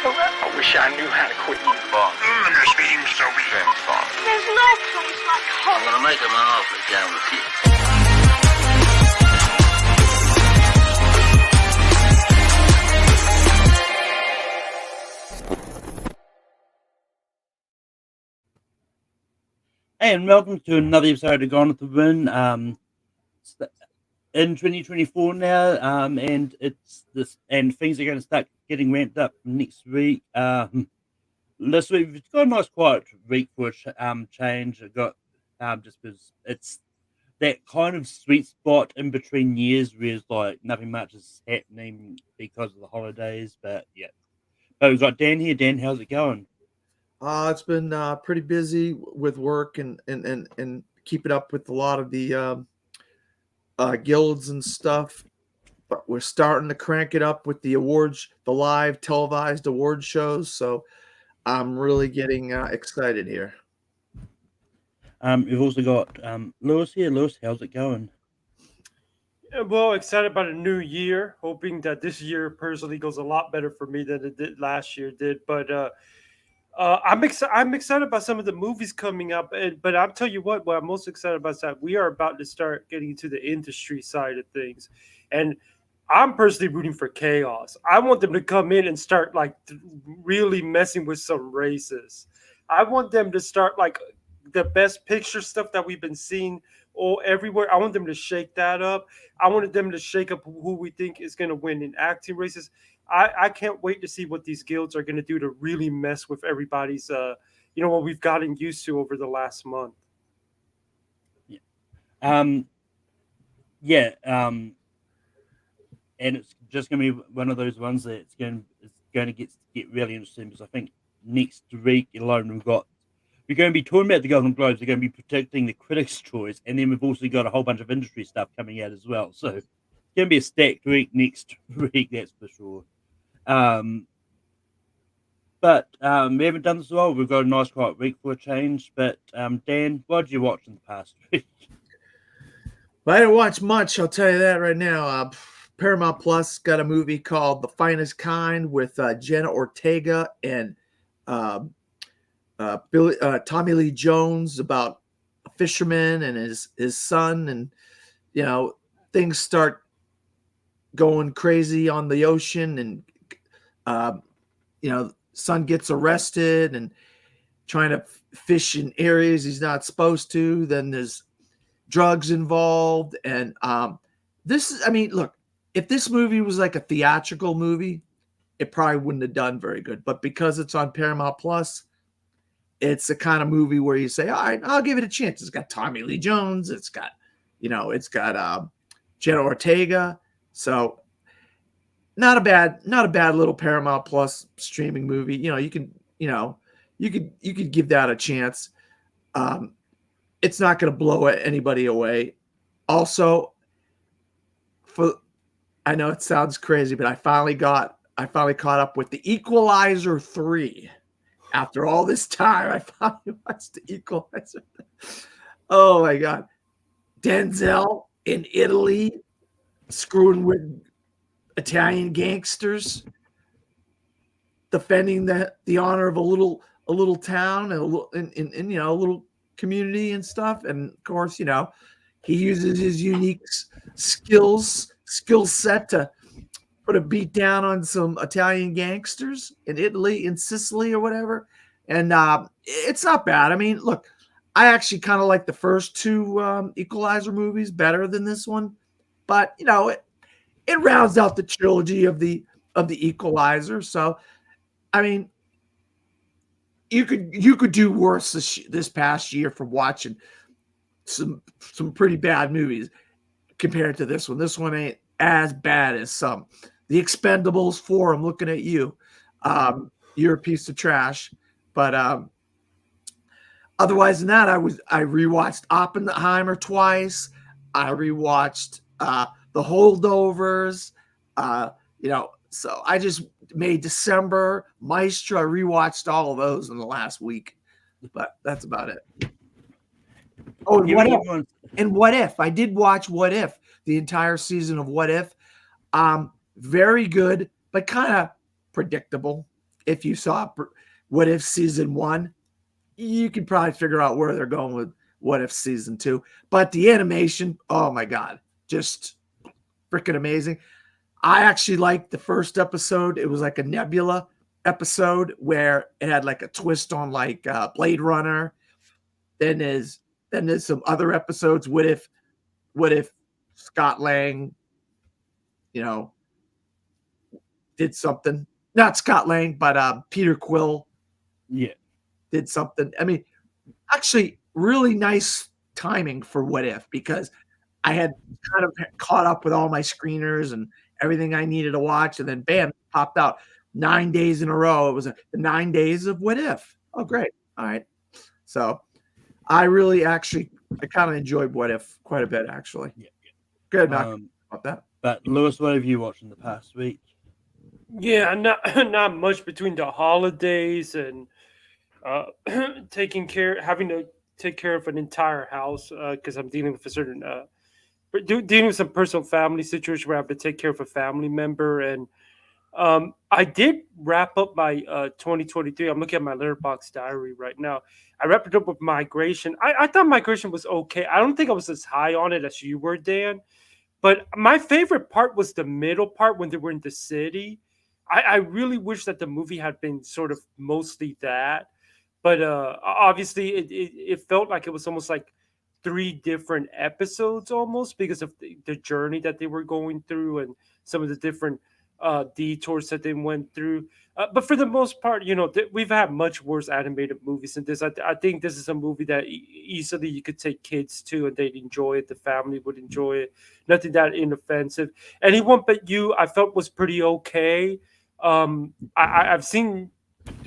I wish I knew how to quit you. This being so James Bond. There's no place like home. I'm gonna make him an offer again with you. And welcome to another episode of Gone with the Wind. In 2024 now, and it's this, and things are going to start getting ramped up next week. This week we've got a nice quiet week for a change. I got just because it's that kind of sweet spot in between years where it's like nothing much is happening because of the holidays. But yeah, but we've got Dan here. Dan, how's it going? It's been pretty busy with work and keeping up with a lot of the guilds and stuff. But we're starting to crank it up with the awards, the live televised award shows. So I'm really getting excited here. We've also got Lewis here. Lewis, how's it going? Well, excited about a new year. Hoping that this year personally goes a lot better for me than it did last year did. But I'm excited about some of the movies coming up. But I'll tell you what I'm most excited about is that we are about to start getting into the industry side of things, and I'm personally rooting for chaos. I want them to come in and start like really messing with some races. I want them to start like the best picture stuff that we've been seeing all everywhere. I want them to shake that up. I wanted them to shake up who we think is going to win in acting races. I can't wait to see what these guilds are going to do to really mess with everybody's, what we've gotten used to over the last month. And it's just going to be one of those ones that it's going to get really interesting, because I think next week alone we're going to be talking about the Golden Globes. They're going to be predicting the critics' choice, and then we've also got a whole bunch of industry stuff coming out as well. So it's going to be a stacked week next week, that's for sure. But we haven't done this as well. We've got a nice quiet week for a change. But Dan, what did you watch in the past week? Well, I didn't watch much, I'll tell you that right now. Paramount Plus got a movie called The Finest Kind with Jenna Ortega and Tommy Lee Jones, about a fisherman and his son, and things start going crazy on the ocean, and son gets arrested and trying to fish in areas he's not supposed to. Then there's drugs involved, and look, if this movie was like a theatrical movie, it probably wouldn't have done very good. But because it's on Paramount Plus, it's the kind of movie where you say, all right, I'll give it a chance. It's got Tommy Lee Jones. It's got Jenna Ortega. So not a bad little Paramount Plus streaming movie. You could give that a chance. It's not going to blow anybody away. Also, I know it sounds crazy, but I finally caught up with The Equalizer 3. After all this time, I finally watched The Equalizer. Oh my God. Denzel in Italy screwing with Italian gangsters, defending the honor of a little town and a little community and stuff. And of course, he uses his unique skill set to put a beat down on some Italian gangsters in Italy, in Sicily or whatever. And it's not bad. I mean, look, I actually kind of like the first two Equalizer movies better than this one, but it rounds out the trilogy of the Equalizer. So, I mean, you could do worse this past year for watching some pretty bad movies compared to this one. This one ain't as bad as some. The Expendables 4, I'm looking at you. You're a piece of trash. But otherwise than that, I rewatched Oppenheimer twice. I rewatched The Holdovers. So I just made December, Maestro. I rewatched all of those in the last week. But that's about it. Oh, and What If? I did watch What If, the entire season of What If. Very good, but kind of predictable. if you saw What If season 1, you can probably figure out where they're going with What If season 2. But the animation, oh my God, just freaking amazing. I actually liked the first episode. It was like a Nebula episode where it had like a twist on like Blade Runner. Then there's some other episodes. What if Scott Lang, did something? Not Scott Lang, but Peter Quill. Yeah. Did something. I mean, actually, really nice timing for What If, because I had kind of caught up with all my screeners and everything I needed to watch, and then bam, popped out 9 days in a row. It was the 9 days of What If. Oh, great. All right. So I kind of enjoyed What If quite a bit, actually. Yeah. Good. About that. But Lewis, what have you watched in the past week? Yeah, not much between the holidays and having to take care of an entire house because I'm dealing with a certain dealing with some personal family situation where I have to take care of a family member. And I did wrap up my 2023. I'm looking at my Letterboxd diary right now. I wrapped it up with Migration. I thought Migration was okay. I don't think I was as high on it as you were, Dan. But my favorite part was the middle part when they were in the city. I really wish that the movie had been sort of mostly that. But obviously, it felt like it was almost like 3 different episodes almost because of the journey that they were going through and some of the different detours that they went through. But for the most part, we've had much worse animated movies than this. I think this is a movie that easily you could take kids to and they'd enjoy it. The family would enjoy it. Nothing that inoffensive. Anyone But You, I felt was pretty okay. I've seen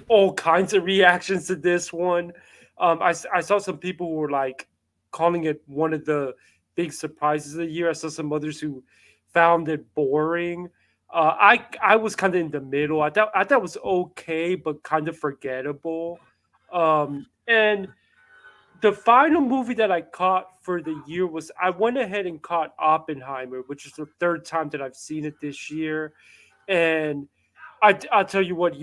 all kinds of reactions to this one. I saw some people who were like calling it one of the big surprises of the year. I saw some others who found it boring. I was kind of in the middle. I thought it was okay, but kind of forgettable. And the final movie that I caught for the year was I went ahead and caught Oppenheimer, which is the 3rd time that I've seen it this year. And I'll tell you what,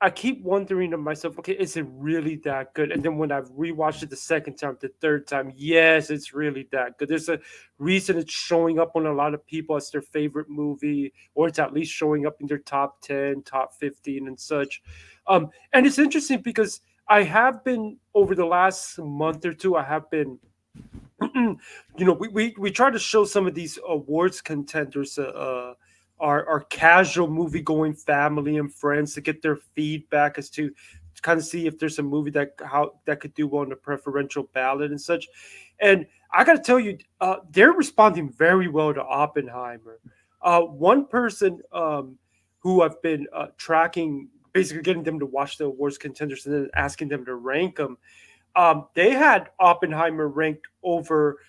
I keep wondering to myself, okay, is it really that good? And then when I've rewatched it the 2nd time, the 3rd time, yes, it's really that good. There's a reason it's showing up on a lot of people as their favorite movie, or it's at least showing up in their top 10, top 15 and such. And it's interesting because I have been, over the last month or two, I have been, we try to show some of these awards contenders our casual movie-going family and friends to get their feedback as to kind of see if there's a movie that could do well on the preferential ballot and such. And I got to tell you, they're responding very well to Oppenheimer. One person who I've been tracking, basically getting them to watch the awards contenders and then asking them to rank them, they had Oppenheimer ranked over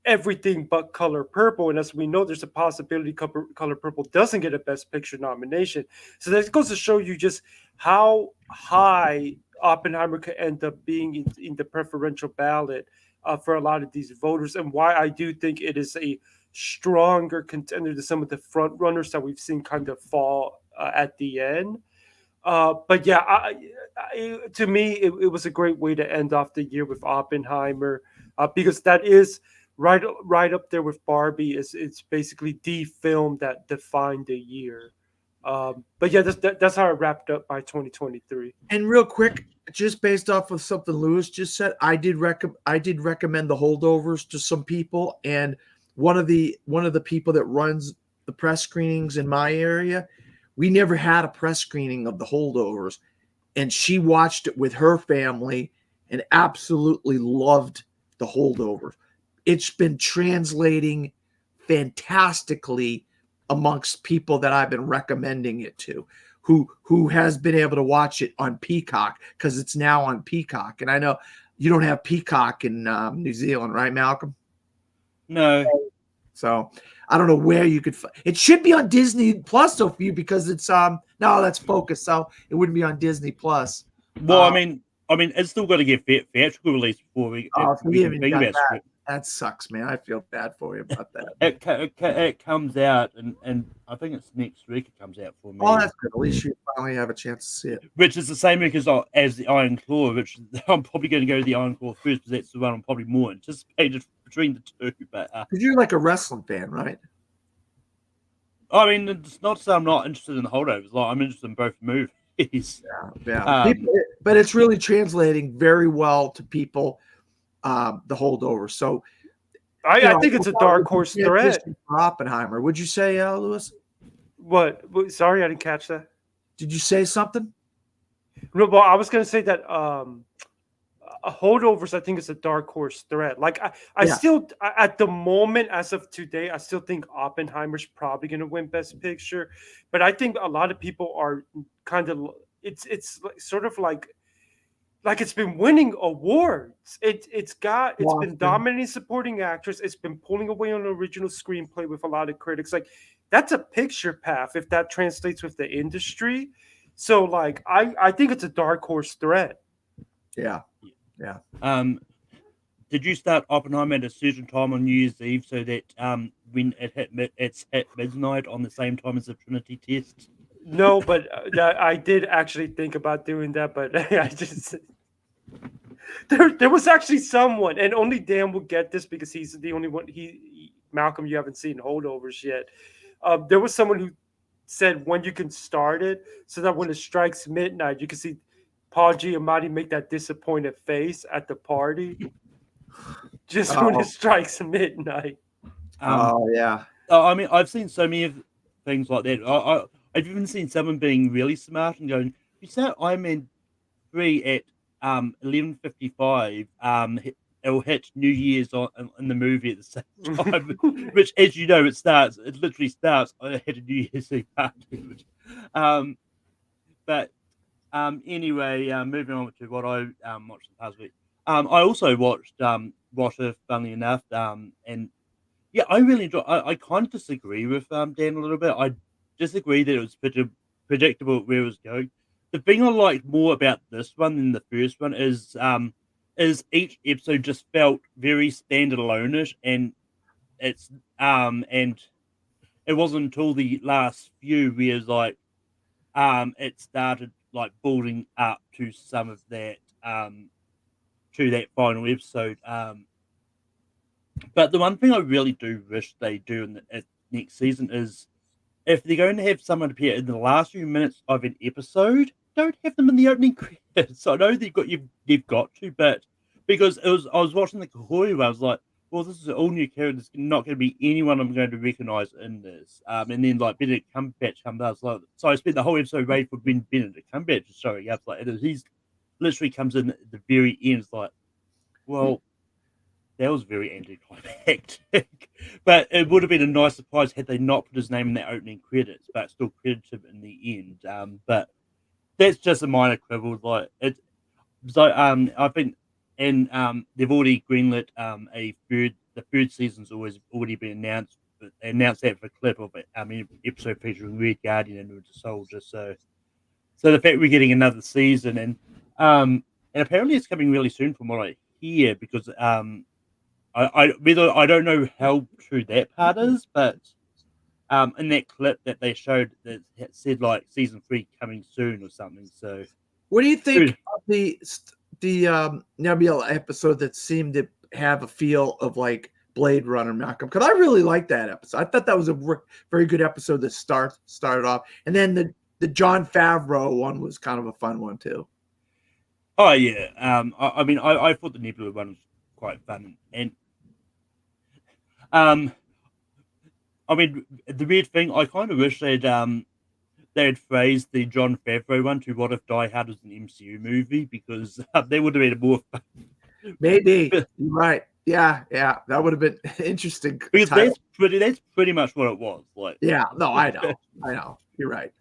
everything but Color Purple, and as we know, there's a possibility Color Purple doesn't get a Best Picture nomination. So that goes to show you just how high Oppenheimer could end up being in the preferential ballot for a lot of these voters, and why I do think it is a stronger contender than some of the front runners that we've seen kind of fall at the end. But yeah, to me, it was a great way to end off the year with Oppenheimer, because that is right up there with Barbie. It's basically the film that defined the year. But yeah, that's how I wrapped up my 2023. And real quick, just based off of something Lewis just said, I did recommend The Holdovers to some people, and one of the people that runs the press screenings in my area, we never had a press screening of The Holdovers, and she watched it with her family and absolutely loved The Holdovers. It's been translating fantastically amongst people that I've been recommending it to, who has been able to watch it on Peacock, because it's now on Peacock. And I know you don't have Peacock in New Zealand, right, Malcolm? No. So I don't know where you could. It should be on Disney Plus though for you, because it's no, that's Focus, so it wouldn't be on Disney Plus. Well, I mean, it's still got to get theatrical release before we can think about it. That sucks, man. I feel bad for you about that. It comes out, and I think it's next week. It comes out for me. Oh, that's good. At least you finally have a chance to see it. Which is the same week as the Iron Claw, which I'm probably going to go to the Iron Claw first because that's the one I'm probably more anticipated between the two. But Because you're like a wrestling fan, right? I mean, it's not to say I'm not interested in the holdovers. Like, I'm interested in both movies. Yeah. But it's really translating very well to people, the holdover. So I think it's a dark horse threat. For Oppenheimer. Would you say, Lewis? What? Sorry, I didn't catch that. Did you say something? No, well, I was going to say that holdovers, I think, is a dark horse threat. Like, I still, at the moment, as of today, I still think Oppenheimer's probably going to win Best Picture. But I think a lot of people are kind of, it's sort of like it's been winning awards. It's been dominating supporting actress. It's been pulling away on the original screenplay with a lot of critics. Like, that's a picture path if that translates with the industry. So, like, I think it's a dark horse threat. Yeah. Did you start Oppenheimer at a certain time on New Year's Eve so that when it's hit midnight on the same time as the Trinity test? No, but I did actually think about doing that, but I just there was actually someone, and only Dan will get this because he's the only one. Malcolm, you haven't seen Holdovers yet. There was someone who said when you can start it, so that when it strikes midnight, you can see Paul Giamatti make that disappointed face at the party, just when it strikes midnight. Yeah. I mean, I've seen so many of things like that. I've even seen someone being really smart and going, "You said Iron Man 3 at 11:55. It'll hit New Year's in the movie at the same time." Which, as you know, it literally starts at a New Year's Eve party. But anyway, moving on to what I watched the past week. I also watched What If, funnily enough, and yeah, I really enjoyed. I kind of disagree with Dan a little bit. I disagree that it was predictable where it was going. The thing I liked more about this one than the first one is each episode just felt very standalone-ish, and it's and it wasn't until the last few where it's like it started like building up to some of that to that final episode. But the one thing I really do wish they do in the next season is if they're going to have someone appear in the last few minutes of an episode, don't have them in the opening credits. I know you've got to, but because I was watching the Kahoi, I was like, well, this is an all new character. There's not going to be anyone I'm going to recognize in this. And then like Benedict Cumberbatch comes out. Like, so I spent the whole episode waiting for Benedict Cumberbatch to show up. Like, he's literally comes in at the very end. It's like, well, that was very anticlimactic. But it would have been a nice surprise had they not put his name in the opening credits, but still credited him in the end. But that's just a minor quibble. Like it. So I think, and they've already greenlit the third season's already been announced. They announced that for a clip of it. I mean, episode featuring Red Guardian and Winter Soldier. So the fact we're getting another season and apparently it's coming really soon from what I hear because I don't know how true that part is, but in that clip that they showed that said like season 3 coming soon or something. So what do you think of the Nebula episode that seemed to have a feel of like Blade Runner, Malcolm? Because I really liked that episode. I thought that was a very good episode that started off, and then the Jon Favreau one was kind of a fun one too. Oh yeah, I mean I thought the Nebula one was quite fun, and I mean the weird thing, I kind of wish they'd phrased the Jon Favreau one to What If Die Hard was an MCU movie, because they would have been more fun. Maybe you're right. Yeah, that would have been interesting. Because that's pretty much what it was. Like, yeah, no, I know. You're right.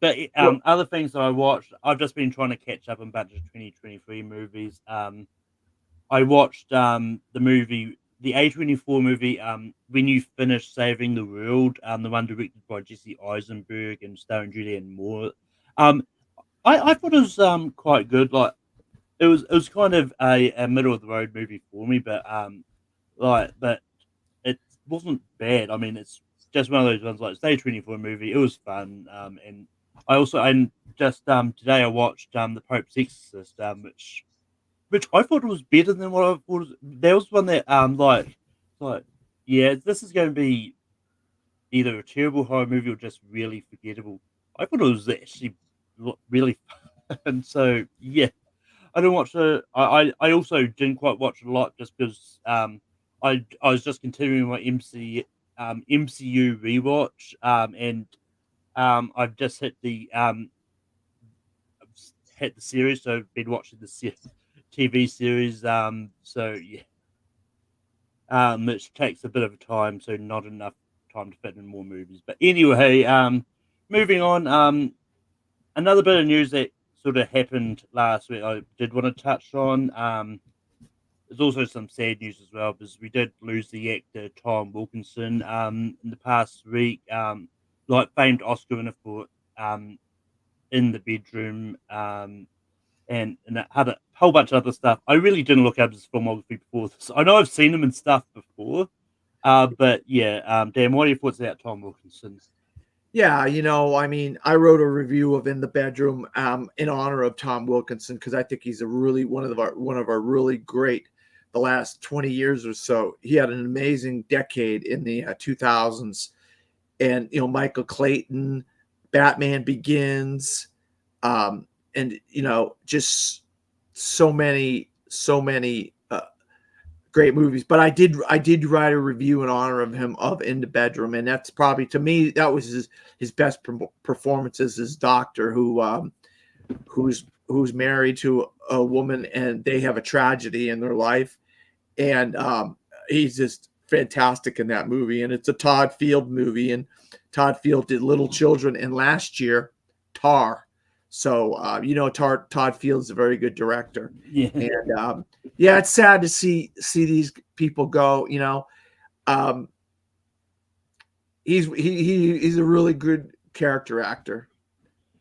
But other things that I watched, I've just been trying to catch up on a bunch of 2023 movies. I watched the movie, the A24 movie, When You Finish Saving the World, the one directed by Jesse Eisenberg and starring Julianne Moore. I thought it was quite good. Like, it was kind of a middle of the road movie for me, but but it wasn't bad. I mean, it's just one of those ones like it's A24 movie. It was fun, and I also and just today I watched the Pope's Exorcist, which I thought was better than what I thought. There was one that like yeah, this is going to be either a terrible horror movie or just really forgettable. I thought it was actually really fun. So yeah, I didn't watch the. I also didn't quite watch a lot just because I was just continuing my MCU rewatch and I've just hit the series, so I've been watching the TV series. So yeah, which takes a bit of time, so not enough time to fit in more movies. But anyway, moving on. Another bit of news that sort of happened last week, I did want to touch on. There's also some sad news as well because we did lose the actor Tom Wilkinson in the past week, like famed Oscar winner for In the Bedroom, and it had a whole bunch of other stuff. I really didn't look up his filmography before this. I know I've seen him and stuff before, but yeah, Dan, what are your thoughts about Tom Wilkinson? Yeah, I mean, I wrote a review of In the Bedroom in honor of Tom Wilkinson because I think he's a really one of our really great the last 20 years or so. He had an amazing decade in the 2000s, and Michael Clayton, Batman Begins, and just so many great movies. But I did write a review in honor of him of In the Bedroom, and that's probably, to me, that was his best performance as his doctor who's married to a woman and they have a tragedy in their life, and he's just fantastic in that movie. And it's a Todd Field movie, and Todd Field did Little Children and last year Tar. So Todd Field's a very good director. Yeah. And yeah, it's sad to see these people go. He's a really good character actor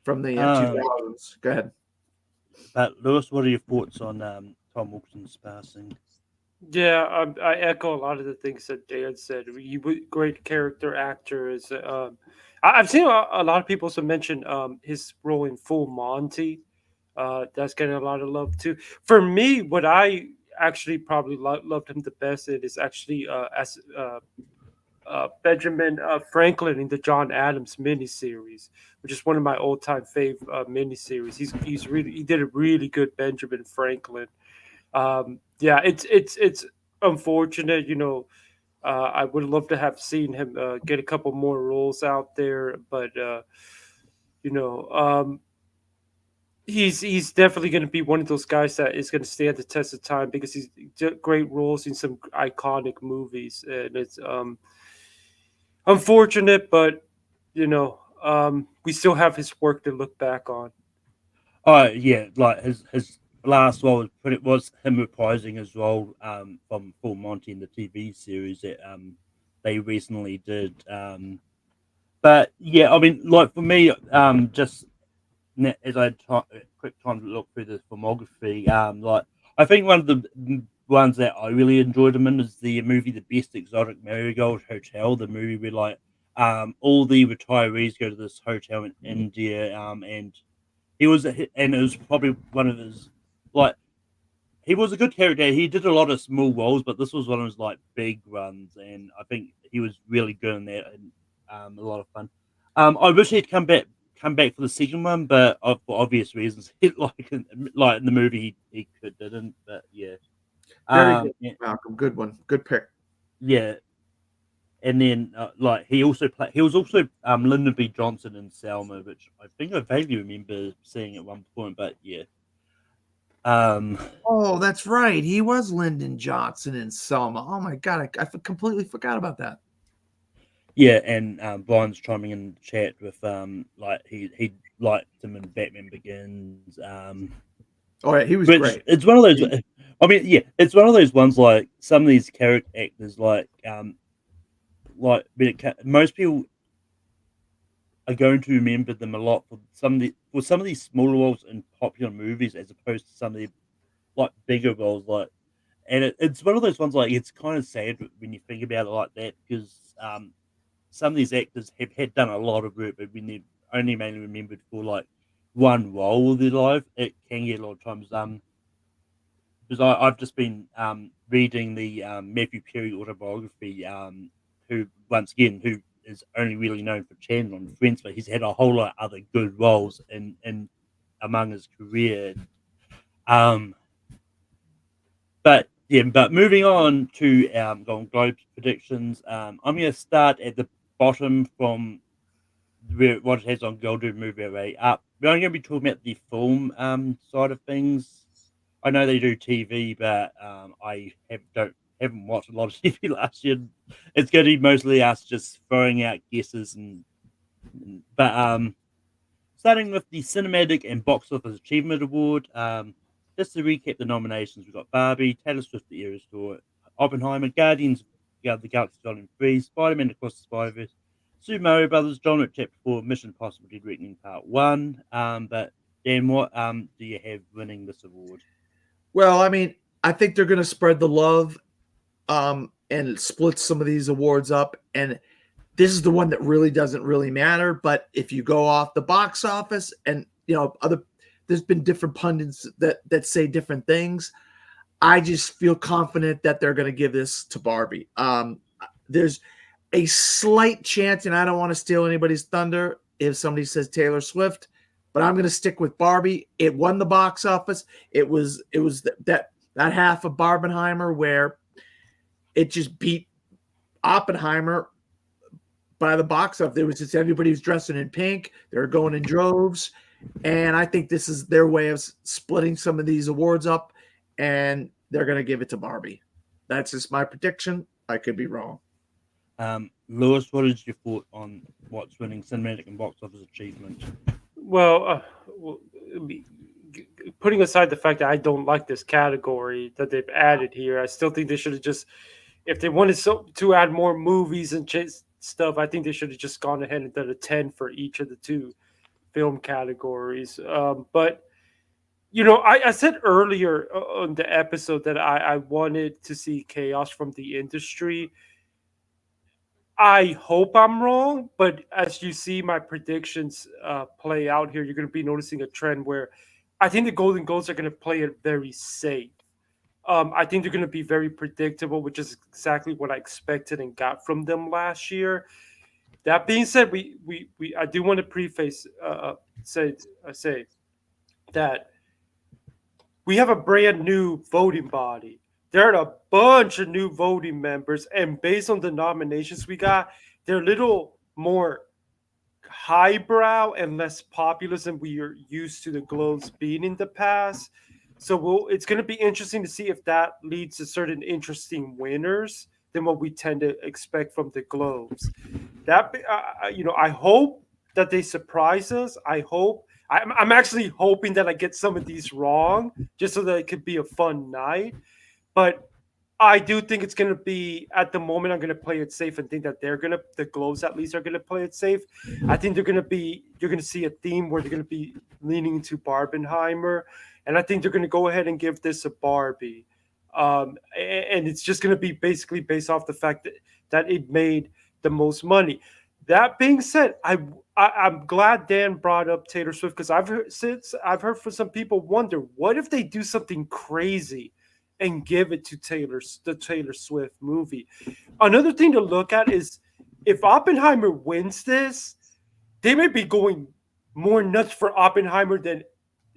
from the 2000s. Go ahead. But Lewis, what are your thoughts on Tom Wilkinson's passing? Yeah, I echo a lot of the things that Dan said. Great character actors. I've seen a lot of people also mention his role in Full Monty. That's getting a lot of love too. For me, what I actually probably loved him the best in is actually as Benjamin Franklin in the John Adams miniseries, which is one of my all-time fave miniseries. He did a really good Benjamin Franklin. Yeah, it's unfortunate, I would love to have seen him get a couple more roles out there, but he's definitely going to be one of those guys that is going to stand the test of time because he's did great roles in some iconic movies, and it's unfortunate, but we still have his work to look back on. Yeah, like his last role was him reprising his role from Full Monty in the TV series that they recently did. But yeah, I mean, like for me, just as I had quick time to look through the filmography, like I think one of the ones that I really enjoyed him in is the movie The Best Exotic Marigold Hotel, the movie where like all the retirees go to this hotel in India, and it was probably one of his, like, he was a good character. He did a lot of small roles, but this was one of his like big runs, and I think he was really good in that, and a lot of fun. I wish he'd come back for the second one, but for obvious reasons, like in the movie he didn't. But yeah, Very good, Malcolm. Good one. Good pick. Yeah, and then like he was also Lyndon B. Johnson in Selma, which I think I vaguely remember seeing at one point. But yeah. Oh, that's right. He was Lyndon Johnson in Selma. Oh my God, I completely forgot about that. Yeah, and Brian's chiming in the chat with like he liked him in Batman Begins. Oh yeah, he was great. It's one of those. I mean, yeah, it's one of those ones like some of these character actors, like most people are going to remember them a lot for some of these smaller roles in popular movies, as opposed to some of the like bigger roles, like, and it's one of those ones like it's kind of sad when you think about it like that because some of these actors have had done a lot of work, but when they're only mainly remembered for like one role of their life, it can get a lot of times because I've just been reading the Matthew Perry autobiography, who once again who is only really known for Chandler on Friends, but he's had a whole lot of other good roles in among his career. But yeah, but moving on to Golden Globes predictions, I'm going to start at the bottom from what it has on Golden Movie Array up. We're only going to be talking about the film side of things. I know they do TV, but I haven't watched a lot of TV last year. It's going to be mostly us just throwing out guesses but starting with the Cinematic and Box Office Achievement Award. Just to recap the nominations, we've got Barbie, Taylor Swift: The Eras Tour, Oppenheimer, Guardians of the Galaxy Volume 3, Spider-Man Across the Spider-Verse, Super Mario Brothers, John Wick Chapter 4, Mission Impossible: Dead Reckoning Part 1. But Dan, what do you have winning this award? Well, I mean, I think they're going to spread the love and split some of these awards up. And this is the one that really doesn't really matter. But if you go off the box office and, there's been different pundits that say different things. I just feel confident that they're going to give this to Barbie. There's a slight chance, and I don't want to steal anybody's thunder if somebody says Taylor Swift, but I'm going to stick with Barbie. It won the box office. It was that half of Barbenheimer where it just beat Oppenheimer by the box office. It was just everybody was dressing in pink. They were going in droves. And I think this is their way of splitting some of these awards up, and they're going to give it to Barbie. That's just my prediction. I could be wrong. Lewis, what is your thought on what's winning Cinematic and Box Office Achievement? Well, putting aside the fact that I don't like this category that they've added here, I still think they should have just, if they wanted to add more movies and stuff, I think they should have just gone ahead and done a 10 for each of the two film categories. But I said earlier on the episode that I wanted to see chaos from the industry. I hope I'm wrong, but as you see my predictions play out here, you're going to be noticing a trend where I think the Golden Globes are going to play it very safe. I think they're going to be very predictable, which is exactly what I expected and got from them last year. That being said, I do want to preface say that we have a brand new voting body. There are a bunch of new voting members, and based on the nominations we got, they're a little more highbrow and less populist than we are used to the Globes being in the past. So it's going to be interesting to see if that leads to certain interesting winners than what we tend to expect from the Globes. I hope that they surprise us. I'm actually hoping that I get some of these wrong, just so that it could be a fun night. But I do think it's going to be, at the moment, I'm going to play it safe and think that the Globes at least are going to play it safe. I think you're going to see a theme where they're going to be leaning into Barbenheimer. And I think they're going to go ahead and give this a Barbie. And it's just going to be basically based off the fact that it made the most money. That being said, I'm glad Dan brought up Taylor Swift, because I've heard from some people wonder, what if they do something crazy and give it to the Taylor Swift movie? Another thing to look at is if Oppenheimer wins this, they may be going more nuts for Oppenheimer than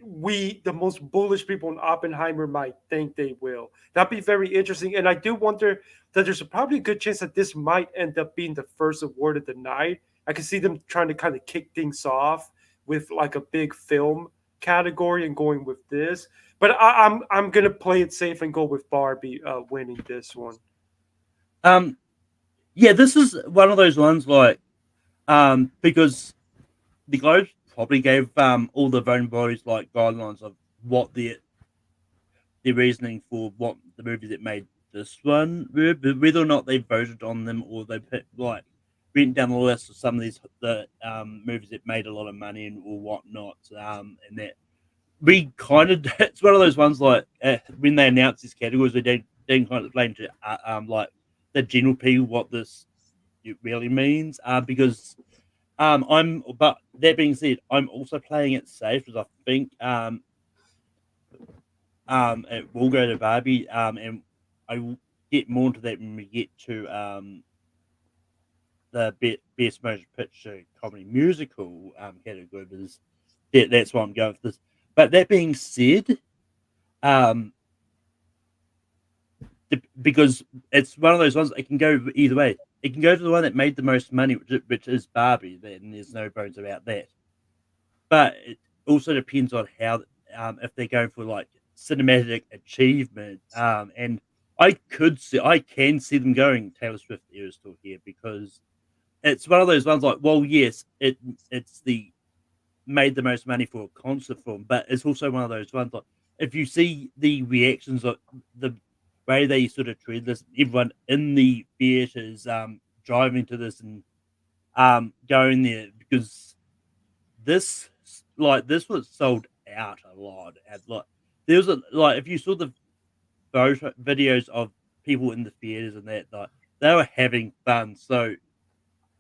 the most bullish people in Oppenheimer might think they will. That'd be very interesting. And I do wonder that there's probably a good chance that this might end up being the first award of the night. I can see them trying to kind of kick things off with like a big film category and going with this. But I'm going to play it safe and go with Barbie winning this one. Yeah, this is one of those ones because the Globes probably gave all the voting bodies guidelines of what their reasoning for what the movies that made this one were, but whether or not they voted on them or they went down the list of some of the movies that made a lot of money or whatnot, and that we kind of it's one of those ones like when they announced these categories, they didn't kind of explain to like the general people what this really means. Because but that being said, I'm also playing it safe because I think it will go to Barbie. And I will get more into that when we get to the best motion picture comedy musical category. Because that's why I'm going for this. But that being said, because it's one of those ones, it can go either way. It can go to the one that made the most money, which is Barbie. Then there's no bones about that. But it also depends on how, if they're going for like cinematic achievement. And I can see them going Taylor Swift Eras Tour here because it's one of those ones like, well, yes, it's the made the most money for a concert film, but it's also one of those ones like if you see the reactions of the way they sort of treat this, everyone in the theaters driving to this and going there because this was sold out a lot. And like there was if you saw the videos of people in the theaters and that, like they were having fun. So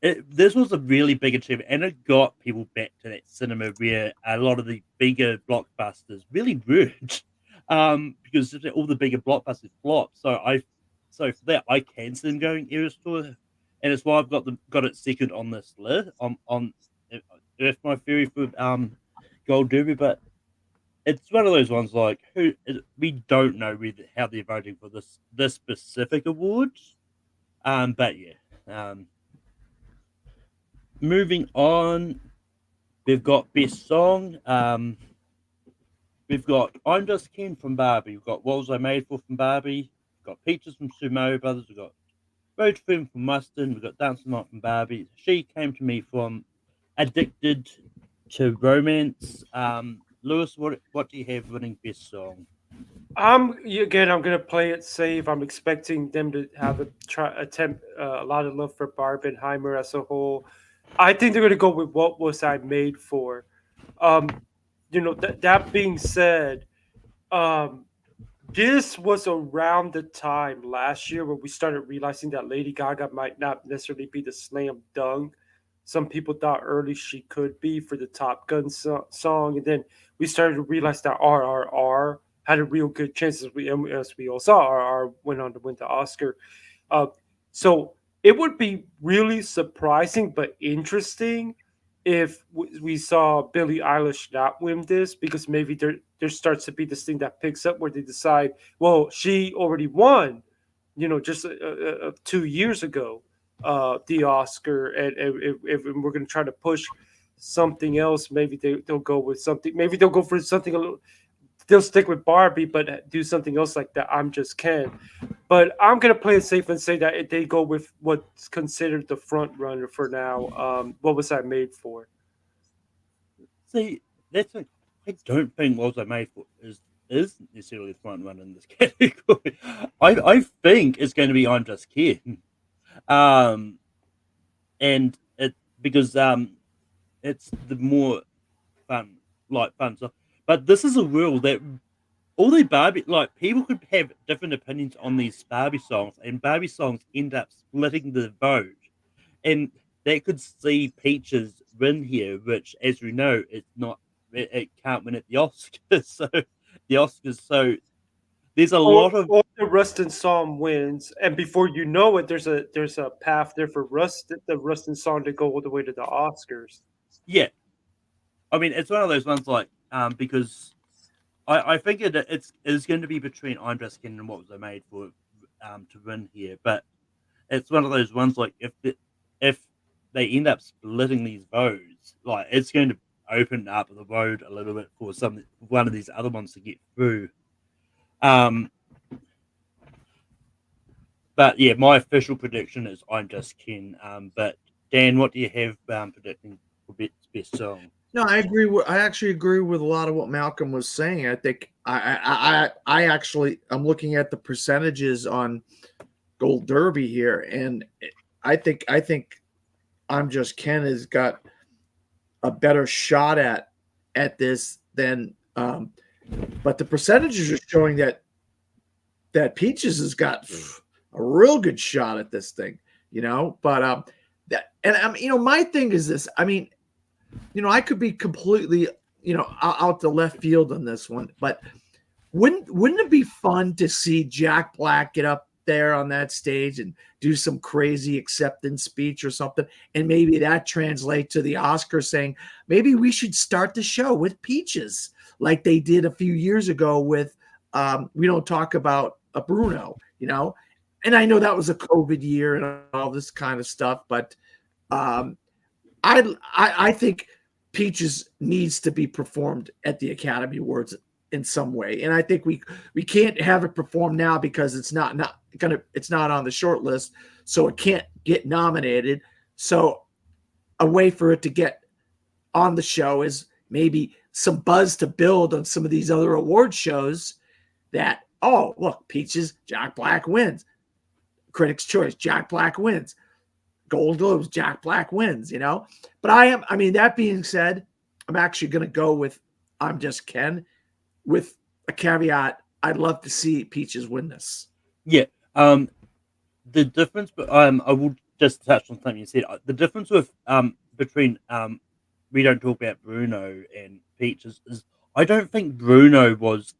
this was a really big achievement, and it got people back to that cinema where a lot of the bigger blockbusters really weren't, because all the bigger blockbusters flopped. So for that, I can see them going Eras Tour, and it's why I've got it second on this list on Earth My Theory for Gold Derby. But it's one of those ones like we don't know how they're voting for this specific award, but yeah. Moving on, we've got Best Song. We've got I'm Just Ken from Barbie. We've got What Was I Made For from Barbie. We've got Peaches from Super Mario Brothers. We've got Road to Film from Mustang. We've got Dancing Light from Barbie. She Came to Me from Addicted to Romance. Lewis, what do you have winning Best Song? I'm gonna play it safe. I'm expecting them to have attempt a lot of love for Barbenheimer as a whole. I think they're gonna go with What Was I Made For. That being said, this was around the time last year where we started realizing that Lady Gaga might not necessarily be the slam dunk some people thought early she could be for the Top Gun song, and then we started to realize that RRR had a real good chance, as we all saw. RRR went on to win the Oscar. So it would be really surprising but interesting if we saw Billie Eilish not win this, because maybe there starts to be this thing that picks up where they decide, well, she already won, just 2 years ago, the Oscar, and if we're going to try to push something else, maybe they'll go with something. Maybe they'll go for something a little. They'll stick with Barbie, but do something else like that. I'm Just Ken. But I'm going to play it safe and say that they go with what's considered the front runner for now. What Was I Made For? See, I don't think What Was I Made For is necessarily the front runner in this category. I think it's going to be I'm Just Ken. And it because it's the more fun stuff. But this is a rule that all the Barbie, people could have different opinions on these Barbie songs, and Barbie songs end up splitting the vote, and that could see Peaches win here, which, as we know, it can't win at the Oscars. So the Oscars, so there's a lot of the Rustin song wins, and before you know it, there's a path there for the Rustin song to go all the way to the Oscars. Yeah, I mean, it's one of those ones because I think it's going to be between I'm Just Ken and What Was I Made For to win here, but it's one of those ones if they end up splitting these votes, it's going to open up the road a little bit for one of these other ones to get through. But yeah, my official prediction is I'm Just Ken. But Dan, what do you have predicting for best song? No, I agree. I actually agree with a lot of what Malcolm was saying. I think I actually I'm looking at the percentages on Gold Derby here, and I think I'm Just Ken has got a better shot at this than Um, but the percentages are showing that Peaches has got a real good shot at this thing, But my thing is this. I mean, I could be completely, out the left field on this one, but wouldn't it be fun to see Jack Black get up there on that stage and do some crazy acceptance speech or something, and maybe that translates to the Oscars saying maybe we should start the show with Peaches like they did a few years ago with We Don't Talk About a Bruno, and I know that was a COVID year and all this kind of stuff, but I think Peaches needs to be performed at the Academy Awards in some way, and I think we can't have it performed now because it's not on the short list, so it can't get nominated. So a way for it to get on the show is maybe some buzz to build on some of these other award shows that, oh, look, Peaches, Jack Black wins. Critics' Choice, Jack Black wins. Golden Globes, Jack Black wins, But that being said, I'm actually going to go with I'm Just Ken with a caveat. I'd love to see Peaches win this. Yeah. The difference, but I will just touch on something you said. The difference with between We Don't Talk About Bruno and Peaches is I don't think Bruno was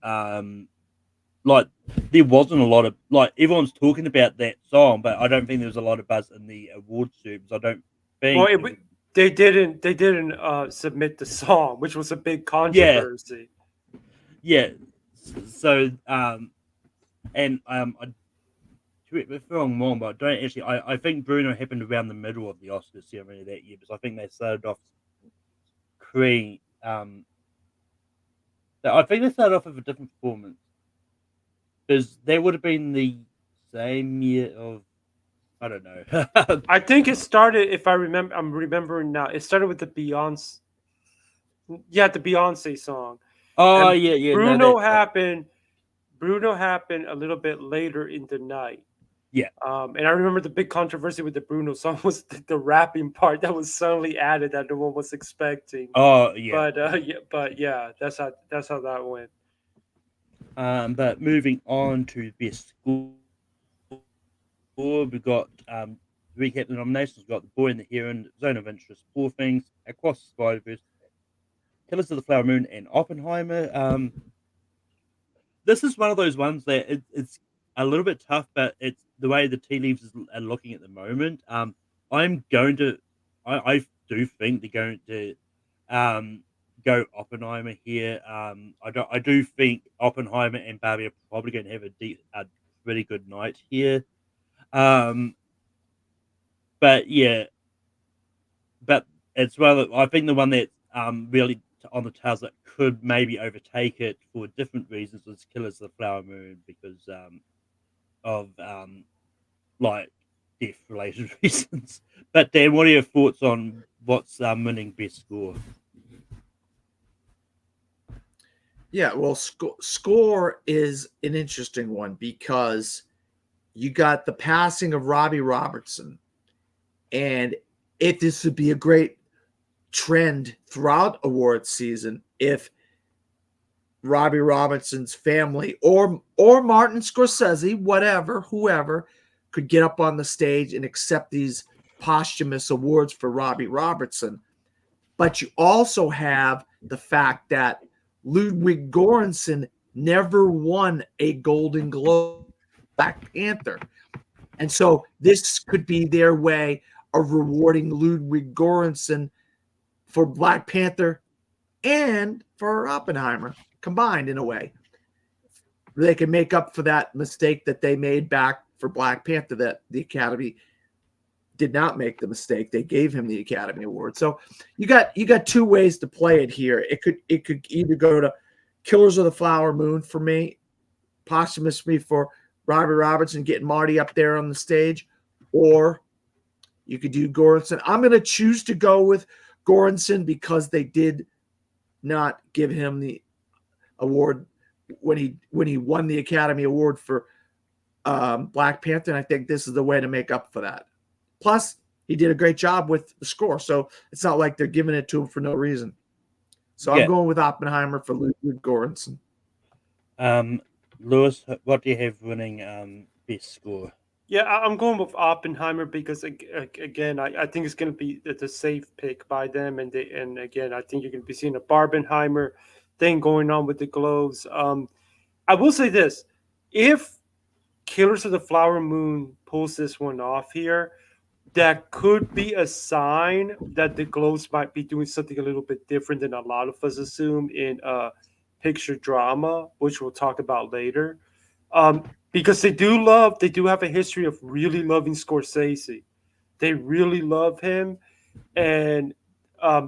there wasn't a lot of everyone's talking about that song, but I don't think there was a lot of buzz in the award service. I don't think. Well, they didn't submit the song, which was a big controversy. Yeah. So correct me if I'm wrong, but I don't actually. I think Bruno happened around the middle of the Oscars ceremony that year because I think they started off I think they started off with a different performance. Because that would have been the same year of, I don't know. I think it started, if I'm remembering now, it started with the Beyonce. Yeah, the Beyonce song. Oh, and yeah. Bruno happened a little bit later in the night. Yeah. And I remember the big controversy with the Bruno song was the rapping part that was suddenly added that no one was expecting. Oh, yeah. But that's how that went. But moving on to best score, we've got recap the nominations. We've got The Boy and the Heron, Zone of Interest, Poor Things, Across the Spider-Verse, Killers of the Flower Moon, and Oppenheimer. This is one of those ones that it's a little bit tough, but it's the way the tea leaves are looking at the moment. I do think they're going to go Oppenheimer here. I do think Oppenheimer and Barbie are probably going to have a really good night here. But it's I think the one that really on the tails that could maybe overtake it for different reasons was Killers of the Flower Moon because of death related reasons. But Dan, what are your thoughts on what's winning best score? Yeah, well, score is an interesting one because you got the passing of Robbie Robertson, and this would be a great trend throughout awards season if Robbie Robertson's family or Martin Scorsese, whoever, could get up on the stage and accept these posthumous awards for Robbie Robertson. But you also have the fact that Ludwig Göransson never won a Golden Globe Black Panther. And so this could be their way of rewarding Ludwig Göransson for Black Panther and for Oppenheimer combined in a way. They can make up for that mistake that they made back for Black Panther that the Academy did not make the mistake. They gave him the Academy Award. So you got two ways to play it here. It could either go to Killers of the Flower Moon for me, posthumously for Robbie Robertson getting Marty up there on the stage, or you could do Göransson. I'm going to choose to go with Göransson because they did not give him the award when he won the Academy Award for Black Panther, and I think this is the way to make up for that. Plus, he did a great job with the score, so it's not like they're giving it to him for no reason. So Yeah. I'm going with Oppenheimer for Ludwig Göransson. Lewis, what do you have winning best score? Yeah, I'm going with Oppenheimer because again, I think it's going to be the safe pick by them, and again, I think you're going to be seeing a Barbenheimer thing going on with the Globes. I will say this: if Killers of the Flower Moon pulls this one off here, that could be a sign that the Globes might be doing something a little bit different than a lot of us assume in picture drama, which we'll talk about later. Because they do have a history of really loving Scorsese. They really love him, and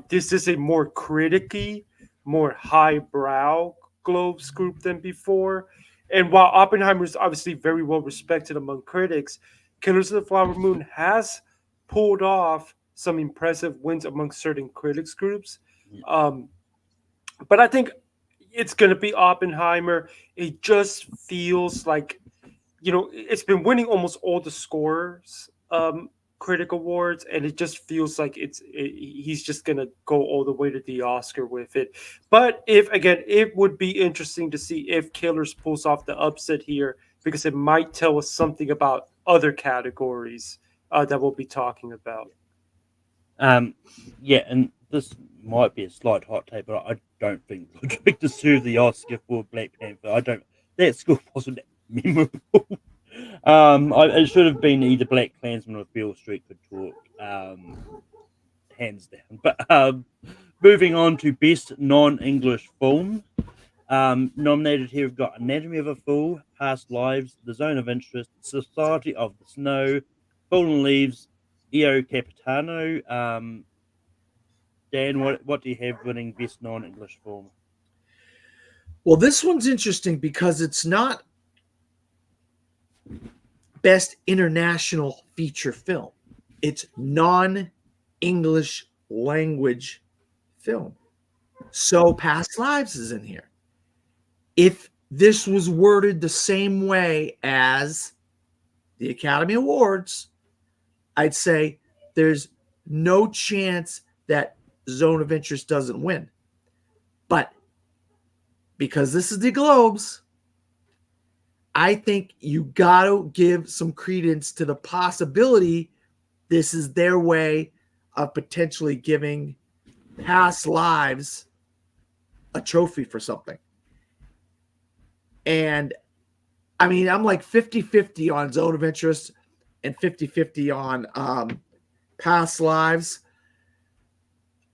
this is a more criticky, more highbrow Globes group than before. And while Oppenheimer is obviously very well respected among critics, Killers of the Flower Moon has pulled off some impressive wins among certain critics groups. But I think it's going to be Oppenheimer. It just feels like, it's been winning almost all the scores critic awards, and it just feels like he's just going to go all the way to the Oscar with it. But it would be interesting to see if Killers pulls off the upset here, because it might tell us something about other categories that we'll be talking about. Yeah, and this might be a slight hot take, but I don't think Ludwig deserved the Oscar for Black Panther. That score wasn't memorable. It should have been either Black Klansman or Beale Street Could Talk, hands down. But moving on to Best Non-English Film. Nominated here, we've got Anatomy of a Fool, Past Lives, The Zone of Interest, Society of the Snow, Fallen Leaves, Io Capitano. Dan, what do you have winning Best Non-English Film? Well, this one's interesting because it's not Best International Feature Film. It's non-English language film. So Past Lives is in here. If this was worded the same way as the Academy Awards, I'd say there's no chance that Zone of Interest doesn't win. But because this is the Globes, I think you got to give some credence to the possibility this is their way of potentially giving Past Lives a trophy for something. And I mean, I'm like 50-50 on Zone of Interest and 50-50 on Past Lives.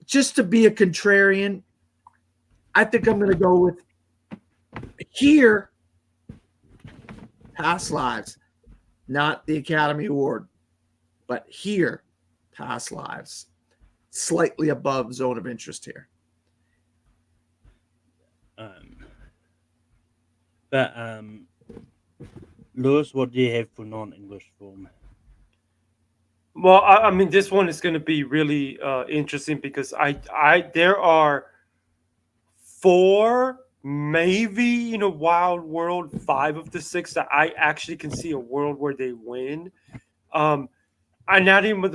Just to be a contrarian, I think I'm going to go with here, Past Lives, not the Academy Award, but here, Past Lives, slightly above Zone of Interest here. Lewis, what do you have for non-English film? Well, I mean, this one is going to be really interesting because there are 4, maybe in a wild world, 5 of the 6 that I actually can see a world where they win. Anatomy of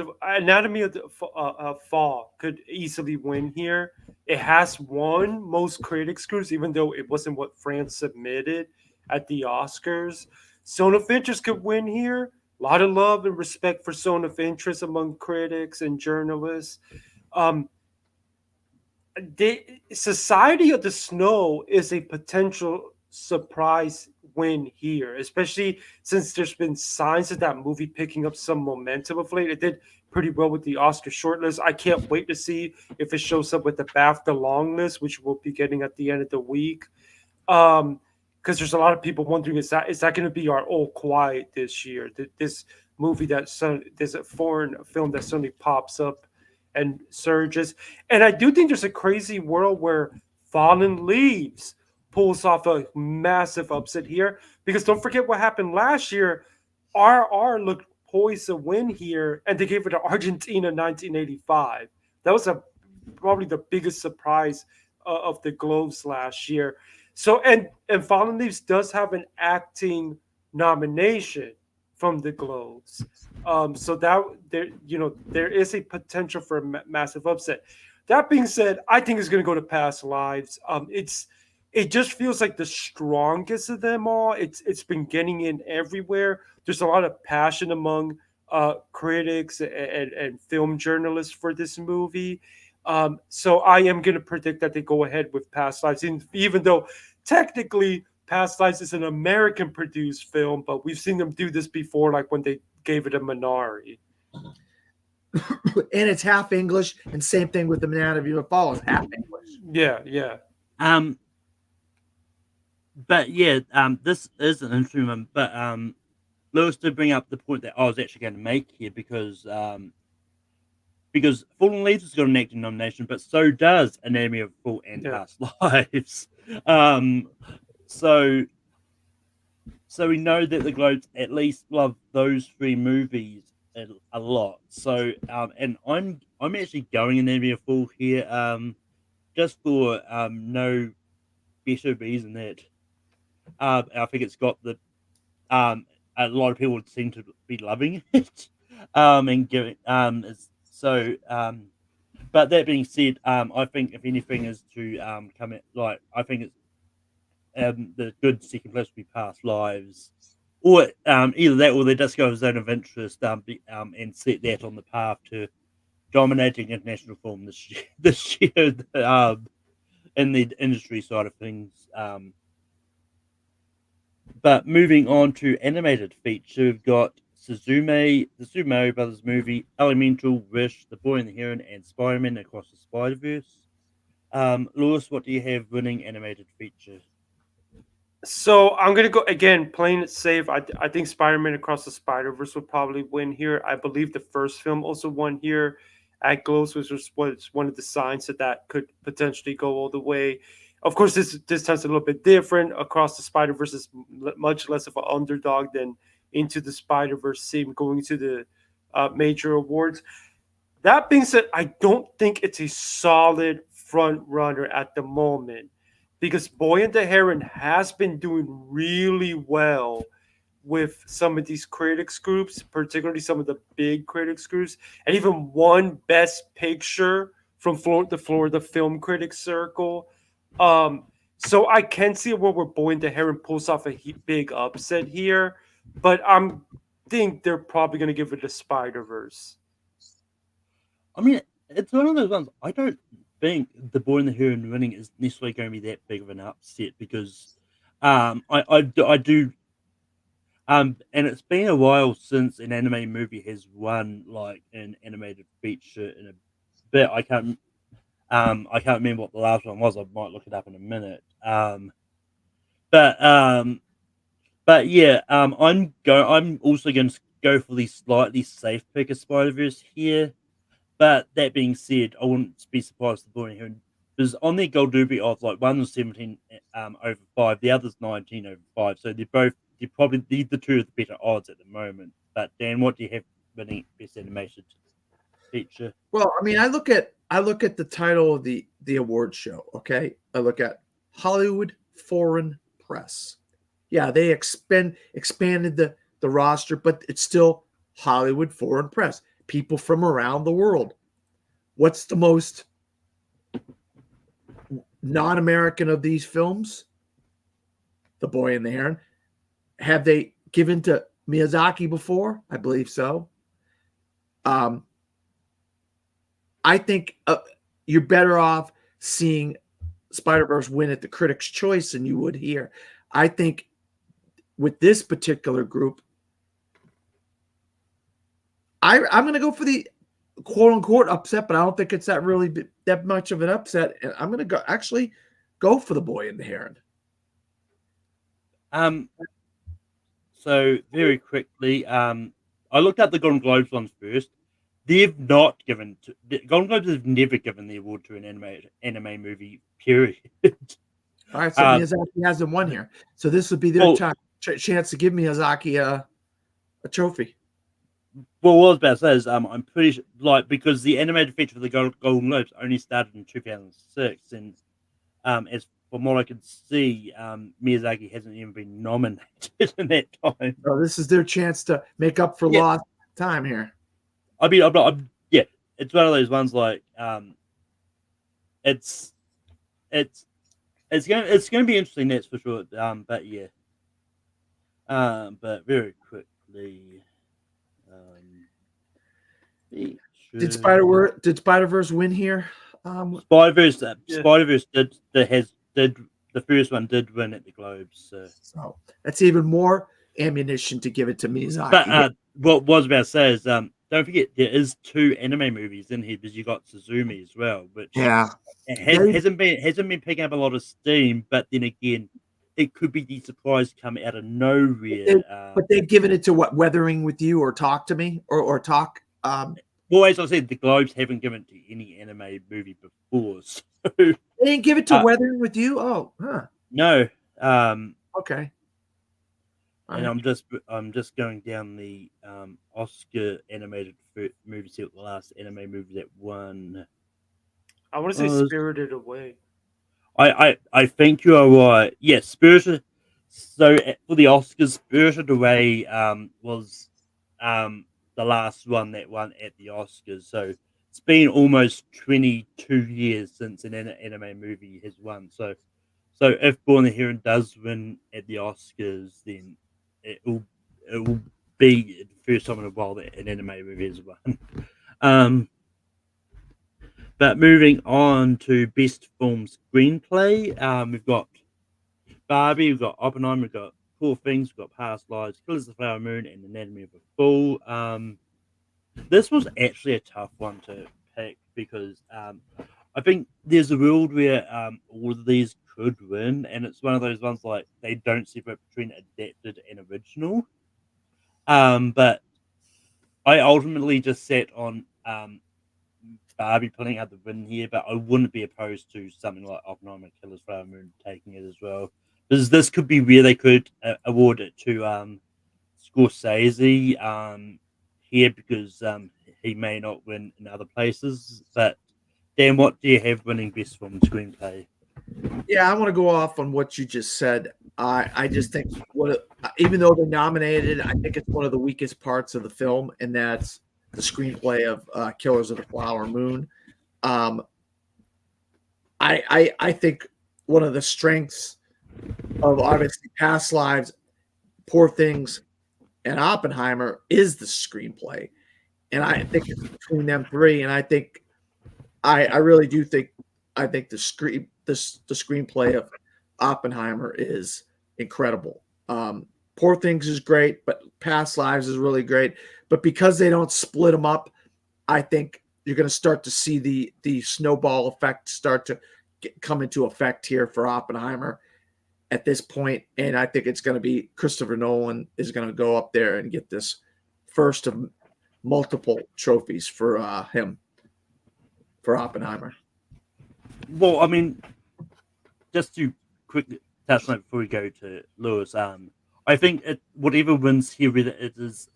the Fall could easily win here. It has won most critics groups, even though it wasn't what France submitted at the Oscars. Zone of Interest could win here. A lot of love and respect for Zone of Interest among critics and journalists. The Society of the Snow is a potential surprise win here, especially since there's been signs of that movie picking up some momentum of late. It did pretty well with the Oscar shortlist. I can't wait to see if it shows up with the BAFTA long list, which we'll be getting at the end of the week. Because there's a lot of people wondering, is that going to be our All Quiet this year? This movie there's a foreign film that suddenly pops up and surges. And I do think there's a crazy world where Fallen Leaves pulls off a massive upset here, because don't forget what happened last year. RR looked poised to win here, and they gave it to Argentina in 1985. That was probably the biggest surprise of the Globes last year. So, and Fallen Leaves does have an acting nomination from the Globes. So that there is a potential for a massive upset. That being said, I think it's going to go to Past Lives. It just feels like the strongest of them all. It's been getting in everywhere. There's a lot of passion among critics and film journalists for this movie. So I am going to predict that they go ahead with Past Lives, even though technically Past Lives is an American produced film, but we've seen them do this before, like when they gave it a Minari. And it's half English, and same thing with the Anatomy of a Fall is half English. Yeah. But yeah, this is an interesting one. But Lewis did bring up the point that I was actually going to make here because Fallen Leaves has got an acting nomination, but so does Anatomy of a Fall and Past Lives. So we know that the Globes at least love those three movies a lot. So and I'm actually going Anatomy of a Fall here, just for no better reason that I think it's got the a lot of people seem to be loving it, and giving so. But that being said, I think if anything is to come in, like I think it's the good second place would be Past Lives, or either that or they just go Zone of Interest, and set that on the path to dominating international film this year, in the industry side of things. But moving on to animated feature, we've got Suzume, the Super Mario Brothers movie, Elemental, Wish, The Boy and the Heron, and Spider-Man Across the Spider-Verse. Lewis, what do you have winning animated feature? So I'm gonna go again, playing it safe. I think Spider-Man Across the Spider-Verse would probably win here. I believe the first film also won here at Globes, which was one of the signs that could potentially go all the way. Of course, this time's a little bit different. Across the Spider-Verse is much less of an underdog than Into the Spider-Verse seemed going to the major awards. That being said, I don't think it's a solid front runner at the moment, because Boy and the Heron has been doing really well with some of these critics groups, particularly some of the big critics groups, and even won Best Picture from the Florida Film Critics Circle. So I can see where Boy and the Heron pulls off a big upset here, but think they're probably going to give it to Spider-Verse. I mean, it's one of those ones. I don't think The Boy and the Heron winning is necessarily going to be that big of an upset, because I do. And it's been a while since an anime movie has won like an animated feature in a bit. I can't remember what the last one was. I might look it up in a minute. But yeah, I'm also going to go for the slightly safe pick of Spider-Verse here. But that being said, I wouldn't be surprised if The Boy and the Heron, because on their Gold Derby of like one was 17 over 5, the other's 19 over 5. So they're probably the two of the better odds at the moment. But Dan, what do you have winning best animated feature? Well, I mean, I look at the title of the award show. Okay, I look at Hollywood Foreign Press. Yeah, they expanded the roster, but it's still Hollywood Foreign Press. People from around the world. What's the most non-American of these films? The Boy and the Heron. Have they given to Miyazaki before? I believe so. I think you're better off seeing Spider-Verse win at the Critics' Choice than you would here. I think with this particular group, I'm going to go for the quote-unquote upset, but I don't think it's that much of an upset. And I'm going to go for The Boy and the Heron. So very quickly, I looked at the Golden Globes ones first. They've not given the Golden Globes have never given the award to an anime movie. Period. All right, so Miyazaki hasn't won here, so this would be their chance to give Miyazaki a trophy. Well, what I was about to say is, I'm pretty sure, because the animated feature for the Golden Globes only started in 2006, and as from what I can see, Miyazaki hasn't even been nominated in that time. So this is their chance to make up for lost time here. I mean, it's one of those ones like, it's it's gonna be interesting, that's for sure. But yeah. But very quickly, Did should- Spider-Verse win here? Spider-Verse Yeah. Spider-Verse did the first one did win at the Globes. So that's even more ammunition to give it to Miyazaki. But what I was about to say is don't forget there is 2 anime movies in here because you got Suzumi as well, which yeah, hasn't been picking up a lot of steam. But then again, it could be the surprise come out of nowhere. but they've given it to what, Weathering with You or Talk to Me or Talk. Well, as I said, the Globes haven't given it to any anime movie before, so They didn't give it to Uh, Weathering with You. Oh, huh. no. Okay. And I'm just going down the Oscar animated movies here, the last anime movie that won. I want to say Oh, Spirited Away. I think you are right. Yes, Spirited. So for the Oscars, Spirited Away was the last one that won at the Oscars. So it's been almost 22 years since an anime movie has won. So if Born the Heron does win at the Oscars, then it will be the first time in a while that an anime movie has won. But moving on to best film screenplay, we've got Barbie, we've got Oppenheimer, we've got Poor Things, we've got Past Lives, Killers of the Flower Moon, and Anatomy of a Fool. This was actually a tough one to pick because I think there's a world where all of these could win, and it's one of those ones like they don't separate between adapted and original. But I ultimately just sat on Barbie pulling out the win here, but I wouldn't be opposed to something like Oppenheimer, Killers of the Flower Moon taking it as well. Because this could be where they could award it to Scorsese here because he may not win in other places. But Dan, what do you have winning best film screenplay? Yeah, I want to go off on what you just said. I just think even though they're nominated, I think it's one of the weakest parts of the film, and that's the screenplay of Killers of the Flower Moon. I think one of the strengths of obviously Past Lives, Poor Things, and Oppenheimer is the screenplay, and I think it's between them three. And I think I really do think the screenplay of Oppenheimer is incredible. Poor Things is great, but Past Lives is really great. But because they don't split them up, I think you're going to start to see the snowball effect start to come into effect here for Oppenheimer at this point. And I think it's going to be Christopher Nolan is going to go up there and get this first of multiple trophies for him, for Oppenheimer. Well, I mean, just to quickly touch on it before we go to Lewis, I think whatever wins here, whether it is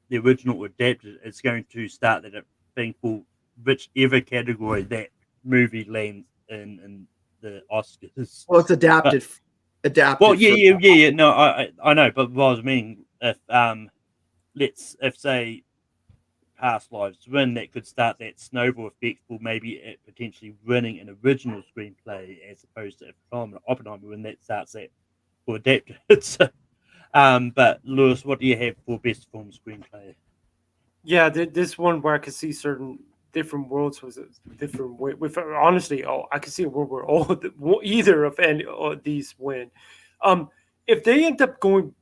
the original or adapted, it's going to start that thing for whichever category that movie lands in the Oscars. Well, it's adapted. Well, yeah. No, I know, but what I was meaning, if say Past Lives win, that could start that snowball effect for maybe it potentially winning an original screenplay as opposed to if Oppenheimer win, that starts that for adapted. So, but Lewis, what do you have for best film screenplay? Yeah, this one where I could see certain different worlds was a different way. Honestly, I could see a world where either of any of these win. If they end up going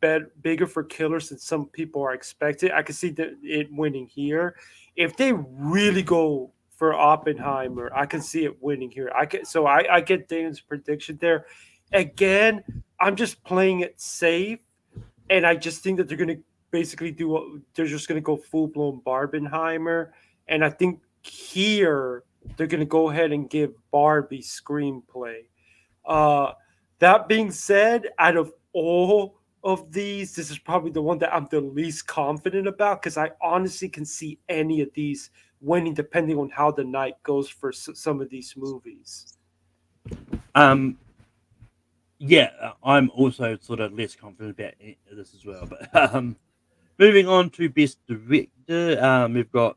bigger for Killers than some people are expecting, I could see it winning here. If they really go for Oppenheimer, I can see it winning here. I get Dan's prediction there. Again, I'm just playing it safe, and I just think that they're going to basically they're just going to go full-blown Barbenheimer, and I think here they're going to go ahead and give Barbie screenplay. That being said, out of all of these, this is probably the one that I'm the least confident about because I honestly can see any of these winning depending on how the night goes for some of these movies. Yeah, I'm also sort of less confident about this as well. But moving on to best director, we've got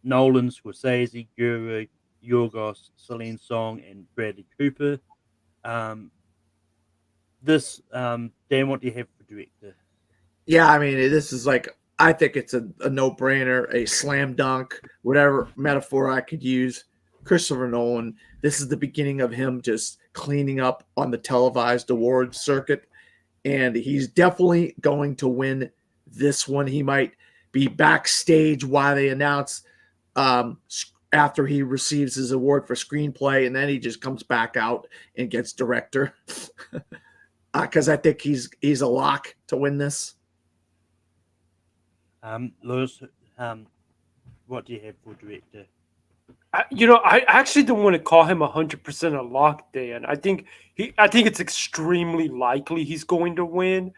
Nolan, Scorsese, Gerwig, Yorgos, Celine Song, and Bradley Cooper. Dan, what do you have for director? Yeah, I mean, this is like, I think it's a no-brainer, a slam dunk, whatever metaphor I could use. Christopher Nolan, this is the beginning of him just cleaning up on the televised awards circuit, and he's definitely going to win this one. He might be backstage while they announce after he receives his award for screenplay, and then he just comes back out and gets director. Because I think he's a lock to win this. Lewis, what do you have for director? I actually don't want to call him 100% a lock, Dan. I think it's extremely likely he's going to win.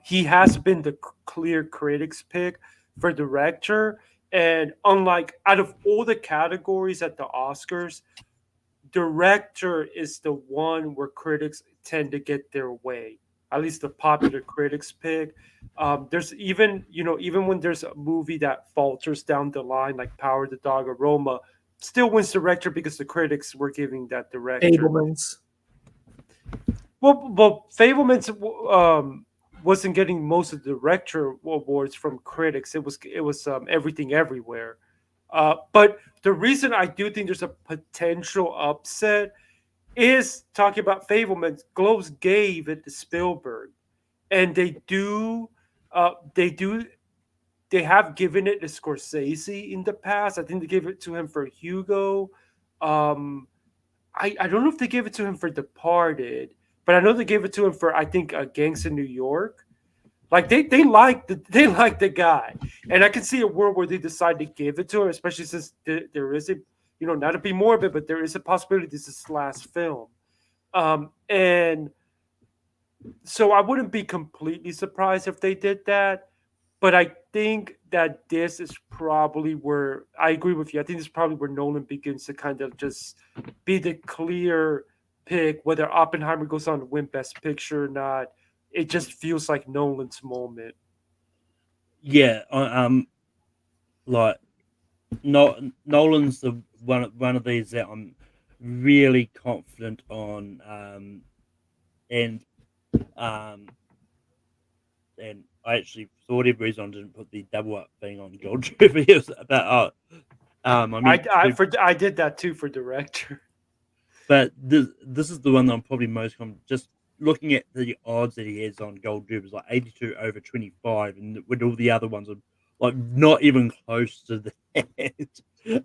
He has been the clear critics pick for director, and unlike out of all the categories at the Oscars, director is the one where critics tend to get their way. At least the popular critics pick. There's even when there's a movie that falters down the line, like Power the Dog or Roma, still wins director because the critics were giving that director. Fabelmans. Well, Fabelmans wasn't getting most of the director awards from critics. It was Everything Everywhere. But the reason I do think there's a potential upset is talking about Fabelmans. Globes gave it to Spielberg, and they have given it to Scorsese in the past. I think they gave it to him for Hugo. I don't know if they gave it to him for Departed, but I know they gave it to him for, I think, Gangs in New York. Like they like the guy, and I can see a world where they decide to give it to him, especially since there is a, not to be morbid, but there is a possibility this is his last film, and so I wouldn't be completely surprised if they did that. But I think that this is probably where I agree with you. I think this is probably where Nolan begins to kind of just be the clear pick, whether Oppenheimer goes on to win Best Picture or not. It just feels like Nolan's moment. Yeah, Nolan's the one of these that I'm really confident on, and I actually, for whatever reason, I didn't put the double up thing on Gold Trivia. But I did that too for director. But this is the one that I'm probably most confident. Just looking at the odds that he has on Gold Dube is like 82 over 25, and with all the other ones are like not even close to that.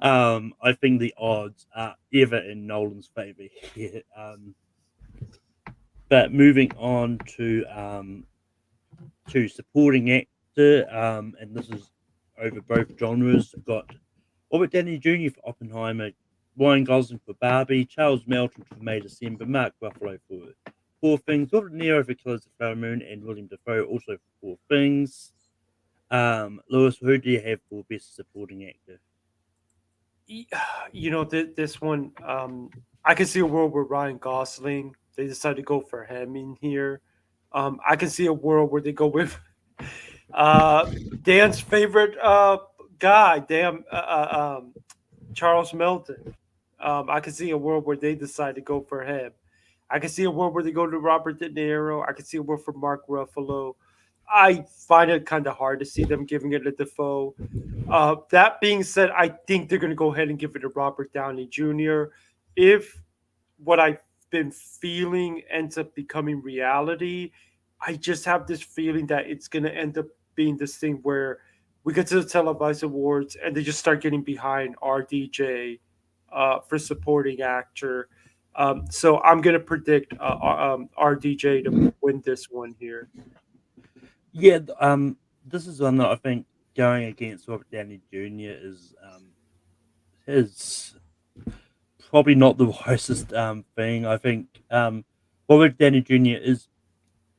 I think the odds are ever in Nolan's favor here. But moving on to supporting actor, and this is over both genres. I've got Robert Downey Jr. for Oppenheimer, Ryan Gosling for Barbie, Charles Melton for May December, Mark Ruffalo for Poor Things, Robert De Niro for Killers of the Flower Moon, and William Dafoe also for Poor Things. Lewis, who do you have for Best Supporting Actor? This one, I can see a world where Ryan Gosling, they decide to go for him in here. I can see a world where they go with Dan's favorite guy, Charles Melton. I can see a world where they decide to go for him. I can see a world where they go to Robert De Niro. I can see a world for Mark Ruffalo. I find it kind of hard to see them giving it to Dafoe. That being said, I think they're going to go ahead and give it to Robert Downey Jr. If what I've been feeling ends up becoming reality, I just have this feeling that it's going to end up being this thing where we get to the televised awards and they just start getting behind RDJ for supporting actor. So I'm going to predict RDJ to win this one here. Yeah, this is one that I think going against Robert Downey Jr. is probably not the wisest thing. I think Robert Downey Jr. is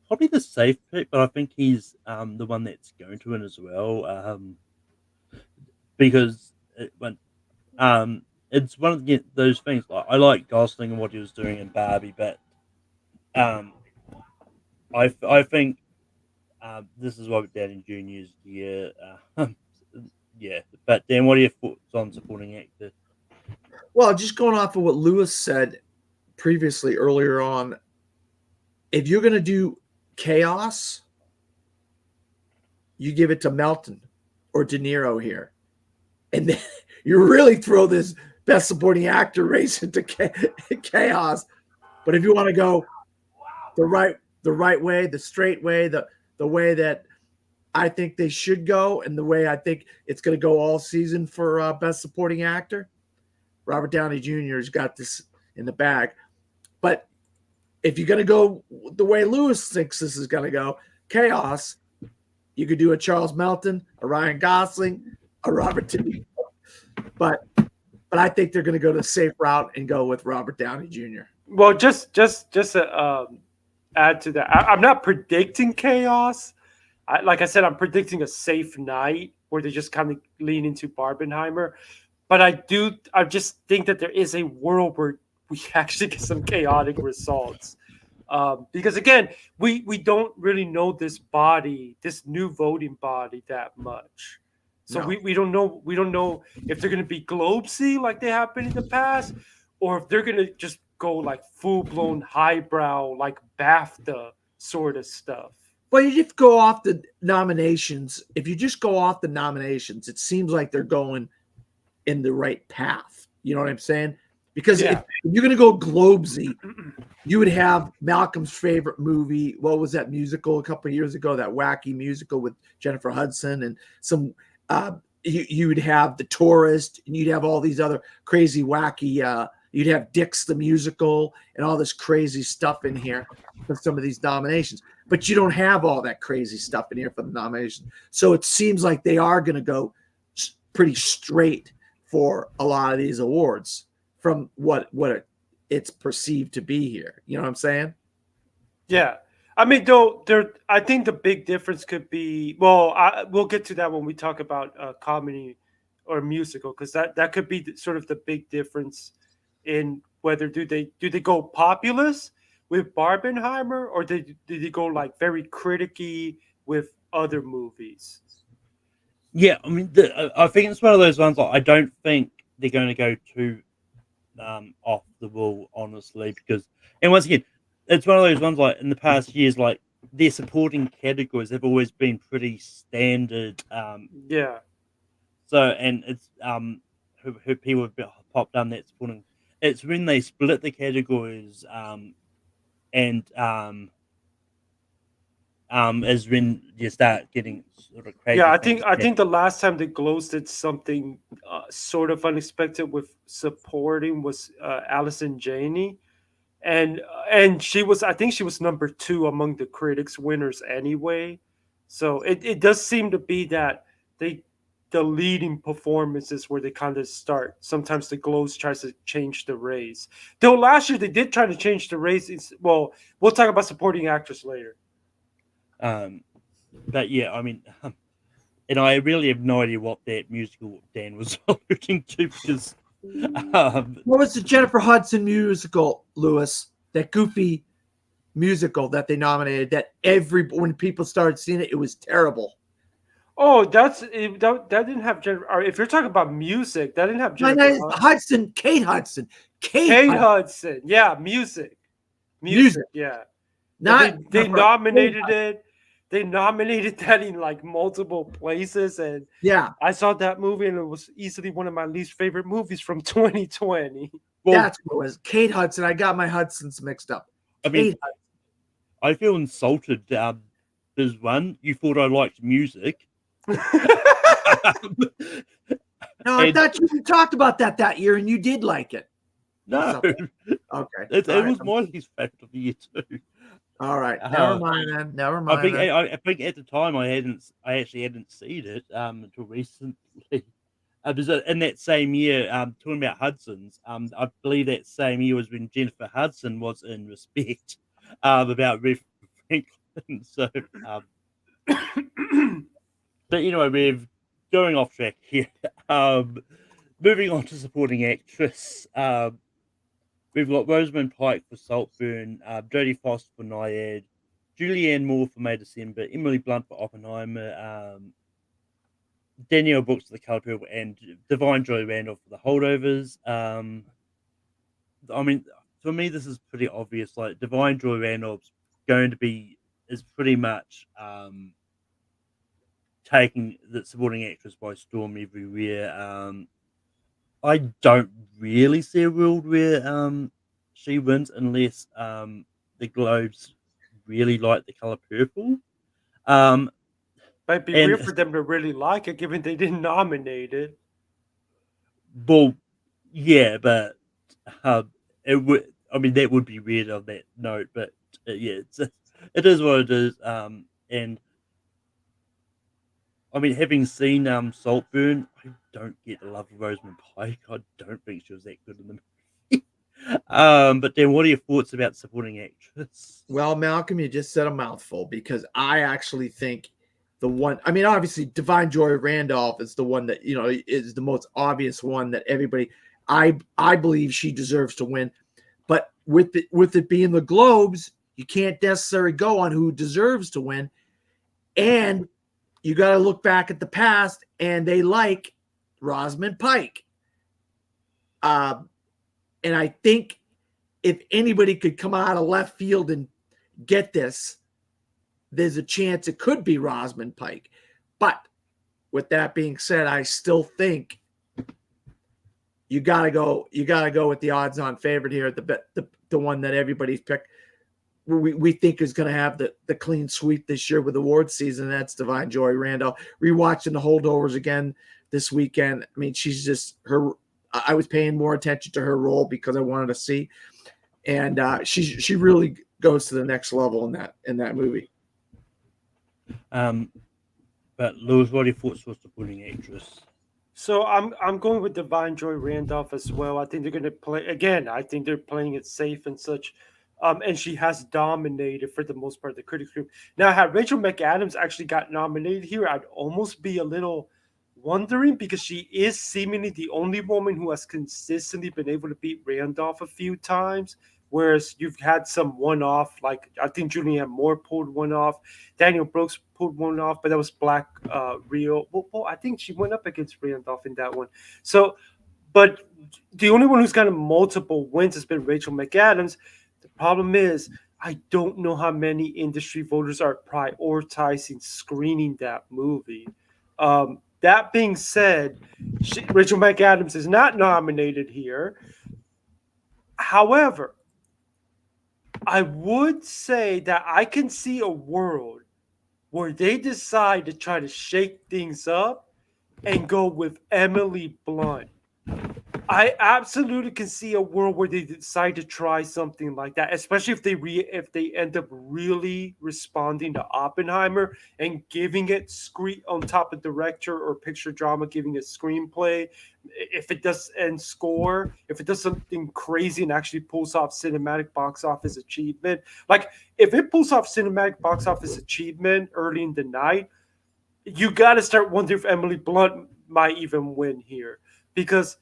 probably the safe pick, but I think he's the one that's going to win as well, because it's one of those things. Like, I like Gosling and what he was doing in Barbie, but I think this is Robert Downey Jr.'s year. Yeah, but Dan, what are your thoughts on supporting actor? Well, just going off of what Lewis said previously earlier on, if you're going to do chaos, you give it to Melton or De Niro here. And then you really throw this best supporting actor race into chaos. But if you want to go the right way, the straight way, the way that I think they should go, and the way I think it's going to go all season for best supporting actor, Robert Downey Jr. has got this in the bag. But if you're going to go the way Lewis thinks this is going to go, chaos, you could do a Charles Melton, a Ryan Gosling, a Robert De Niro. But I think they're going to go the safe route and go with Robert Downey Jr. Well, just to add to that, I'm not predicting chaos. Like I said, I'm predicting a safe night where they just kind of lean into Barbenheimer. But I just think that there is a world where we actually get some chaotic results. Because again, we don't really know this new voting body that much. So No. we don't know if they're going to be Globesy like they have been in the past, or if they're going to just go like full blown highbrow like BAFTA sort of stuff. Well, you just go off the nominations. If you just go off the nominations, it seems like they're going in the right path. You know what I'm saying? Because if you're going to go Globesy, you would have Malcolm's favorite movie. What was that musical a couple of years ago? That wacky musical with Jennifer Hudson and some. You would have The Tourist, and you'd have all these other crazy, wacky. You'd have Dix the musical and all this crazy stuff in here for some of these nominations. But you don't have all that crazy stuff in here for the nominations. So it seems like they are going to go pretty straight for a lot of these awards from what it's perceived to be here. You know what I'm saying? Yeah. I mean, though, I think the big difference could be, well, we'll get to that when we talk about comedy or musical, because that could be sort of the big difference in whether do they go populist with Barbenheimer, or did they go like very criticky with other movies? Yeah, I mean, I think it's one of those ones. Like, I don't think they're going to go too off the wall, honestly, because, and once again, it's one of those ones like in the past years, like their supporting categories have always been pretty standard. Yeah. So, and it's who people have popped down that supporting. It's when they split the categories, and is when you start getting sort of crazy. Yeah, I think the last time the Globes did something sort of unexpected with supporting was Allison Janney, and she was, I think she was number 2 among the critics winners anyway. So it does seem to be that the leading performances where they kind of start. Sometimes the Globes tries to change the race. Though last year they did try to change the race. Well, we'll talk about supporting actress later. But yeah, I mean, and I really have no idea what that musical Dan was alluding to, because What was the Jennifer Hudson musical, Lewis? That goofy musical that they nominated, that when people started seeing it, it was terrible. Oh, that didn't have Jennifer. Or if you're talking about music, that didn't have Jennifer Hudson. Kate Hudson. Kate Hudson. Yeah, music. Yeah. Not they nominated it. They nominated that in like multiple places, and yeah, I saw that movie, and it was easily one of my least favorite movies from 2020. Well, that's what it was. Kate Hudson. I got my Hudsons mixed up. I mean, I feel insulted. There's one, you thought I liked music. No, I thought you talked about that year, and you did like it. No. Okay. It was my least favorite of the year too. All right. Never mind then. Never mind. I think at the time I actually hadn't seen it until recently. Because in that same year, talking about Hudson's, I believe that same year was when Jennifer Hudson was in Respect, about Rev Franklin. So, but anyway, we're going off track here. Moving on to supporting actress. We've got Rosamund Pike for Saltburn, Jodie Foster for Nyad, Julianne Moore for May December, Emily Blunt for Oppenheimer, Danielle Brooks for the Color Purple and Divine Joy Randolph for the Holdovers. I mean, for me, this is pretty obvious. Like Divine Joy Randolph's is pretty much taking the supporting actress by storm everywhere. I don't really see a world where she wins unless the Globes really like the Color Purple. Might be weird for them to really like it, given they didn't nominate it. Well, yeah, but it would. I mean, that would be weird on that note. But yeah, it is what it is. And I mean, having seen Saltburn, I don't get the love of Rosamund Pike. I don't think she was that good in the movie. But then, what are your thoughts about supporting actress? Well, Malcolm, you just said a mouthful because I actually think the one. I mean, obviously, Divine Joy Randolph is the one that is the most obvious one that everybody. I believe she deserves to win, but with it being the Globes, you can't necessarily go on who deserves to win, and you got to look back at the past, and they like Rosamund Pike. And I think if anybody could come out of left field and get this, there's a chance it could be Rosamund Pike. But with that being said, I still think you gotta go with the odds-on favorite here, the one that everybody's picked. We think is going to have the clean sweep this year with award season. That's Divine Joy Randolph. Rewatching the Holdovers again this weekend. I mean, she's just her. I was paying more attention to her role because I wanted to see, and she really goes to the next level in that movie. But Lewis, what are your thoughts for supporting actress? So I'm going with Divine Joy Randolph as well. I think they're going to play again. I think they're playing it safe and such. And she has dominated for the most part the critics group. Now, had Rachel McAdams actually got nominated here, I'd almost be a little wondering because she is seemingly the only woman who has consistently been able to beat Randolph a few times. Whereas you've had some one-off, like I think Julianne Moore pulled one off, Danielle Brooks pulled one off, but that was Black Rio. Well, I think she went up against Randolph in that one. So, but the only one who's gotten multiple wins has been Rachel McAdams. The problem is, I don't know how many industry voters are prioritizing screening that movie. That being said, Rachel McAdams is not nominated here. However, I would say that I can see a world where they decide to try to shake things up and go with Emily Blunt. I absolutely can see a world where they decide to try something like that, especially if they end up really responding to Oppenheimer and giving it on top of director or picture drama, giving it screenplay. If it does and score, if it does something crazy and actually pulls off cinematic box office achievement, like if it pulls off cinematic box office achievement early in the night, you got to start wondering if Emily Blunt might even win here because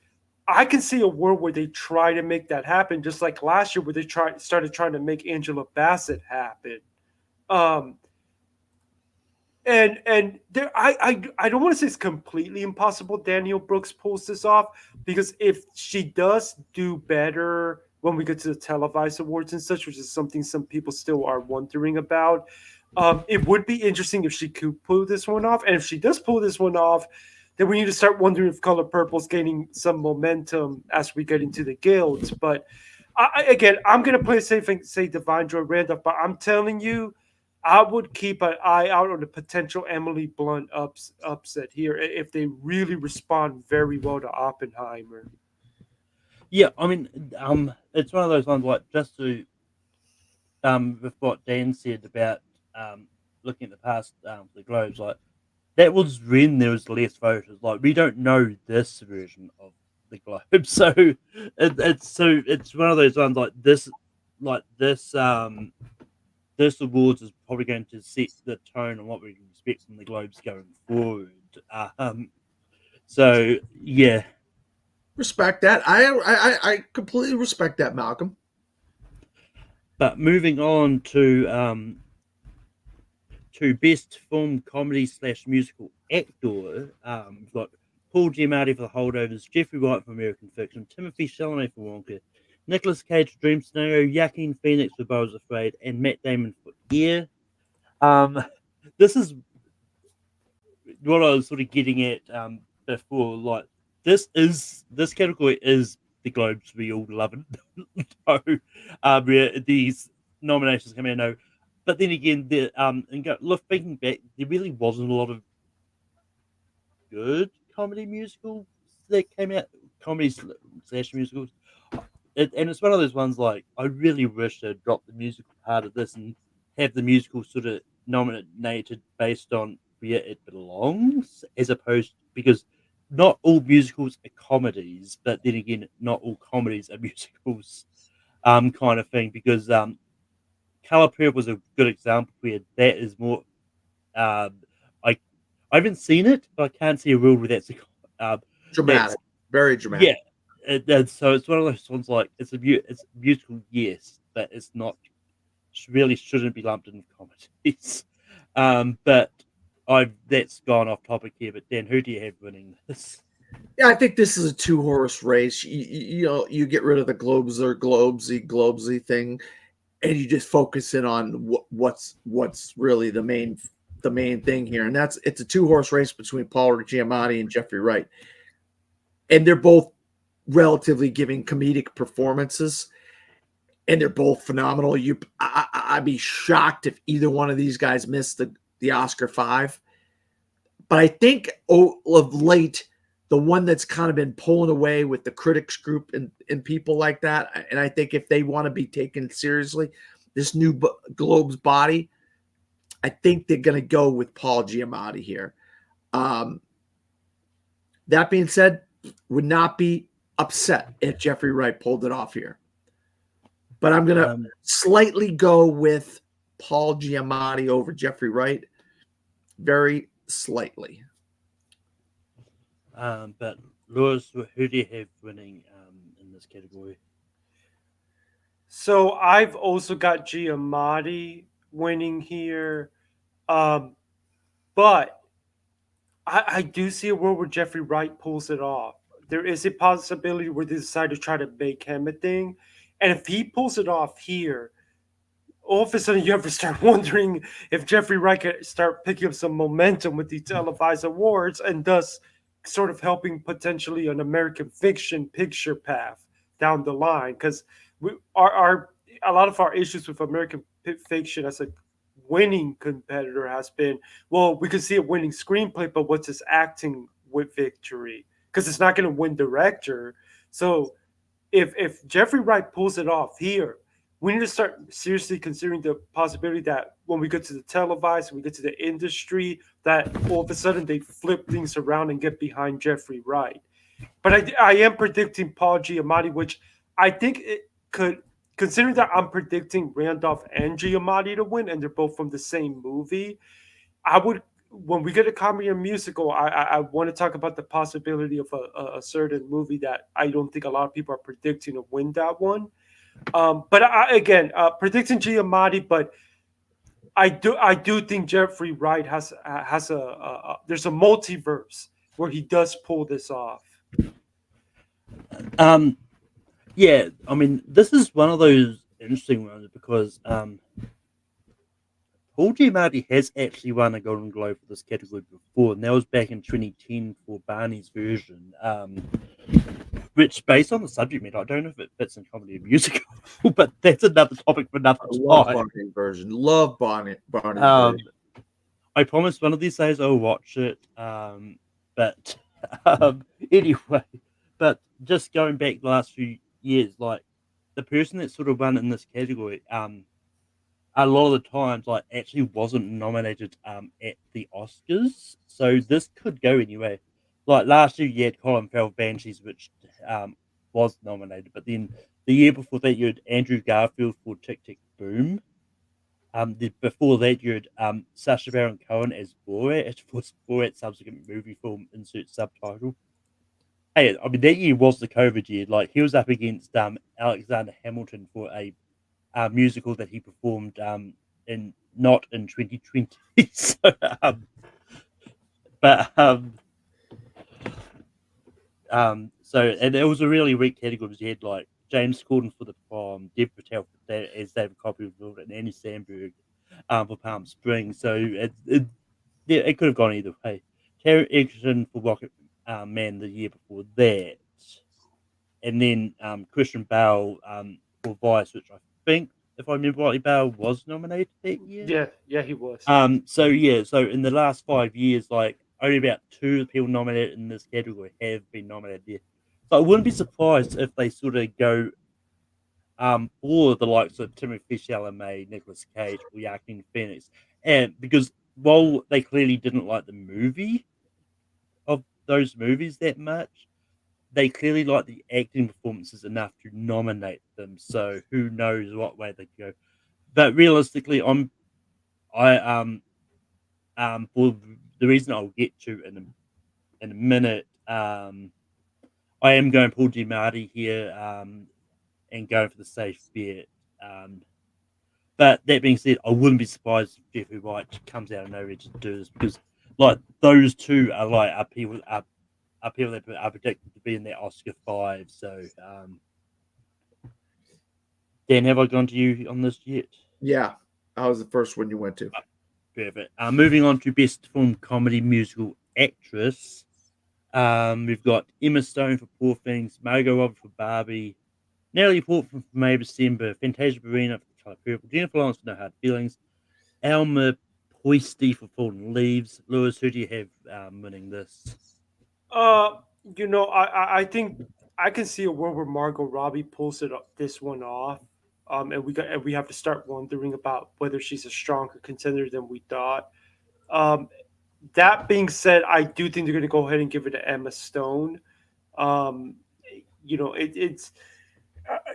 I can see a world where they try to make that happen, just like last year where they started trying to make Angela Bassett happen. And there, I don't want to say it's completely impossible Danielle Brooks pulls this off because if she does do better when we get to the televised awards and such, which is something some people still are wondering about, it would be interesting if she could pull this one off. And if she does pull this one off, then we need to start wondering if Color Purple is gaining some momentum as we get into the guilds. But I'm going to play safe and say Divine Joy Randolph, but I'm telling you, I would keep an eye out on the potential Emily Blunt upset here if they really respond very well to Oppenheimer. Yeah, I mean, it's one of those ones like just to with what Dan said about looking at the past for the Globes, like. That was when there was less voters. Like we don't know this version of the Globe, so it's one of those ones like this awards is probably going to set the tone on what we can expect from the Globes going forward. So yeah, respect that. I completely respect that, Malcolm. But moving on to to best film comedy / musical actor, we've got Paul Giamatti for The Holdovers, Jeffrey Wright for American Fiction, Timothy Chalamet for Wonka, Nicolas Cage for Dream Scenario, Joaquin Phoenix for Beau is Afraid, and Matt Damon for Air. This is what I was sort of getting at before. Like, this category is the Globes we all love and know. Where these nominations come out. But then again, thinking back, there really wasn't a lot of good comedy musicals that came out, comedy / musicals. And it's one of those ones, like, I really wish they'd drop the musical part of this and have the musical sort of nominated based on where it belongs, as opposed, because not all musicals are comedies, but then again, not all comedies are musicals, kind of thing, because Color Purple was a good example where that is more. I haven't seen it, but I can't see a world where that's Dramatic, very dramatic. Yeah, so it's one of those ones, like, it's a musical, yes, but it's not. Really shouldn't be lumped in comedies. But that's gone off topic here. But Dan, who do you have winning this? Yeah, I think this is a 2-horse race. You get rid of the Globesy thing, and you just focus in on what's really the main thing here, and it's a 2-horse race between Paul Giamatti and Jeffrey Wright, and they're both relatively giving comedic performances, and they're both phenomenal. I'd be shocked if either one of these guys missed the Oscar 5. But I think of late, the one that's kind of been pulling away with the critics group and people like that, and I think if they want to be taken seriously, this new Globe's body, I think they're going to go with Paul Giamatti here. That being said, would not be upset if Jeffrey Wright pulled it off here. But I'm going to slightly go with Paul Giamatti over Jeffrey Wright. Very slightly. But Lewis, who do you have winning in this category? So I've also got Giamatti winning here. But I do see a world where Jeffrey Wright pulls it off. There is a possibility where they decide to try to make him a thing. And if he pulls it off here, all of a sudden you have to start wondering if Jeffrey Wright can start picking up some momentum with these televised awards, and thus sort of helping potentially an American Fiction picture path down the line. Because a lot of our issues with American Fiction as a winning competitor has been, well, we could see a winning screenplay, but what's his acting with victory? Because it's not going to win director. So if Jeffrey Wright pulls it off here, we need to start seriously considering the possibility that when we get to the televised, we get to the industry, that all of a sudden they flip things around and get behind Jeffrey Wright. But I am predicting Paul Giamatti, which I think it could, considering that I'm predicting Randolph and Giamatti to win, and they're both from the same movie, I would, when we get a comedy or musical, I want to talk about the possibility of a certain movie that I don't think a lot of people are predicting to win that one. But again, predicting Giamatti, but I do think Jeffrey Wright has there's a multiverse where he does pull this off. Yeah, I mean, this is one of those interesting ones because Paul Giamatti has actually won a Golden Globe for this category before, and that was back in 2010 for Barney's version, which, based on the subject matter, I don't know if it fits in comedy or musical, but that's another topic for another time. Love Barney's version. Love Barney's version. I promise one of these days I'll watch it, but anyway, but just going back the last few years, like, the person that sort of won in this category, a lot of the times, like, actually wasn't nominated at the Oscars, so this could go anyway. Like, last year you had Colin Farrell Banshees, which was nominated, but then the year before that you had Andrew Garfield for Tick Tick Boom. Before that you had Sacha Baron Cohen as Borat for Borat's subsequent movie film insert subtitle. Hey, I mean, that year was the COVID year. Like, he was up against Alexander Hamilton for a musical that he performed in not in 2020. So, but and it was a really weak category because you had like James Corden for The Prom, Dev Patel as David Copperfield, and Andy Samberg for Palm Springs. So it could have gone either way. Terry Egerton for Rocket Man the year before that, and then Christian Bale for Vice, which I think, if I remember rightly, Bale was nominated that year. Yeah, he was. So in the last 5 years, like only about 2 people nominated in this category have been nominated there. So I wouldn't be surprised if they sort of go for the likes of Timothée Chalamet, Nicolas Cage, or Joaquin Phoenix, and because while they clearly didn't like the movie of those movies that much, they clearly like the acting performances enough to nominate them. So who knows what way they go. But realistically, for the reason I'll get to in a minute, I am going Paul Giamatti here, and going for the safe bet. But that being said, I wouldn't be surprised if Jeffrey Wright comes out of nowhere to do this, because like those two are people that are predicted to be in their Oscar 5. So, Dan, have I gone to you on this yet? Yeah, I was the first one you went to. Perfect. Moving on to Best Film Comedy Musical Actress. We've got Emma Stone for Poor Things, Margot Robbie for Barbie, Natalie Portman for May December, Fantasia Barrina for The Color Purple, Jennifer Lawrence for No Hard Feelings, Alma Poisty for Fallen Leaves. Lewis, who do you have winning this? I think I can see a world where Margot Robbie pulls this one off, and we have to start wondering about whether she's a stronger contender than we thought. That being said, I do think they're going to go ahead and give it to Emma Stone.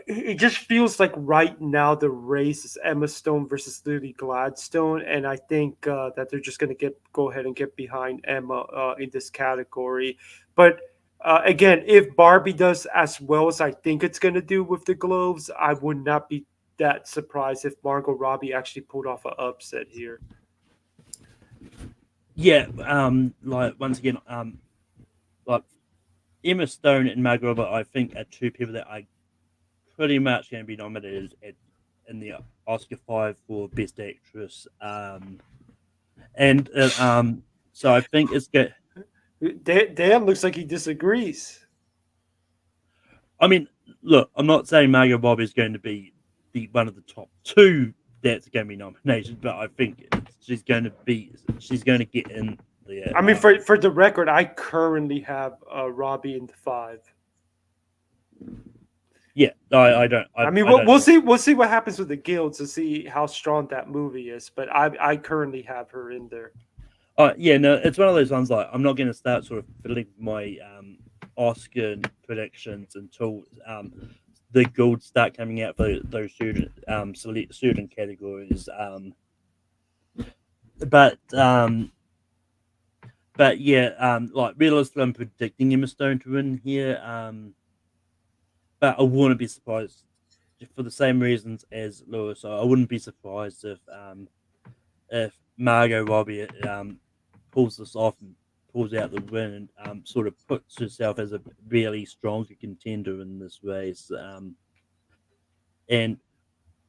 It just feels like right now the race is Emma Stone versus Lily Gladstone, and I think that they're just going to go ahead and get behind Emma in this category. But again, if Barbie does as well as I think it's going to do with the Globes, I would not be that surprised if Margot Robbie actually pulled off an upset here. Yeah, like once again, like Emma Stone and Margot Robbie, I think are two people that are pretty much going to be nominated in the Oscar 5 for Best Actress, and so I think it's good. Dan looks like he disagrees. I mean, look, I'm not saying Margot Robbie is going to be one of the top 2 that's going to be nominated, but I think she's going to get in there. I mean, for the record, I currently have Robbie in the 5. Yeah, I don't. We'll see what happens with the guilds to see how strong that movie is. But I currently have her in there. Yeah, no, it's one of those ones like I'm not going to start sort of filling my Oscar predictions until the guilds start coming out for those certain categories. But yeah, like realistically, I'm predicting Emma Stone to win here. But I wouldn't be surprised for the same reasons as Lewis. I wouldn't be surprised if Margot Robbie pulls this off and pulls out the win and sort of puts herself as a really stronger contender in this race.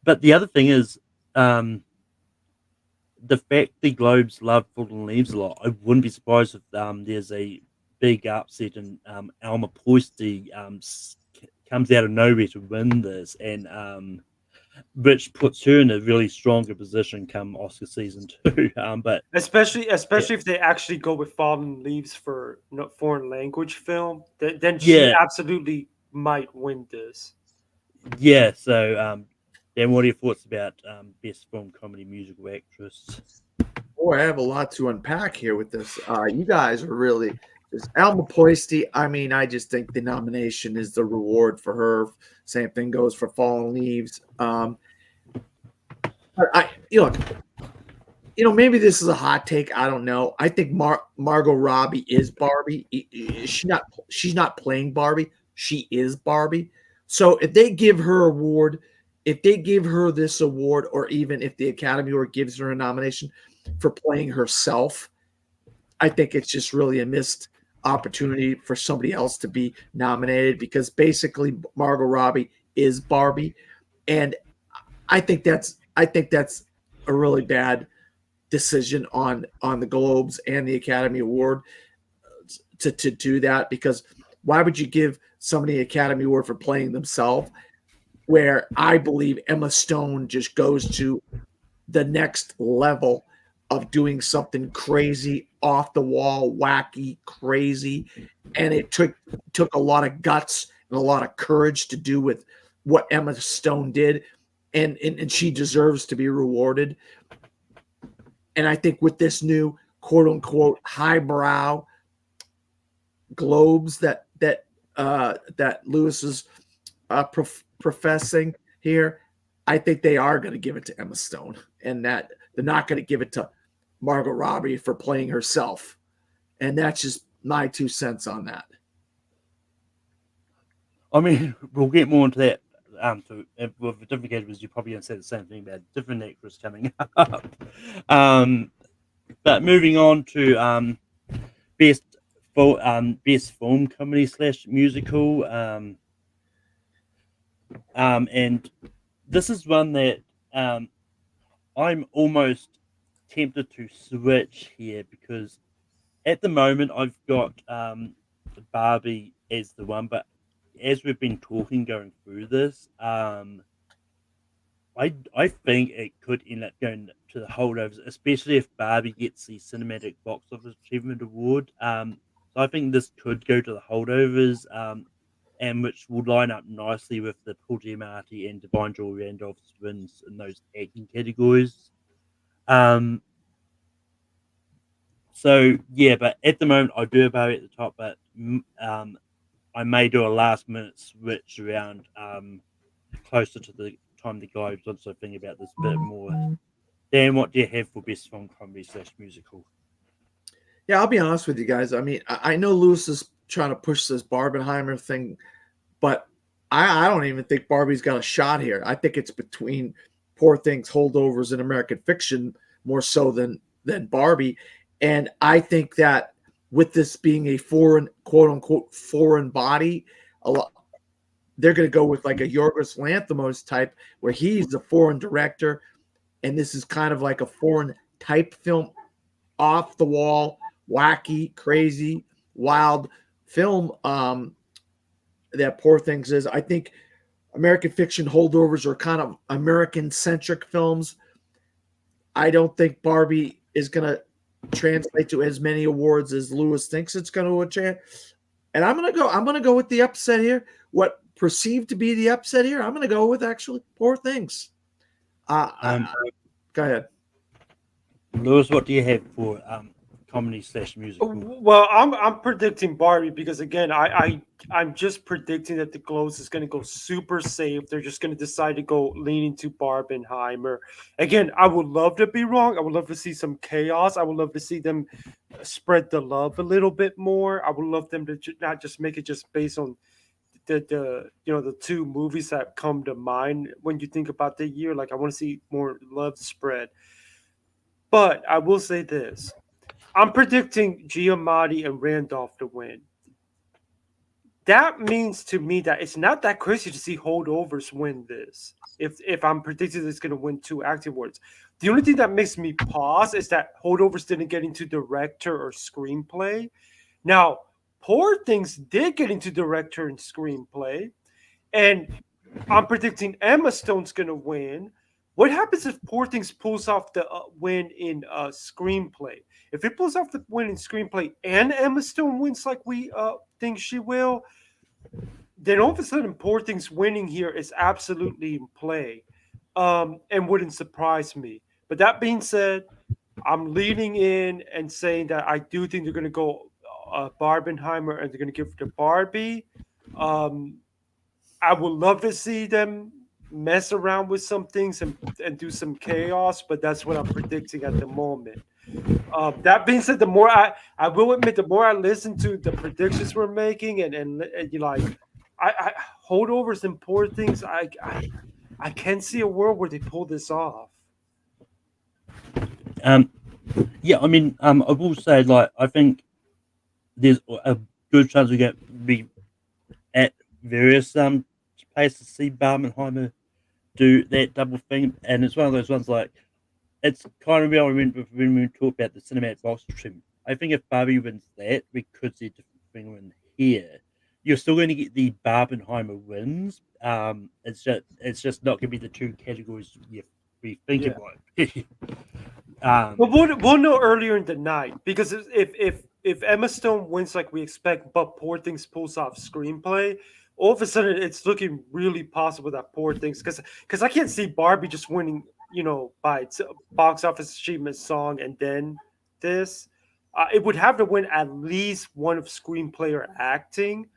But the other thing is the fact the Globes love Fallen Leaves a lot. I wouldn't be surprised if there's a big upset and Alma Poisty comes out of nowhere to win this, and which puts her in a really stronger position come Oscar season 2. But especially if they actually go with Fallen Leaves for foreign language film, then she absolutely might win this. Yeah. So, Dan, what are your thoughts about Best Film Comedy Musical Actress? Boy, I have a lot to unpack here with this. You guys are really. Alma Poisty, I mean, I just think the nomination is the reward for her. Same thing goes for Fallen Leaves. But maybe this is a hot take. I don't know. I think Margot Robbie is Barbie. She's not playing Barbie. She is Barbie. So if they give her award if they give her this award, or even if the Academy Award gives her a nomination for playing herself, I think it's just really a missed opportunity for somebody else to be nominated, because basically Margot Robbie is Barbie, and I think that's a really bad decision on the Globes and the Academy Award to do that, because why would you give somebody an Academy Award for playing themselves, where I believe Emma Stone just goes to the next level of doing something crazy, off the wall, wacky, crazy, and it took a lot of guts and a lot of courage to do with what Emma Stone did, and she deserves to be rewarded. And I think with this new quote unquote highbrow Globes that Lewis is professing here, I think they are going to give it to Emma Stone, and that they're not going to give it to Margot Robbie for playing herself. And that's just my 2 cents on that. I mean, we'll get more into that. With the different categories, you're probably going to say the same thing about different actors coming up. But moving on to best film comedy / musical, and this is one that I'm almost tempted to switch here, because at the moment I've got Barbie as the one, but as we've been talking going through this, I think it could end up going to the holdovers, especially if Barbie gets the Cinematic Box Office Achievement Award. So I think this could go to the holdovers, and which will line up nicely with the Paul Giamatti and Divine Joy Randolph's wins in those acting categories. So yeah, but at the moment I do have Barbie at the top, but I may do a last minute switch around closer to the time the Globes, once I think about this a bit more. Dan, what do you have for best film comedy / musical? Yeah, I'll be honest with you guys. I mean, I know Lewis is trying to push this Barbenheimer thing, but I don't even think Barbie's got a shot here. I think it's between Poor Things, Holdovers, and American Fiction more so than Barbie. And I think that with this being a foreign, quote unquote, foreign body, they're going to go with like a Yorgos Lanthimos type, where he's a foreign director, and this is kind of like a foreign type film, off the wall, wacky, crazy, wild film that Poor Things is. I think American Fiction, Holdovers are kind of American-centric films. I don't think Barbie is going to translate to as many awards as Lewis thinks it's going to achieve. And I'm going to go with the upset here. What perceived to be the upset here, I'm going to go with actually Poor Things. Go ahead, Lewis. What do you have for comedy / musical? Well, I'm predicting Barbie, because again, I'm just predicting that the Globes is going to go super safe. They're just going to decide to go lean into Barbenheimer. Again, I would love to be wrong. I would love to see some chaos. I would love to see them spread the love a little bit more. I would love them to not just make it just based on the two movies that come to mind when you think about the year. Like, I want to see more love spread. But I will say this. I'm predicting Giamatti and Randolph to win. That means to me that it's not that crazy to see Holdovers win this. If I'm predicting it's going to win 2 acting awards. The only thing that makes me pause is that Holdovers didn't get into director or screenplay. Now, Poor Things did get into director and screenplay. And I'm predicting Emma Stone's going to win. What happens if Poor Things pulls off the win in screenplay? If it pulls off the win in screenplay and Emma Stone wins like we think she will, then all of a sudden Poor Things winning here is absolutely in play, and wouldn't surprise me. But that being said, I'm leaning in and saying that I do think they're going to go Barbenheimer, and they're going to give it to Barbie. I would love to see them mess around with some things and do some chaos, but that's what I'm predicting at the moment. That being said, the more I will admit, the more I listen to the predictions we're making, and you like, I Holdovers and Poor Things, I can see a world where they pull this off. Yeah, I mean, I will say, like, I think there's a good chance we get be at various places to see Barbenheimer do that double thing, and it's one of those ones like it's kind of, I remember when we talked about the cinematic box trim. I think if Barbie wins that, we could see a different thing win here. You're still going to get the Barbenheimer wins. It's just not going to be the two categories we think Yeah. it might be. But we'll know earlier in the night, because if Emma Stone wins like we expect, but Poor Things pulls off screenplay, all of a sudden it's looking really possible that Poor Things, because I can't see Barbie just winning, by its box office achievement song and then this. It would have to win at least one of screenplay or acting.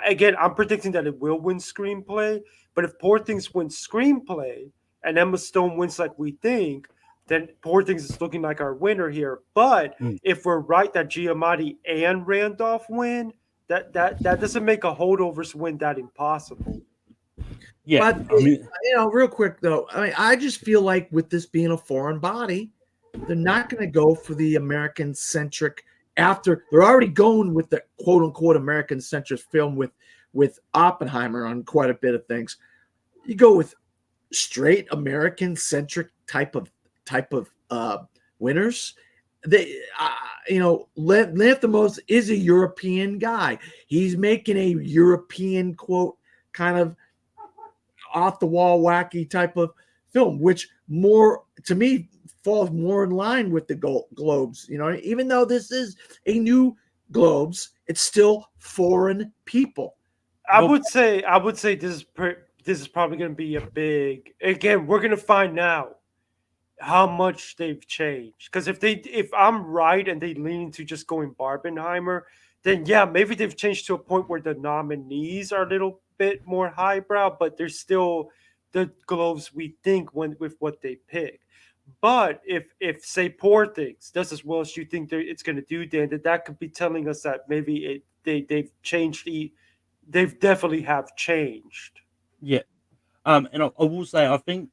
Again, I'm predicting that it will win screenplay, but if Poor Things wins screenplay and Emma Stone wins like we think, then Poor Things is looking like our winner here. But if we're right that Giamatti and Randolph win, that doesn't make a holdovers win that impossible. Yeah, But real quick though, I mean, I just feel like with this being a foreign body, they're not going to go for the American centric. After they're already going with the quote unquote American centric film with Oppenheimer on quite a bit of things. You go with straight American centric type of winners. They Lanthimos is a European guy. He's making a European quote kind of off the wall wacky type of film, which more to me falls more in line with the Globes. Even though this is a new Globes, it's still foreign people. I would say this is probably going to be a big. Again, we're going to find out how much they've changed. Because if I'm right and they lean into just going Barbenheimer, then yeah, maybe they've changed to a point where the nominees are a little bit more highbrow, but they're still the Globes we think with what they pick. But if say Poor Things does as well as you think it's going to do, Dan, that could be telling us that maybe they've changed. They've definitely have changed. Yeah, and I will say I think,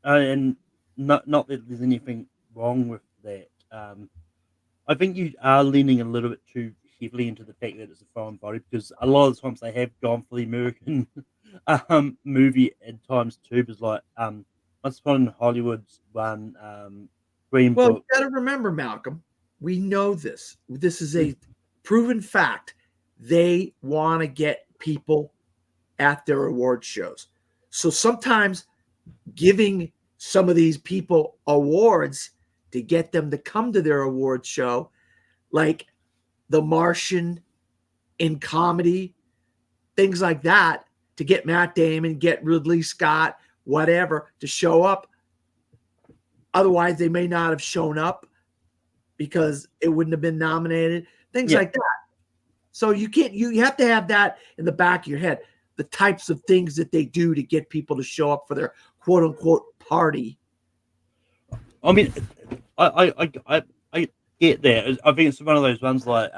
and not that there's anything wrong with that. I think you are leaning a little bit too heavily into the fact that it's a foreign body, because a lot of the times they have gone for the American movie at times too. Because like Once Upon in Hollywood's one, Green Well, Book. you got to remember, Malcolm, we know this. This is a proven fact. They want to get people at their award shows. So sometimes giving some of these people awards to get them to come to their award show, like The Martian in comedy, things like that, to get Matt Damon, get Ridley Scott, whatever, to show up. Otherwise, they may not have shown up because it wouldn't have been nominated. Things like that. So you have to have that in the back of your head. The types of things that they do to get people to show up for their quote unquote party. I mean, I get that. I think it's one of those ones like,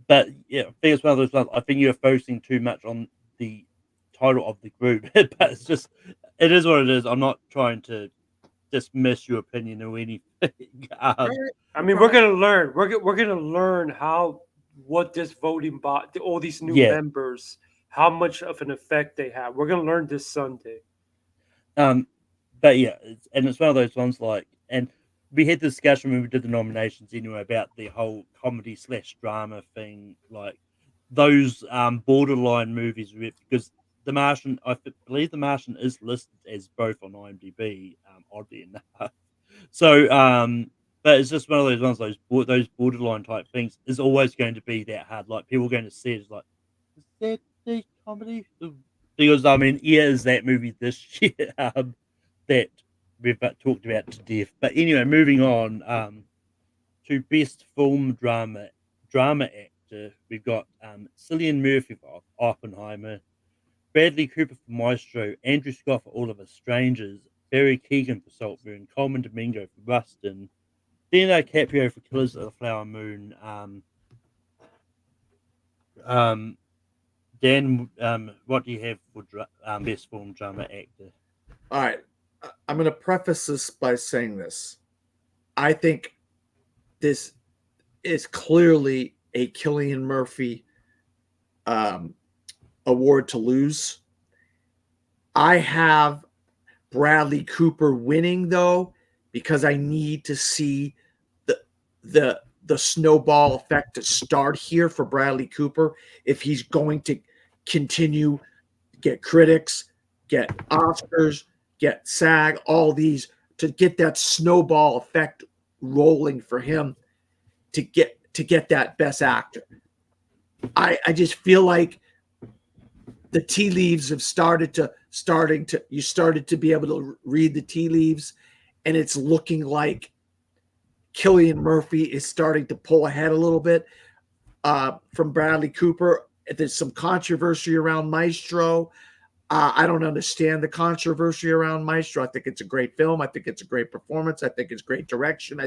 but yeah, I think it's one of those ones. I think you're focusing too much on the title of the group, but it is what it is. I'm not trying to dismiss your opinion or anything. I mean, we're gonna learn. We're gonna learn what this voting bot, all these new members, how much of an effect they have. We're gonna learn this Sunday. But yeah, it's one of those ones like, and we had the discussion when we did the nominations anyway about the whole comedy / drama thing, like those borderline movies, because The Martian, I believe The Martian is listed as both on IMDb, oddly enough. So, but it's just one of those ones, those borderline type things is always going to be that hard. Like people are going to see it as like, is that the comedy? Because I mean, is that movie this year that we've talked about to death. But anyway, moving on to best film drama actor, we've got Cillian Murphy for Oppenheimer, Bradley Cooper for Maestro, Andrew Scott for All of Us Strangers, Barry Keoghan for Saltburn, Coleman Domingo for Rustin, Leonardo DiCaprio for Killers of the Flower Moon, Dan, what do you have for best film drama actor? All right. I'm going to preface this by saying this. I think this is clearly a Cillian Murphy award to lose. I have Bradley Cooper winning, though, because I need to see the snowball effect to start here for Bradley Cooper if he's going to continue get critics, get Oscars, get SAG, all these, to get that snowball effect rolling for him to get that best actor. I just feel like the tea leaves have started to be able to read the tea leaves, and it's looking like Cillian Murphy is starting to pull ahead a little bit from Bradley Cooper. There's some controversy around Maestro. I don't understand the controversy around Maestro. I think it's a great film. I think it's a great performance. I think it's great direction.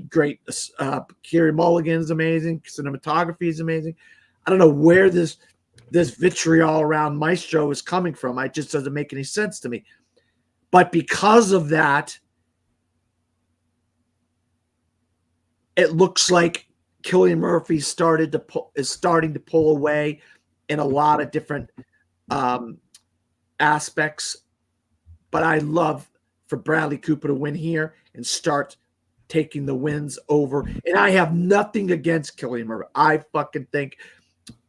Great. Carey Mulligan's amazing. Cinematography is amazing. I don't know where this vitriol around Maestro is coming from. It just doesn't make any sense to me. But because of that, it looks like Cillian Murphy is starting to pull away in a lot of different aspects. But I love for Bradley Cooper to win here and start taking the wins over. And I have nothing against Cillian Murphy. I fucking think,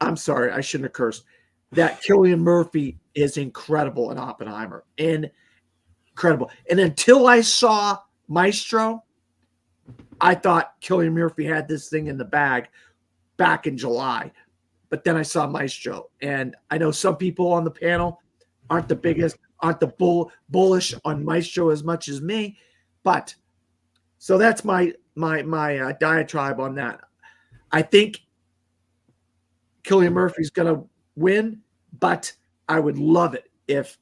I'm sorry, I shouldn't have cursed, that Cillian Murphy is incredible in Oppenheimer. Incredible. And until I saw Maestro, I thought Cillian Murphy had this thing in the bag back in July. But then I saw Maestro. And I know some people on the panel aren't the bullish on Maestro as much as me. But so that's my diatribe on that. I think Cillian Murphy's going to win, but I would love it if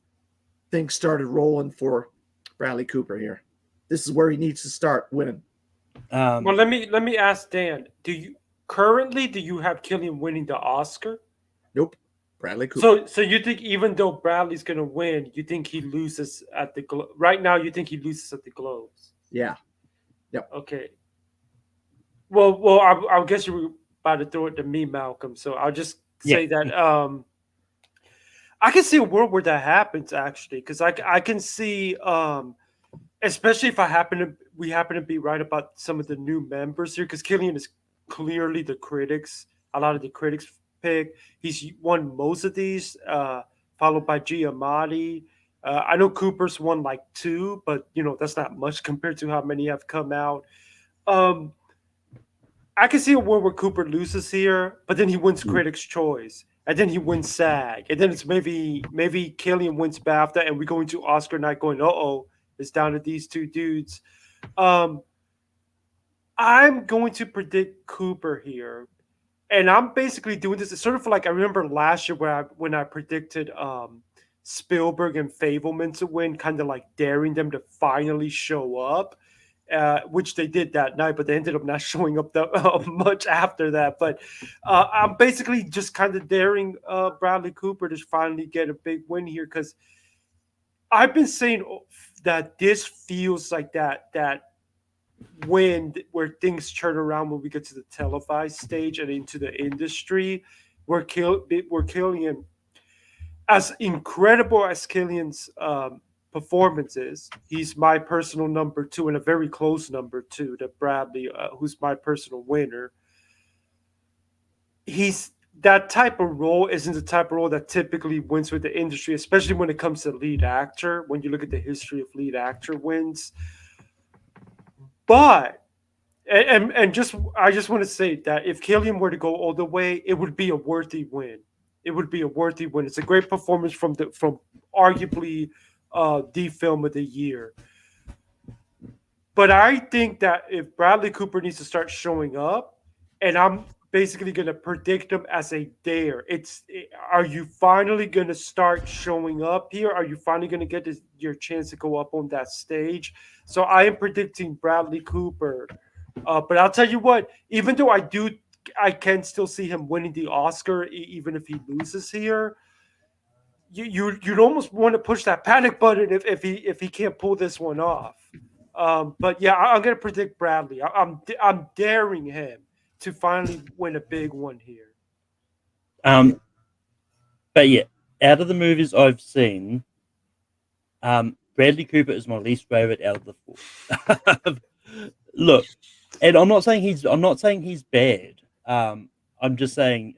things started rolling for Bradley Cooper here. This is where he needs to start winning. Well, let me ask Dan. Do you have Cillian winning the Oscar? Nope. Bradley Cooper. So you think even though Bradley's going to win, you think he loses at the right now? You think he loses at the Globes? Yeah. Yep. Okay. Well, I guess you were about to throw it to me, Malcolm. So I'll just say that I can see a world where that happens actually, because I can see, especially if we happen to be right about some of the new members here, because Cillian is clearly a lot of the critics pick. He's won most of these, followed by Giamatti. I know Cooper's won like 2, but that's not much compared to how many have come out. I can see a world where Cooper loses here, but then he wins Critics' Choice, and then he wins SAG, and then it's maybe Cillian wins BAFTA, and we go into Oscar night going, it's down to these two dudes. I'm going to predict Cooper here, and I'm basically doing this. It's sort of like I remember last year when I predicted Spielberg and Fableman to win, kind of like daring them to finally show up, which they did that night, but they ended up not showing up that much after that. But I'm basically just kind of daring Bradley Cooper to finally get a big win here, because I've been saying that this feels like that win where things turn around when we get to the televised stage and into the industry, where Cillian, as incredible as Cillian's performance is, he's my personal number 2 and a very close number 2 to Bradley, who's my personal winner. That type of role isn't the type of role that typically wins with the industry, especially when it comes to lead actor, when you look at the history of lead actor wins. But I just want to say that if Cillian were to go all the way, it would be a worthy win. It would be a worthy win. It's a great performance from arguably the film of the year. But I think that if Bradley Cooper needs to start showing up, and I'm basically going to predict him as a dare. Are you finally going to start showing up here? Are you finally going to get your chance to go up on that stage? So I am predicting Bradley Cooper. But I'll tell you what, even though I do I can still see him winning the Oscar even if he loses here. You'd almost want to push that panic button if he can't pull this one off. But yeah, I'm gonna predict Bradley. I'm daring him to finally win a big one here. But yeah, out of the movies I've seen, Bradley Cooper is my least favorite out of the four. Look, and I'm not saying he's bad. I'm just saying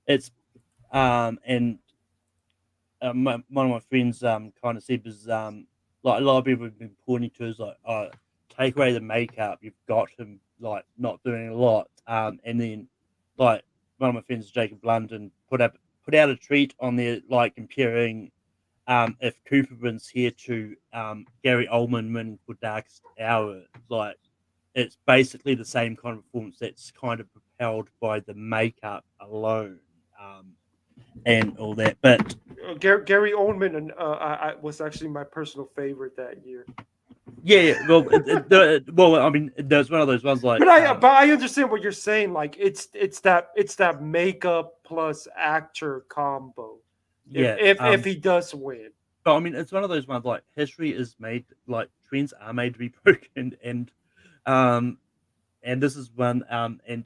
it's and one of my friends kind of said was like a lot of people have been pointing to is like, oh, take away the makeup, you've got him like not doing a lot. And then like one of my friends, Jacob London, put out a tweet on there like comparing if Cooper wins here to Gary Oldman winning for Darkest Hour. Like it's basically the same kind of performance that's kind of propelled by the makeup alone. And all that, but Gary Oldman and I was actually my personal favorite that year. Yeah, well, well, I mean, there's one of those ones like. But I understand what you're saying. Like it's that makeup plus actor combo. Yeah, if he does win. But I mean, it's one of those ones like history is made, like trends are made to be broken, and this is one, and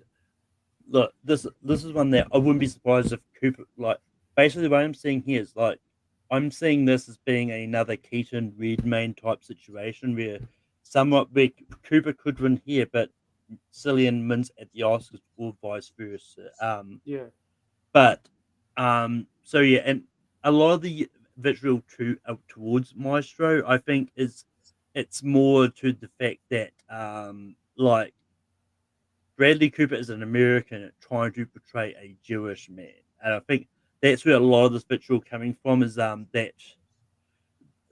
look, this is one that I wouldn't be surprised if Cooper, like, basically what I'm seeing here is like, I'm seeing this as being another Keaton Redmayne type situation where Cooper could win here, but Cillian wins at the Oscars or vice versa. Yeah. But so yeah, and a lot of the vitriol towards Maestro, I think it's more to the fact that like Bradley Cooper is an American trying to portray a Jewish man, and I think that's where a lot of this vitriol coming from is that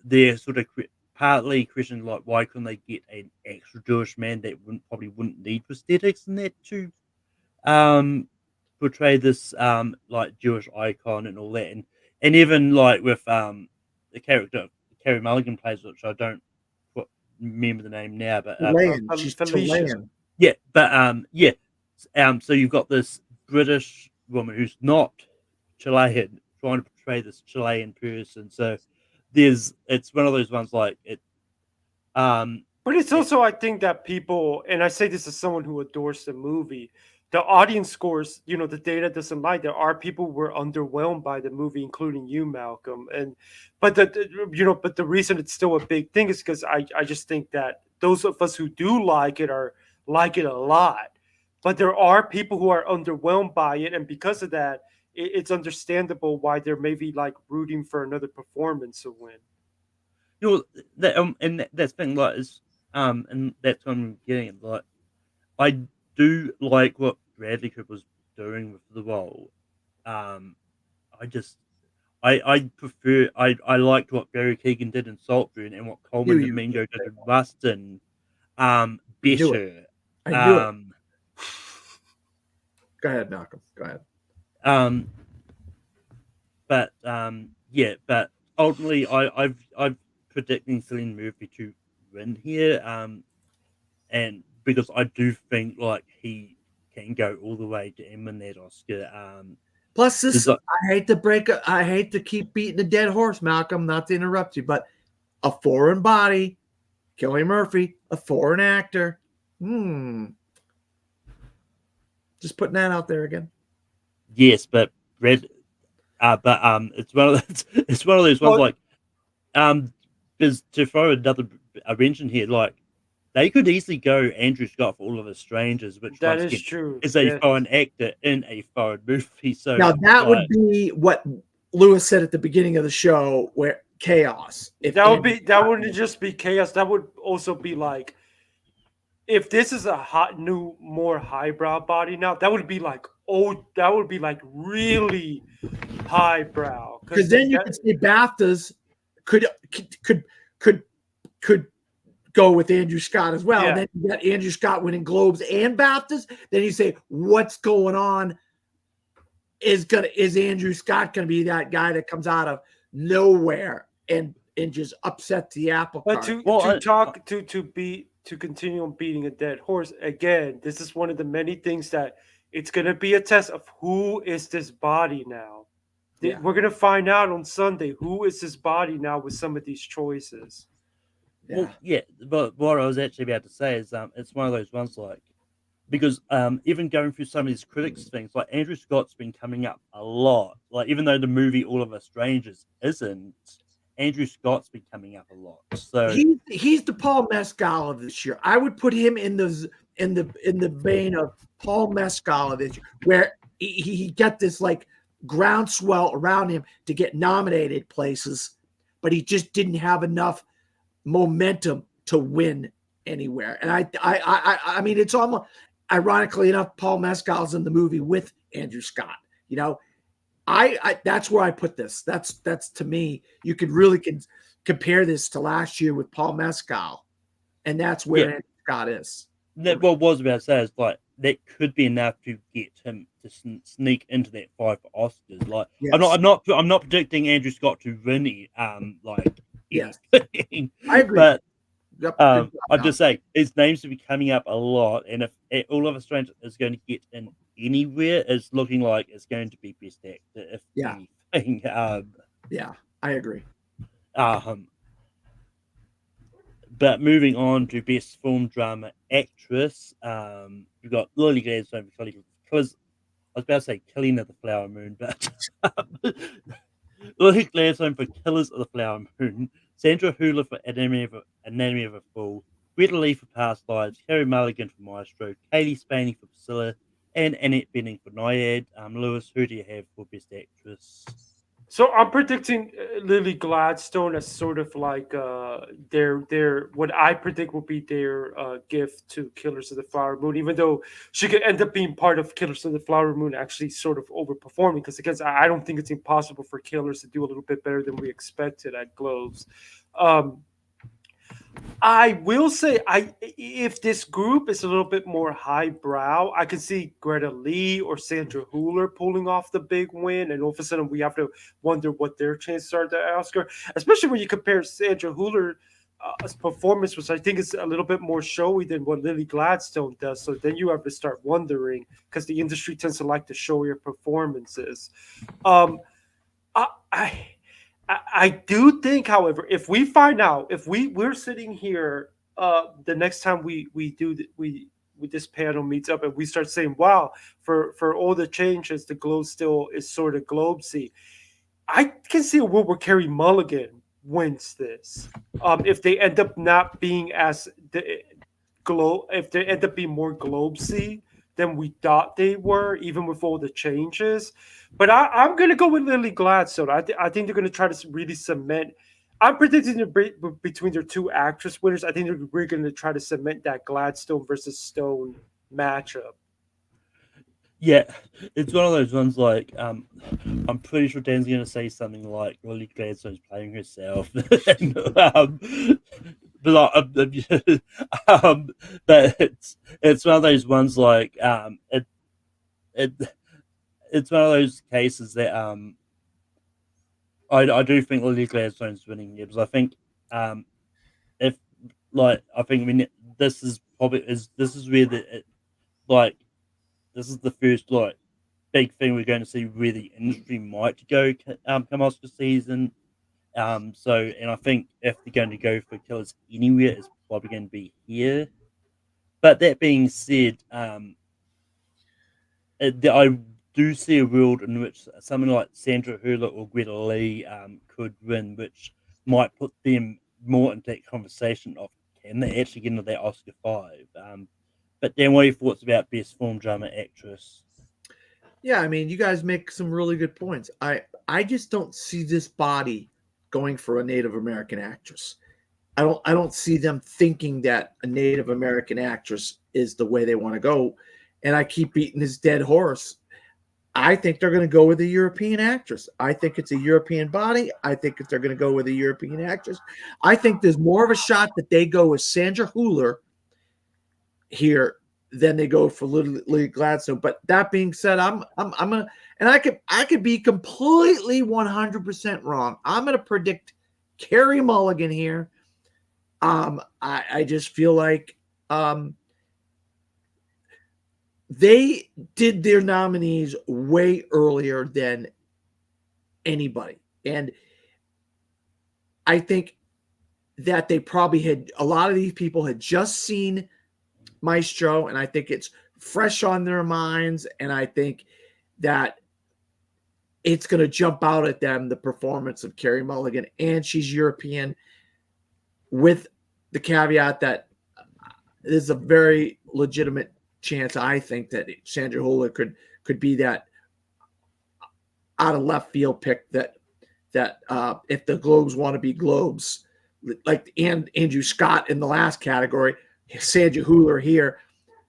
they're sort of partly questioning like why couldn't they get an actual Jewish man that probably wouldn't need prosthetics and that to portray this like Jewish icon and all that, and even like with the character Carey Mulligan plays, which I don't remember the name now, but She's Chilean. Yeah, but so you've got this British woman who's not Chilean trying to portray this Chilean person. So it's one of those ones like it. But it's also, I think that people, and I say this as someone who adores the movie, the audience scores, the data doesn't lie. There are people who were underwhelmed by the movie, including you, Malcolm. But the reason it's still a big thing is because I just think that those of us who do like it like it a lot. But there are people who are underwhelmed by it, and because of that, it's understandable why they're maybe like rooting for another performance to win. And that's the thing, like, is and that's what I'm getting at. Like, I do like what Bradley Cooper was doing with the role. I prefer. I liked what Barry Keoghan did in Saltburn and what Coleman Domingo did in Rustin. Better. I knew it. Go ahead, Malcolm. Go ahead. But but ultimately, I'm predicting Cillian Murphy to win here. And because I do think like he can go all the way to win that Oscar. Plus, this I hate to keep beating the dead horse, Malcolm. Not to interrupt you, but a foreign body, Cillian Murphy, a foreign actor. Just putting that out there again. Yes, but it's one of those ones like is to throw another wrench in here, like they could easily go Andrew Scott for All of Us Strangers, which that is true. Is a foreign actor in a foreign movie. So now that would be what Lewis said at the beginning of the show, where chaos. That wouldn't just be chaos. That would also be like, if this is a hot new, more highbrow body now, that would be like really highbrow. Because then you could say BAFTAs could go with Andrew Scott as well. Yeah. And then you got Andrew Scott winning Globes and BAFTAs. Then you say, what's going on? Is Andrew Scott gonna be that guy that comes out of nowhere and just upset the apple cart? But to continue on beating a dead horse again, this is one of the many things that it's going to be a test of who is this body now. Yeah. We're going to find out on Sunday who is this body now with some of these choices. Well, yeah, but what I was actually about to say is it's one of those ones like, because even going through some of these critics things, like Andrew Scott's been coming up a lot. Like even though the movie All of Us Strangers isn't, Andrew Scott's been coming up a lot. So he's the Paul Mescal of this year. I would put him in the vein of Paul Mescal of this year, where he got this like groundswell around him to get nominated places, but he just didn't have enough momentum to win anywhere. And I mean, it's almost ironically enough, Paul Mescal's in the movie with Andrew Scott. You know, I that's where I put this. That's to me, you could really compare this to last year with Paul Mescal, and that's where Andrew Scott is. That what I was about to say is like that could be enough to get him to sneak into that fight for Oscars. Like Yes. I'm not predicting Andrew Scott to win it. Yes. Anything. I agree. But Yep. I'm just saying his names to be coming up a lot, and if All of Us Strangers is going to get in anywhere, it's looking like it's going to be Best Actor. If anything, yeah, I agree. But moving on to Best Film Drama Actress, we've got Lily Gladstone for Killers. I was about to say Killing of the Flower Moon, but Lily Gladstone for Killers of the Flower Moon, Sandra Hüller for Anatomy of a Fool, Greta Lee for Past Lives, Carey Mulligan for Maestro, Kaylee Spaney for Priscilla, and Annette Bening for Nyad. Lewis, who do you have for Best Actress? So I'm predicting Lily Gladstone as sort of like their what I predict will be their gift to Killers of the Flower Moon, even though she could end up being part of Killers of the Flower Moon, actually sort of overperforming. Because again, I don't think it's impossible for Killers to do a little bit better than we expected at Globes. I will say, if this group is a little bit more highbrow, I can see Greta Lee or Sandra Hüller pulling off the big win, and all of a sudden we have to wonder what their chances are at the Oscar. Especially when you compare Sandra Hüller's performance, which I think is a little bit more showy than what Lily Gladstone does. So then you have to start wondering, because the industry tends to like to show your performances. I do think, however, if we find out, if we're sitting here the next time we this panel meets up and we start saying, wow, for all the changes, the Globe still is sort of Globesy, I can see a world where Carey Mulligan wins this. If they end up not being as if they end up being more Globesy than we thought they were, even with all the changes. But I'm going to go with Lily Gladstone. I think they're going to try to really cement. I'm predicting between their two actress winners. I think they're really going to try to cement that Gladstone versus Stone matchup. Yeah, it's one of those ones like I'm pretty sure Dan's going to say something like Lily Gladstone's playing herself. But it's one of those ones like it's one of those cases that I do think Lily Gladstone's winning here, because I think this is where this is the first like big thing we're going to see where the industry might go come Oscar season. And I think if they're going to go for Killers anywhere, it's probably going to be here. But that being said, I do see a world in which someone like Sandra Hüller or Greta Lee could win, which might put them more into that conversation of can they actually get into that Oscar 5. But Dan, what are your thoughts about Best Film Drama Actress? Yeah, I mean, you guys make some really good points. I just don't see this body going for a Native American actress. I don't see them thinking that a Native American actress is the way they want to go. And I keep beating this dead horse. I think they're going to go with a European actress. I think it's a European body. I think they're going to go with a European actress. I think there's more of a shot that they go with Sandra Hüller here than they go for Lily Gladstone. But that being said, I'm gonna, and I could be completely 100% wrong. I'm gonna predict Carey Mulligan here. I just feel like they did their nominees way earlier than anybody. And I think that they probably had, a lot of these people had just seen Maestro, and I think it's fresh on their minds. And I think that it's going to jump out at them, the performance of Carey Mulligan, and she's European, with the caveat that there's a very legitimate chance, I think, that Sandra Hüller could be that out of left field pick that if the Globes want to be Globes, like Andrew Scott in the last category, Sandra Hüller here,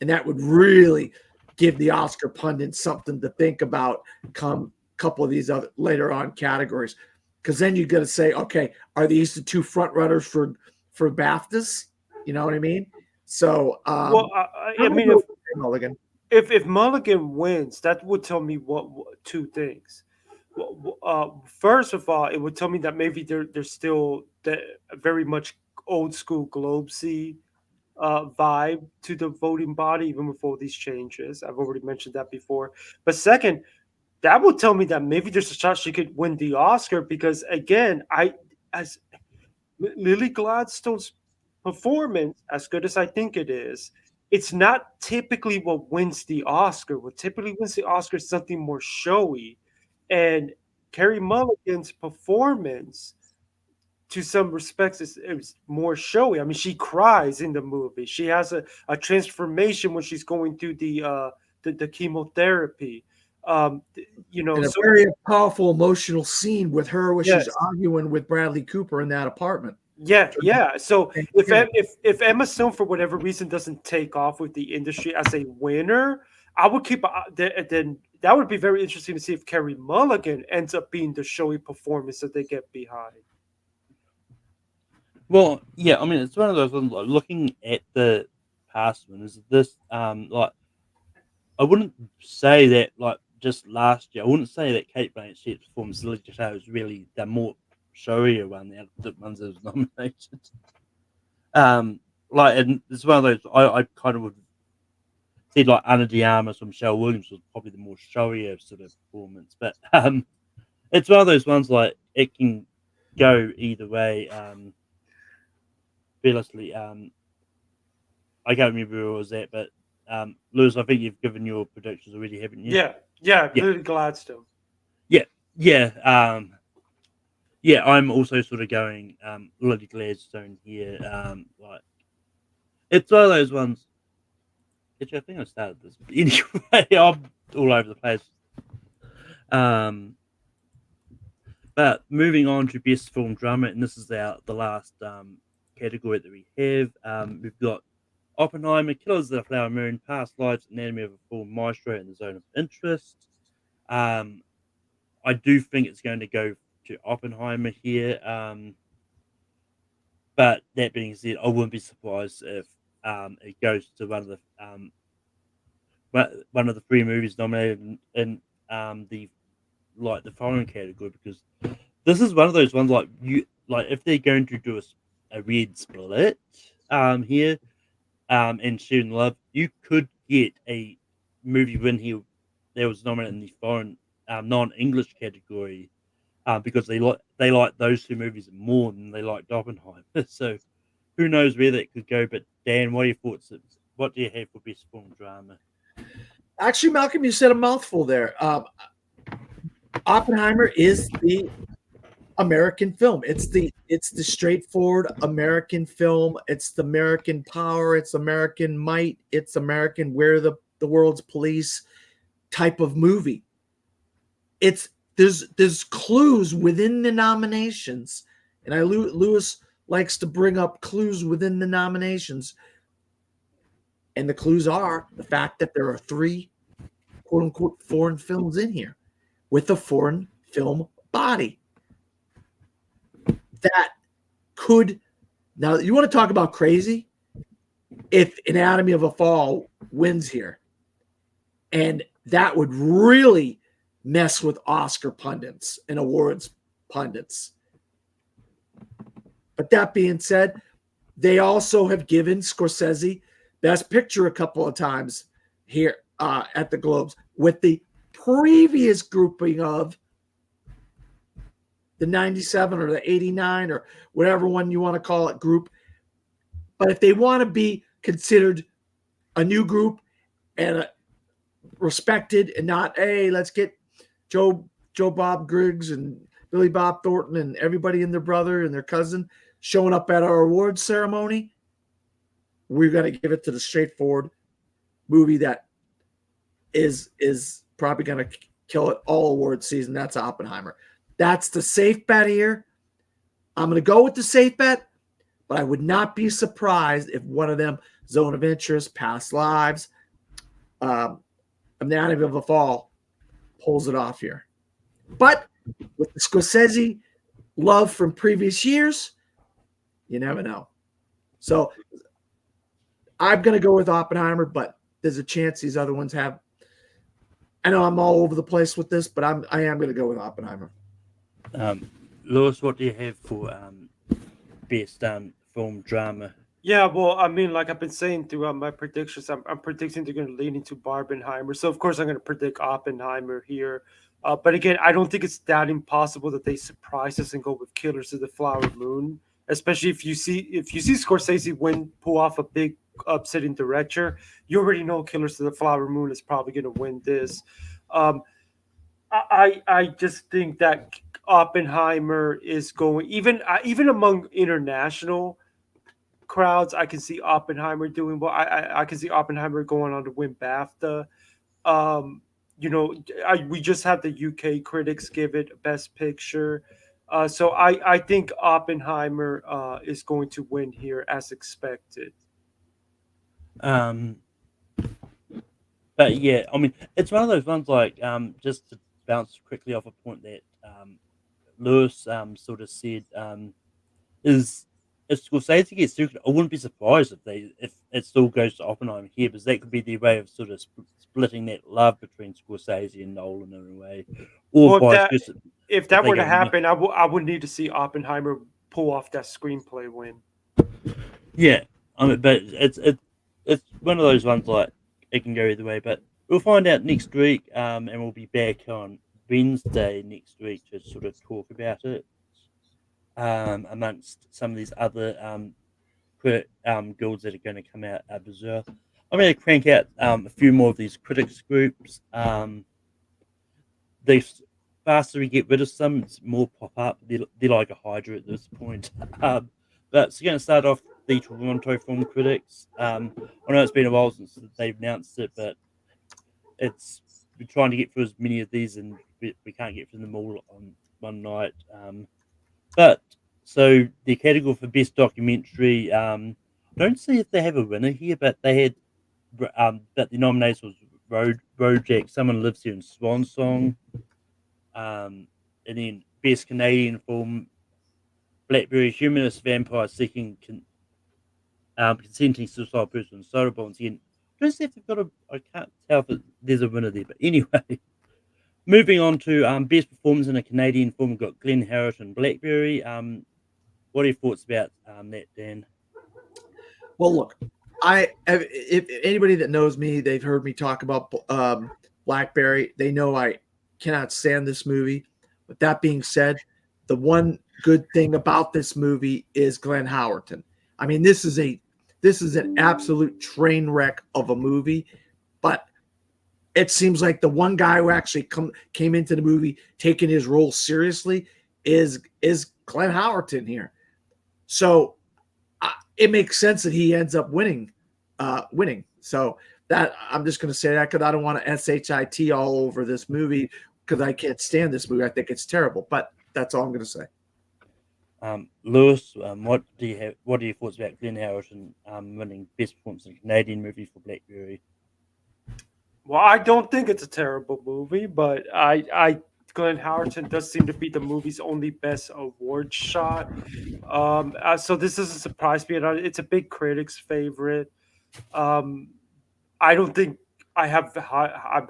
and that would really give the Oscar pundits something to think about come a couple of these other later on categories, because then you got to say, okay, are these the two front runners for BAFTAs? You know what I mean? So, Well, I mean, Mulligan. if Mulligan wins, that would tell me what two things. First of all, it would tell me that maybe there's still that very much old school Globesy vibe to the voting body, even with all these changes. I've already mentioned that before. But second, that would tell me that maybe there's a shot she could win the Oscar, because again, as Lily Gladstone's performance, as good as I think it is, it's not typically what wins the Oscar. What typically wins the Oscar is something more showy. And Carey Mulligan's performance, to some respects, is more showy. I mean, she cries in the movie. She has a transformation when she's going through the chemotherapy. You know, And a so, very powerful emotional scene with her where Yes. she's arguing with Bradley Cooper in that apartment. yeah. So Yeah. if Emma Stone for whatever reason doesn't take off with the industry as a winner, I would keep then that would be very interesting to see if Carey Mulligan ends up being the showy performance that they get behind. Well, yeah, I mean, it's one of those ones, like, looking at the past one, is this, like, I wouldn't say that, like, just last year, I wouldn't say that Kate Blanchett's performance in Legit is really the more showier one out of the ones that was nominated. Like, and it's one of those, I kind of would see, like, Ana de Armas or Michelle Williams was probably the more showier sort of performance, but it's one of those ones, like, it can go either way. Realistically, I can't remember where it was at, but Lewis, I think you've given your predictions already, haven't you? Yeah, Lily Gladstone. Yeah. I'm also sort of going Lily Gladstone here. Like, it's one of those ones. Actually, I think I started this. But anyway, I'm all over the place. But moving on to best film drama, and this is the last category that we have. We've got Oppenheimer, Killers of the Flower Moon, Past Lives, Anatomy of a Fall, Maestro, and The Zone of Interest. I do think it's going to go to Oppenheimer here. But that being said, I wouldn't be surprised if it goes to one of the three movies nominated in the foreign category, because this is one of those ones, like, if they're going to do a red split here and Shooting Love, you could get a movie win here that was nominated in the foreign non-English category, because they like those two movies more than they liked Oppenheimer. So who knows where that could go? But Dan, what are your thoughts? What do you have for best film drama? Actually, Malcolm, you said a mouthful there. Oppenheimer is the American film. It's the straightforward American film. It's the American power. It's American might. It's American we're the world's police type of movie. There's clues within the nominations, and Lewis likes to bring up clues within the nominations, and the clues are the fact that there are 3 quote unquote foreign films in here with a foreign film body. That could, now you want to talk about crazy, if Anatomy of a Fall wins here, and that would really mess with Oscar pundits and awards pundits. But that being said, they also have given Scorsese Best Picture a couple of times here at the Globes with the previous grouping of the 97 or the 89 or whatever one you want to call it group. But if they want to be considered a new group and respected and not, hey, let's get Joe Bob Griggs and Billy Bob Thornton and everybody and their brother and their cousin showing up at our awards ceremony, we're going to give it to the straightforward movie that is probably going to kill it all award season. That's Oppenheimer. That's the safe bet here. I'm going to go with the safe bet, but I would not be surprised if one of them, Zone of Interest, Past Lives, Anatomy of a Fall, pulls it off here. But with the Scorsese love from previous years, you never know. So I'm going to go with Oppenheimer, but there's a chance these other ones have. I know I'm all over the place with this, but I am going to go with Oppenheimer. Lewis, what do you have for best film drama? Yeah, well, I mean, like I've been saying throughout my predictions, I'm predicting they're going to lean into Barbenheimer. So, of course, I'm going to predict Oppenheimer here. But again, I don't think it's that impossible that they surprise us and go with Killers of the Flower Moon, especially if you see Scorsese pull off a big upsetting director. You already know Killers of the Flower Moon is probably going to win this. I just think that Oppenheimer is going even among international crowds. I can see Oppenheimer doing well. I can see Oppenheimer going on to win BAFTA. We just had the UK critics give it Best Picture. So I think Oppenheimer is going to win here as expected. But yeah, I mean, it's one of those ones like just to bounce quickly off a point that Lewis sort of said is if Scorsese gets through, I wouldn't be surprised if it still goes to Oppenheimer here, because that could be their way of sort of splitting that love between Scorsese and Nolan in a way. Or if that were to happen, I would need to see Oppenheimer pull off that screenplay win. Yeah, I mean, but it's one of those ones like it can go either way. But we'll find out next week, and we'll be back on Wednesday next week to sort of talk about it. Amongst some of these other guilds that are going to come out berserk. I'm going to crank out a few more of these critics groups. The faster we get rid of some, it's more pop up. They're like a hydra at this point. But it's going to start off the Toronto Film Critics. I know it's been a while since they've announced it, but we're trying to get through as many of these, and we can't get through them all on one night. But so the category for best documentary, I don't see if they have a winner here, but they had that the nomination was Bojack, Someone Lives Here, and Swan Song. And then best Canadian film, Blackberry, Humanist Vampire Seeking Consenting Suicidal Person, Soda Bombs. Again, I don't see if they've got I can't tell if there's a winner there, but anyway. Moving on to best performance in a Canadian film, we've got Glenn Howerton, Blackberry. What are your thoughts about that, Dan? Well, look, if anybody that knows me, they've heard me talk about Blackberry. They know I cannot stand this movie. With that being said, the one good thing about this movie is Glenn Howerton. I mean, this is an absolute train wreck of a movie, but it seems like the one guy who actually came into the movie taking his role seriously is Glenn Howerton here. So it makes sense that he ends up winning. So that I'm just going to say that because I don't want to shit all over this movie because I can't stand this movie. I think it's terrible, but that's all I'm going to say. Lewis, what are your thoughts about Glenn Howerton winning best performance in a Canadian movie for Blackberry? Well, I don't think it's a terrible movie, but Glenn Howerton does seem to be the movie's only best award shot. So this doesn't surprise me at all. It's a big critics' favorite. I don't think I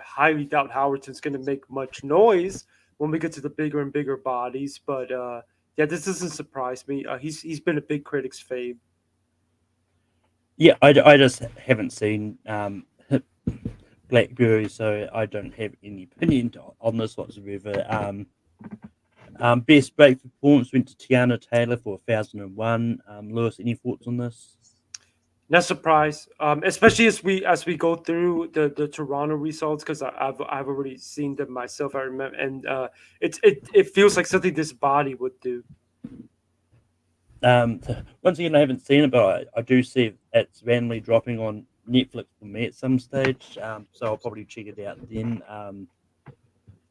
highly doubt Howerton's going to make much noise when we get to the bigger and bigger bodies. But yeah, this doesn't surprise me. He's been a big critics' fave. Yeah, I just haven't seen Blackberry, so I don't have any opinion on this whatsoever. Best break performance went to Tiana Taylor for 1001. Lewis, any thoughts on this? Not surprised, especially as we go through the Toronto results, because I've already seen them myself. I remember, and it feels like something this body would do. Once again, I haven't seen it, but I do see it's randomly dropping on Netflix for me at some stage. So I'll probably check it out then.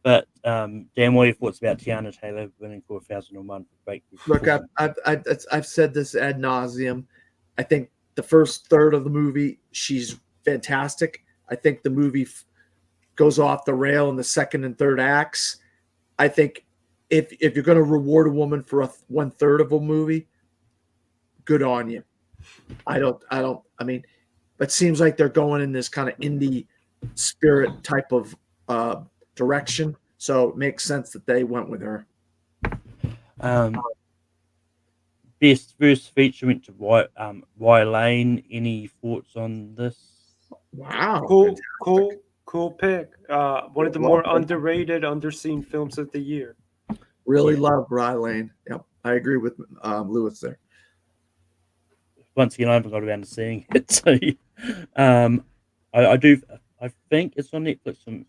But Dan, what are your thoughts about Tiana Taylor winning for 1001 for breakthrough? Look, I've said this ad nauseum. I think the first third of the movie, she's fantastic. I think the movie goes off the rail in the second and third acts. I think if you're going to reward a woman for one third of a movie, good on you. I mean, it seems like they're going in this kind of indie spirit type of direction. So it makes sense that they went with her. Best first feature went to Y Lane. Any thoughts on this? Wow. Cool pick. One of the more underrated, underseen films of the year. Really love Rye Lane. Yep, I agree with Lewis there. Once again, I haven't got around to seeing it, so I do. I think it's on Netflix.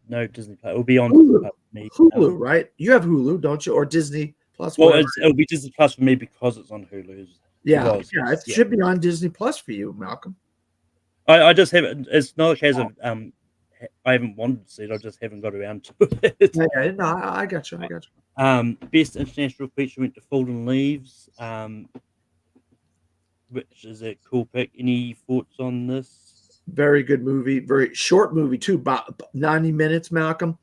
No, Disney Plus. It'll be on Hulu, me. Hulu, right? You have Hulu, don't you? Or Disney Plus? Well, it'll be Disney Plus for me because it's on Hulu. Yeah, it should be on Disney Plus for you, Malcolm. I just haven't. It's not a case of I haven't wanted to see it. I just haven't got around to it. Yeah, no, I got you. Best international feature went to Fallen Leaves, which is a cool pick. Any thoughts on this? Very good movie. Very short movie too. About 90 minutes, Malcolm.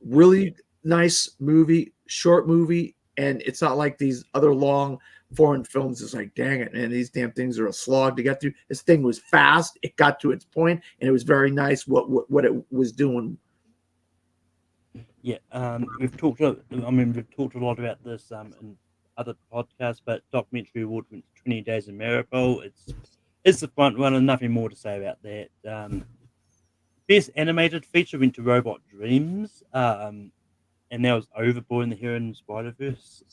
Really nice movie. Short movie, and it's not like these other long foreign films. It's like, dang it, man, these damn things are a slog to get through. This thing was fast. It got to its point, and it was very nice what it was doing. Yeah, we've talked a lot about this in other podcasts, but documentary award went to 20 Days in Maripol. It's the front runner. Nothing more to say about that. Best animated feature went to Robot Dreams, and that was Overboard and the Hero in Spider-Verse.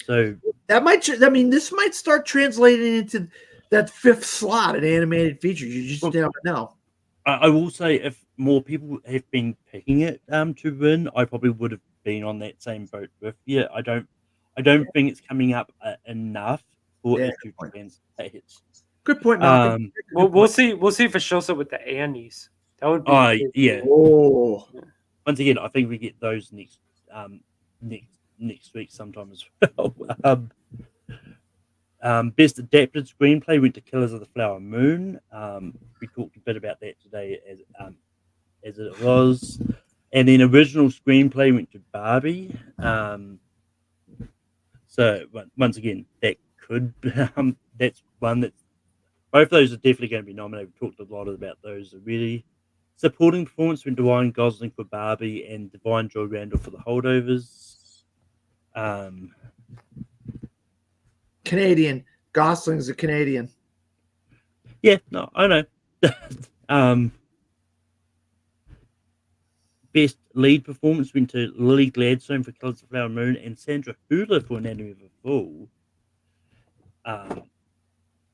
So that might. I mean, this might start translating into that fifth slot in animated features. You just never know. I will say, if more people have been picking it to win, I probably would have been on that same boat with you. I don't think it's coming up enough for it to translate. Good point, Malcolm. We'll see if it shows up with the Annies. That would be yeah. Oh. Once again, I think we get those next week sometime as well. Best adapted screenplay went to Killers of the Flower Moon. We talked a bit about that today as it was, and then original screenplay went to Barbie. So once again, that could that's one that both of those are definitely going to be nominated. We talked a lot about those already. Supporting performance went to Ryan Gosling for Barbie and Divine Joy Randall for The Holdovers. Canadian. Gosling's a Canadian. Yeah, no, I know. Best lead performance went to Lily Gladstone for Killers of the Flower Moon and Sandra Hüller for Anatomy of a Fool.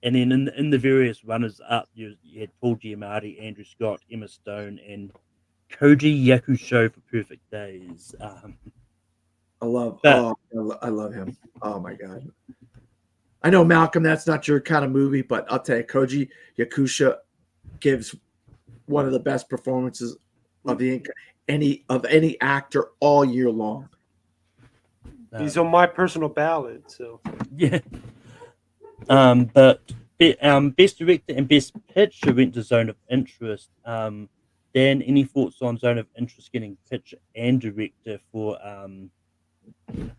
And then in the various runners up, you had Paul Giamatti, Andrew Scott, Emma Stone, and Koji Yakusho for Perfect Days. I love him. Oh my god. I know, Malcolm, that's not your kind of movie, but I'll tell you, Koji Yakusho gives one of the best performances of any actor all year long. He's on my personal ballot, so yeah. But best director and best picture went to Zone of Interest. Dan, any thoughts on Zone of Interest getting picture and director for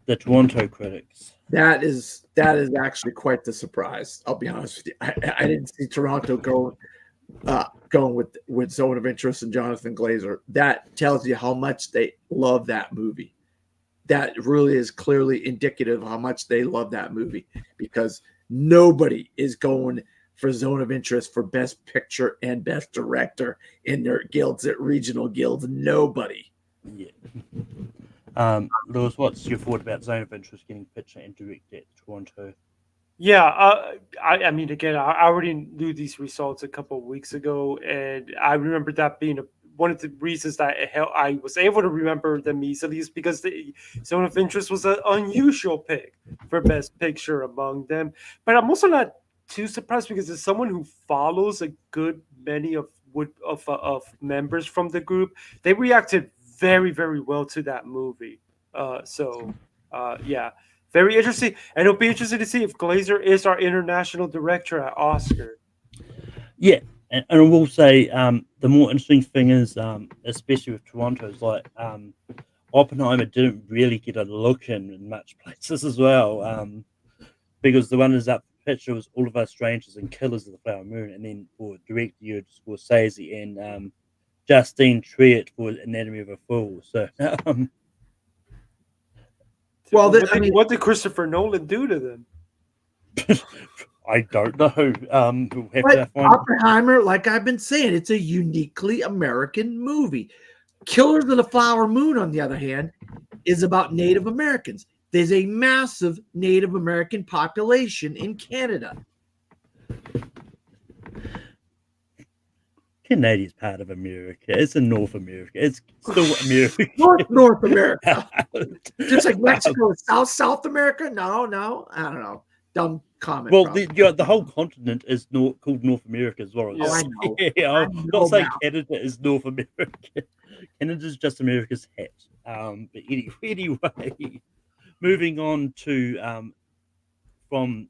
the Toronto critics? That is actually quite the surprise. I'll be honest with you. I didn't see Toronto going with Zone of Interest and Jonathan Glazer. That tells you how much they love that movie. That really is clearly indicative of how much they love that movie, because nobody is going for Zone of Interest for Best Picture and Best Director in their guilds at regional guilds. Nobody. Yeah. Lewis, what's your thought about Zone of Interest getting picture and director at Toronto? Yeah, I mean, again, I already knew these results a couple of weeks ago, and I remember that being one of the reasons that I was able to remember them easily is because the Zone of Interest was an unusual pick for Best Picture among them. But I'm also not too surprised because as someone who follows a good many of members from the group, they reacted very, very well to that movie. Yeah. Very interesting, and it'll be interesting to see if Glazer is our international director at Oscar. Yeah, and I will say the more interesting thing is, especially with Toronto, is like Oppenheimer didn't really get a look in much places as well, because the runners up picture was All of Us Strangers and Killers of the Flower Moon, and then for director you had Scorsese and Justine Triet for Anatomy of a Fool. So. Well, what did Christopher Nolan do to them? I don't know. But Oppenheimer, like I've been saying, it's a uniquely American movie. Killers of the Flower Moon, on the other hand, is about Native Americans. There's a massive Native American population in Canada. Canada's part of America. It's in North America. It's still America. North America. Just like Mexico is South America? No. I don't know. Dumb comment. Well, the whole continent is called North America as well. Oh, I know. Yeah, I I'm know not saying now. Canada is North America. Canada's just America's hat. But anyway, moving on to from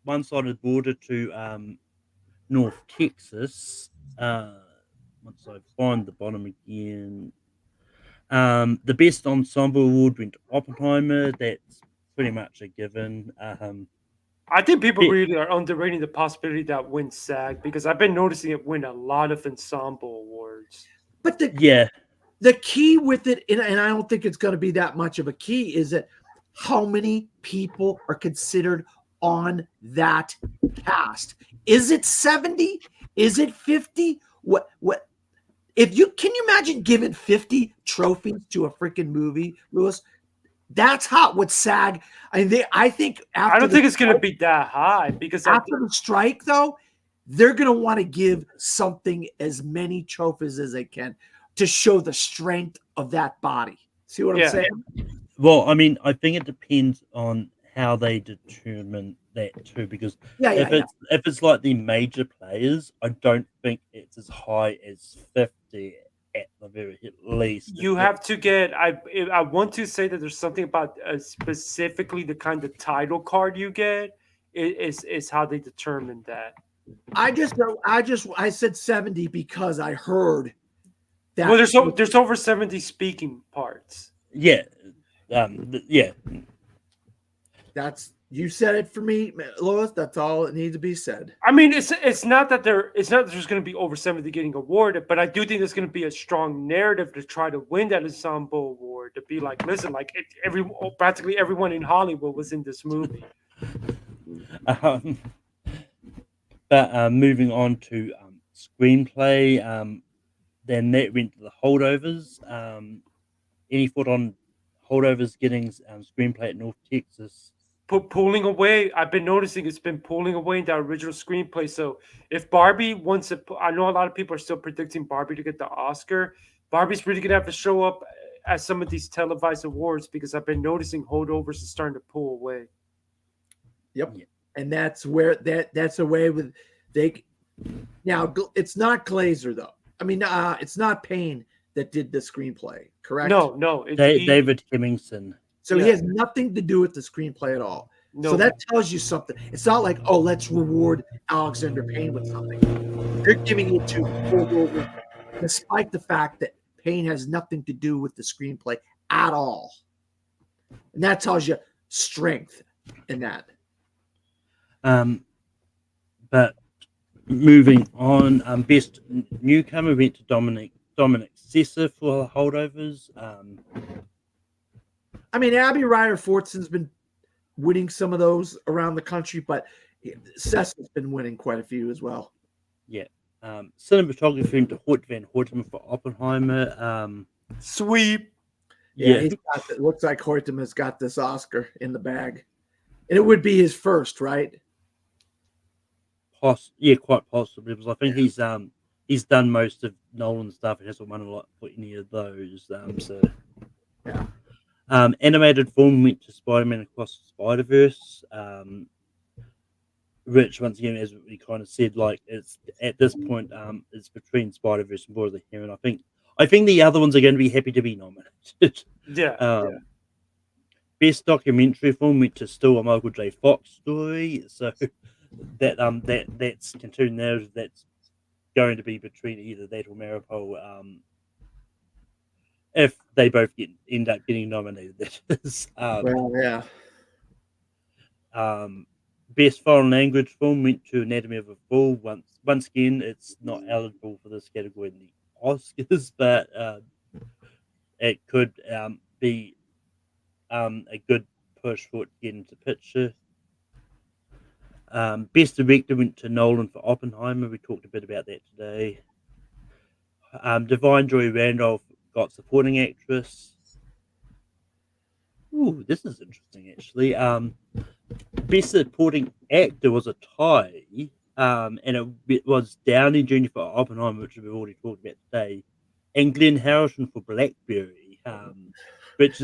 one side of the border to North Texas. Once I find the bottom again, the Best Ensemble Award went to Oppenheimer. That's pretty much a given. I think people really are underrating the possibility that wins SAG because I've been noticing it win a lot of ensemble awards. But the key with it, and I don't think it's going to be that much of a key, is that how many people are considered on that cast? Is it 70? Is it 50? What if you can you imagine giving 50 trophies to a freaking movie, Lewis? That's hot with SAG. I think after I don't think it's going to be that high because after the strike, though, they're going to want to give something as many trophies as they can to show the strength of that body. See what I'm saying? Well, I mean, I think it depends on how they determine that too, because if it's like the major players, I don't think it's as high as 50 at the very least. You have to get. I want to say that there's something about specifically the kind of title card you get is how they determine that. I said 70 because I heard that. Well, there's over 70 speaking parts. Yeah. That's you said it for me, Lois. That's all it needs to be said. I mean, it's not that there's going to be over 70 getting awarded, but I do think there's going to be a strong narrative to try to win that ensemble award. To be like, listen, like practically everyone in Hollywood was in this movie. But moving on to screenplay, then that went to the Holdovers. Any thought on Holdovers getting screenplay at North Texas? Pulling away. I've been noticing it's been pulling away in the original screenplay. So if Barbie wants to, I know a lot of people are still predicting Barbie to get the Oscar. Barbie's really gonna have to show up at some of these televised awards because I've been noticing Holdovers is starting to pull away. Yep, and that's where that's a way with they. Now it's not Glazer though. I mean, it's not Payne that did the screenplay, correct? No, it's David Hemmingson. So he has nothing to do with the screenplay at all. No. So that tells you something. It's not like, oh, let's reward Alexander Payne with something. They're giving it to Holdover, despite the fact that Payne has nothing to do with the screenplay at all. And that tells you strength in that. But moving on, best newcomer went to Dominic Sessa for Holdovers. I mean, Abby Ryder Fortson's been winning some of those around the country, but Seth's been winning quite a few as well. Cinematography went to Hoyt Van Hoytema for Oppenheimer. Sweep. Yeah, it looks like Hoytema's got this Oscar in the bag, and it would be his first, right? Quite possibly, because I think he's done most of Nolan's stuff. He hasn't won a lot for any of those. Yeah. Animated film went to Spider-Man Across the Spider-Verse. Which, once again, as we kind of said, like it's at this point, it's between Spider-Verse and Boy of the Heron. I think the other ones are going to be happy to be nominated. Yeah. Best documentary film went to still a Michael J. Fox story. So that's continuing narrative that's going to be between either that or Maripol. If they both end up getting nominated, that is. Yeah. Best foreign language film went to Anatomy of a Fall. Once again, it's not eligible for this category in the Oscars, but it could be a good push for it to get into picture. Best director went to Nolan for Oppenheimer. We talked a bit about that today. Divine Joy Randolph got supporting actress. Ooh, this is interesting, actually. Best supporting actor was a tie, and it was Downey Jr. for Oppenheimer, which we've already talked about today, and Glenn Harrison for Blackberry. Which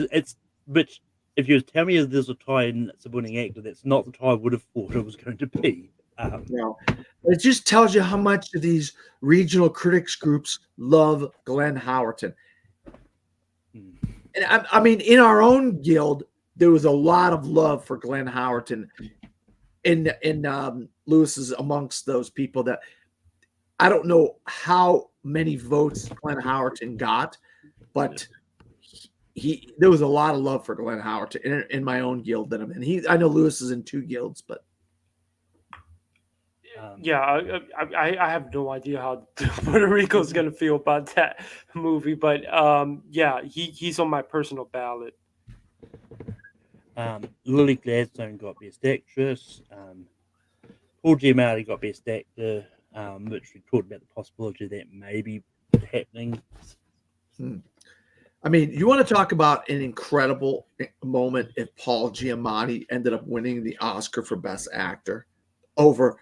if you tell me there's a tie in supporting actor, that's not the tie I would have thought it was going to be. No, it just tells you how much of these regional critics groups love Glenn Howerton. And I mean, in our own guild, there was a lot of love for Glenn Howerton in Lewis's amongst those people. That I don't know how many votes Glenn Howerton got, but there was a lot of love for Glenn Howerton in my own guild that I'm in. I know Lewis is in 2 guilds, but I have no idea how Puerto Rico is going to feel about that movie, but he's on my personal ballot. Lily Gladstone got Best Actress. Paul Giamatti got Best Actor, which we talked about the possibility that may be happening. I mean, you want to talk about an incredible moment if Paul Giamatti ended up winning the Oscar for Best Actor over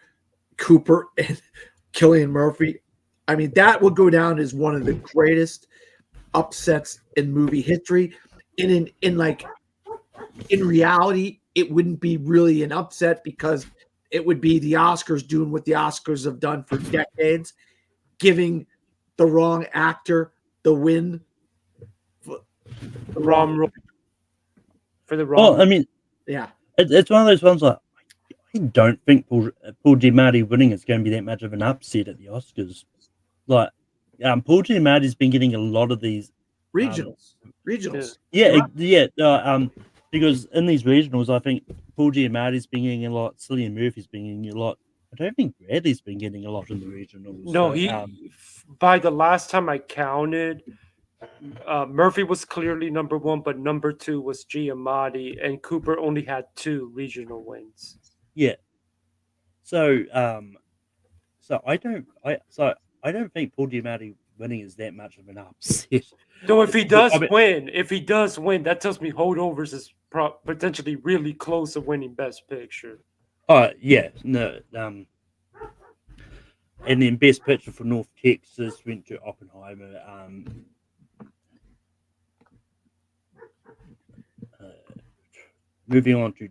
Cooper and Cillian Murphy. I mean, that would go down as one of the greatest upsets in movie history. And in reality, it wouldn't be really an upset because it would be the Oscars doing what the Oscars have done for decades, giving the wrong actor the win. The wrong role. For the wrong. Well, I mean, yeah, it's one of those ones like I don't think Paul Giamatti winning is going to be that much of an upset at the Oscars. Like, Paul Giamatti's been getting a lot of these regionals. Because in these regionals, I think Paul Giamatti's been getting a lot. Cillian Murphy's been getting a lot. I don't think Bradley's been getting a lot in the regionals. No, so, by the last time I counted, Murphy was clearly number 1, but number 2 was Giamatti, and Cooper only had 2 regional wins. Yeah. So I don't think Paul Giamatti winning is that much of an upset. No, if he does win, that tells me Holdovers is potentially really close to winning Best Picture. Yeah, no. And then Best Picture for North Texas went to Oppenheimer. Moving on to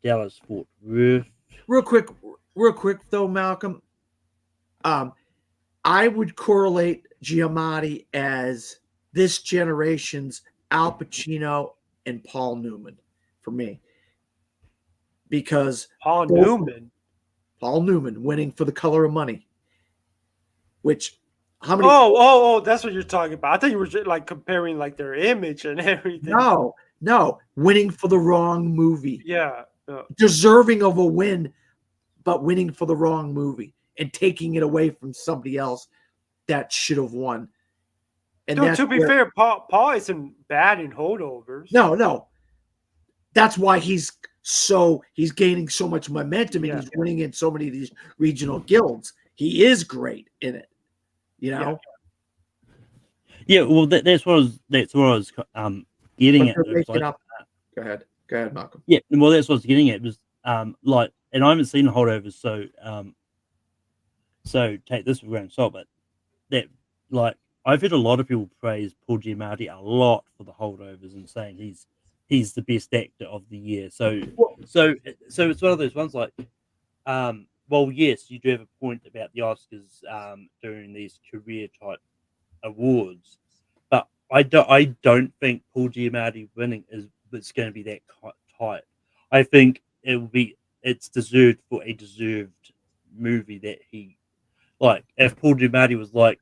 Dallas Fort Worth. Real quick though, Malcolm. I would correlate Giamatti as this generation's Al Pacino and Paul Newman for me. Because Paul Newman winning for The Color of Money. Which how many Oh, that's what you're talking about. I thought you were just like comparing like their image and everything. No, winning for the wrong movie. Yeah. Deserving of a win, but winning for the wrong movie and taking it away from somebody else that should have won. And to be fair, Paul isn't bad in Holdovers. No. That's why he's so he's gaining so much momentum and Yeah. he's winning in so many of these regional guilds. He is great in it, you know. Yeah, well, that's what I was getting But at. they're It was making like, up. Go ahead, Malcolm. yeah, well, that's what I was getting at. Was like, and I haven't seen holdovers, so take this with a grain of salt. But that, like, I've heard a lot of people praise Paul Giamatti a lot for the holdovers and saying he's the best actor of the year. So it's one of those ones like, well, yes, you do have a point about the Oscars doing these career type awards, but I don't think Paul Giamatti winning it's going to be that tight. I think it's deserved for a deserved movie that he like. If Paul Giamatti was like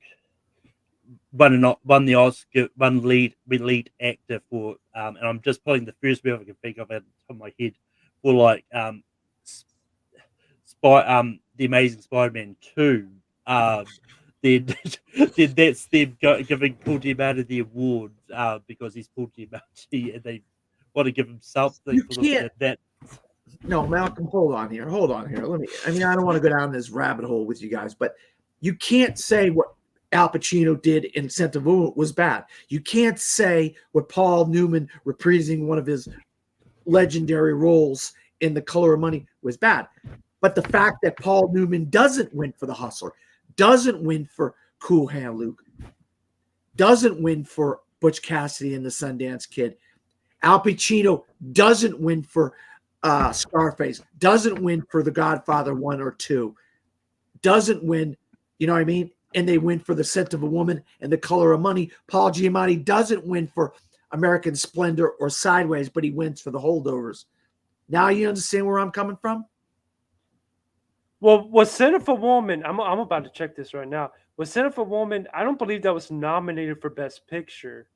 won the Oscar, won lead actor for and I'm just pulling the first movie I can think of at the top of my head for like the Amazing Spider-Man 2, then that's them giving Paul Giamatti the award because he's Paul Giamatti and they want to give him something You for can't- that. No, Malcolm, hold on here. I don't want to go down this rabbit hole with you guys, but you can't say what Al Pacino did in Scent of Woman was bad. You can't say what Paul Newman reprising one of his legendary roles in The Color of Money was bad. But the fact that Paul Newman doesn't win for The Hustler, doesn't win for Cool Hand Luke, doesn't win for Butch Cassidy and the Sundance Kid, Al Pacino doesn't win for Scarface, doesn't win for The Godfather 1 or 2, doesn't win, you know what I mean? And they win for The Scent of a Woman and The Color of Money. Paul Giamatti doesn't win for American Splendor or Sideways, but he wins for The Holdovers. Now you understand where I'm coming from? Well, was Scent of a Woman? I'm about to check this right now. Was Scent of a Woman? I don't believe that was nominated for Best Picture.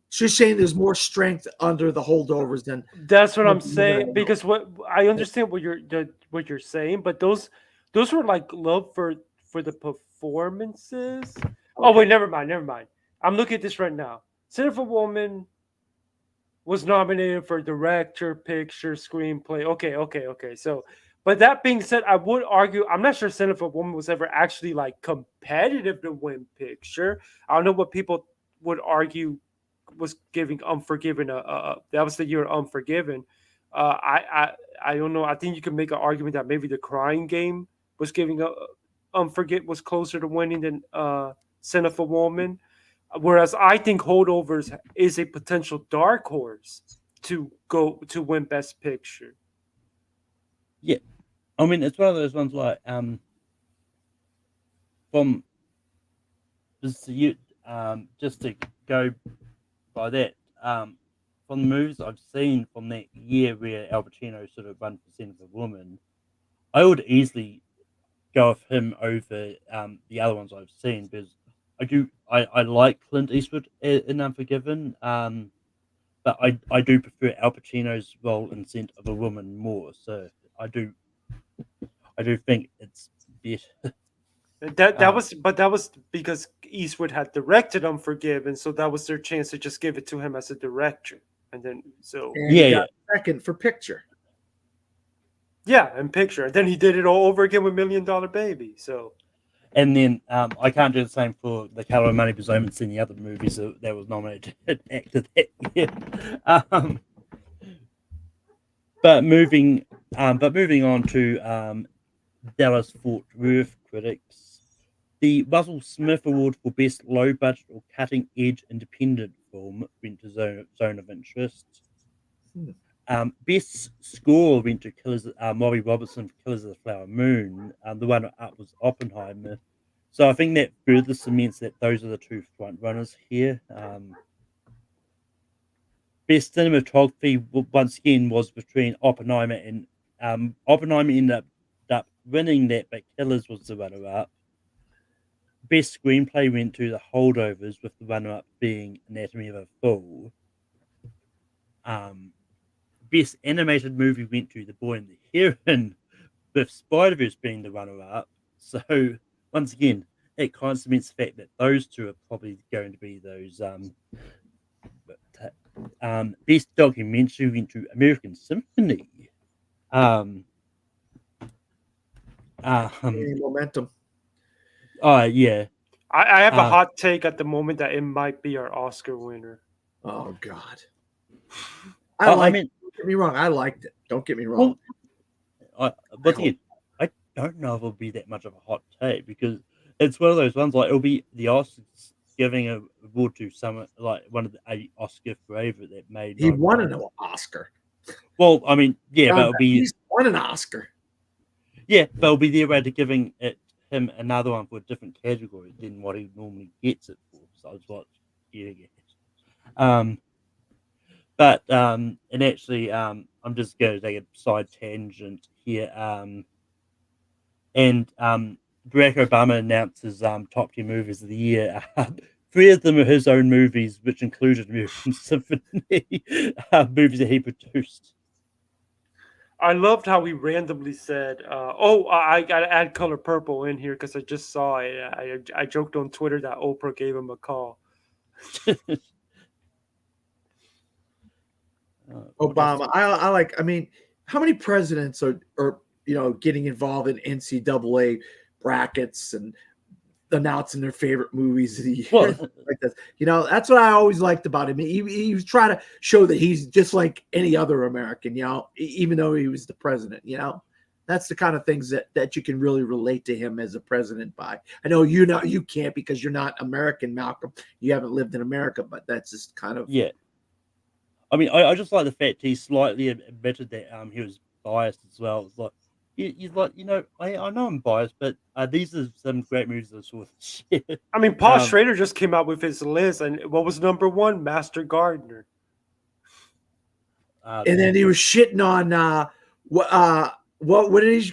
She's saying there's more strength under The Holdovers than That's what I'm saying, because what I understand what you're saying, but those were like love for the performances. Oh wait, never mind. I'm looking at this right now. Scent of a Woman was nominated for director, picture, screenplay. Okay. So, but that being said, I would argue I'm not sure Scent of a Woman was ever actually like competitive to win picture. I don't know what people would argue was giving Unforgiven that was the year Unforgiven. I don't know. I think you can make an argument that maybe The Crying Game was giving was closer to winning than Scent of a Woman. Whereas I think Holdovers is a potential dark horse to go to win Best Picture. Yeah, I mean it's one of those ones like from just to go by that from the movies I've seen from that year where Al Pacino sort of won for Scent of a Woman, I would easily go with him over the other ones I've seen because I like Clint Eastwood in Unforgiven, but I do prefer Al Pacino's role in Scent of a Woman more. So I do think it's better. That was because Eastwood had directed Unforgiven, so that was their chance to just give it to him as a director, and then and he got second for picture. Yeah, and picture. And then he did it all over again with $1 Million Baby. So, and then I can't do the same for The Color of Money because I haven't seen the other movies that was nominated actor that year. But moving on to Dallas Fort Worth critics. The Russell Smith Award for Best Low Budget or Cutting Edge Independent Film went to Zone of Interest. Best Score went to Maury Robertson for Killers of the Flower Moon. The runner up was Oppenheimer. So I think that further cements that those are the two front runners here. Best cinematography once again was between Oppenheimer and Oppenheimer ended up winning that, but Killers was the runner up. Best screenplay went to The Holdovers, with the runner-up being Anatomy of a Fall. Best animated movie went to The Boy and the Heron, with Spider-Verse being the runner-up. So, once again, it kind of cements the fact that those two are probably going to be those Best documentary went to American Symphony. Gaining momentum. Oh yeah. I have a hot take at the moment that it might be our Oscar winner. Oh God. I mean, don't get me wrong. I liked it. Don't get me wrong. But again, I don't know if it'll be that much of a hot take because it's one of those ones like it'll be the Oscars giving a award to someone like one of the Oscar favorite that made. He won an Oscar. Well, I mean, yeah, but it'll be he's won an Oscar. Yeah, but it'll be their way to giving him another one for a different category than what he normally gets it for. So it's what you get. And actually, I'm just going to take a side tangent here. Barack Obama announced his top 10 movies of the year. 3 of them are his own movies, which included American Symphony movies that he produced. I loved how he randomly said, I got to add Color Purple in here because I just saw it. I joked on Twitter that Oprah gave him a call. Obama. I mean, how many presidents are getting involved in NCAA brackets and announcing their favorite movies of the year like this? That's what I always liked about him. He was trying to show that he's just like any other American, even though he was the president, That's the kind of things that you can really relate to him as a president by. I know you can't because you're not American, Malcolm. You haven't lived in America, but that's just kind of I mean, I just like the fact he slightly admitted that he was biased as well. It's like he's like, I know I'm biased, but these are some great movies I saw this year. I mean, Paul Schrader just came out with his list, and what was number 1? Master Gardener. And then he was shitting on what did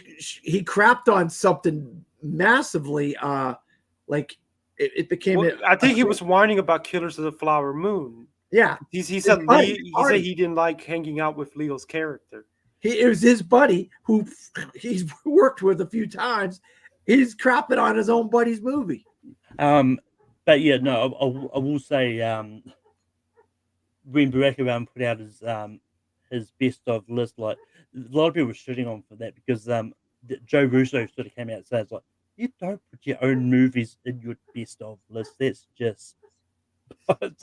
he crapped on something massively. Like it became. I think he was whining about Killers of the Flower Moon. Yeah, he said he didn't like hanging out with Leo's character. It was his buddy who he's worked with a few times. He's crapping on his own buddy's movie. But yeah, no, I will say when Barack Obama put out his best of list, like a lot of people were shitting on for that because Joe Russo sort of came out and says like, you don't put your own movies in your best of list. That's just but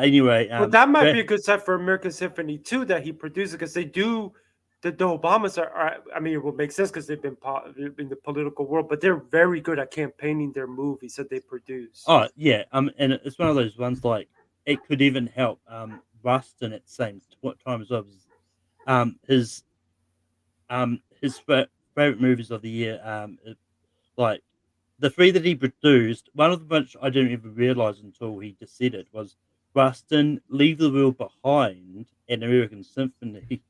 anyway. But that might be a good set for American Symphony too that he produces because they do. The Obamas are. I mean, it will make sense because they've been in the political world, but they're very good at campaigning their movies that they produce. Oh yeah, and it's one of those ones like it could even help Rustin at the same time as well. His favorite movies of the year, like the 3 that he produced. One of them which I didn't even realize until he just said it was Rustin, Leave the World Behind, and American Symphony.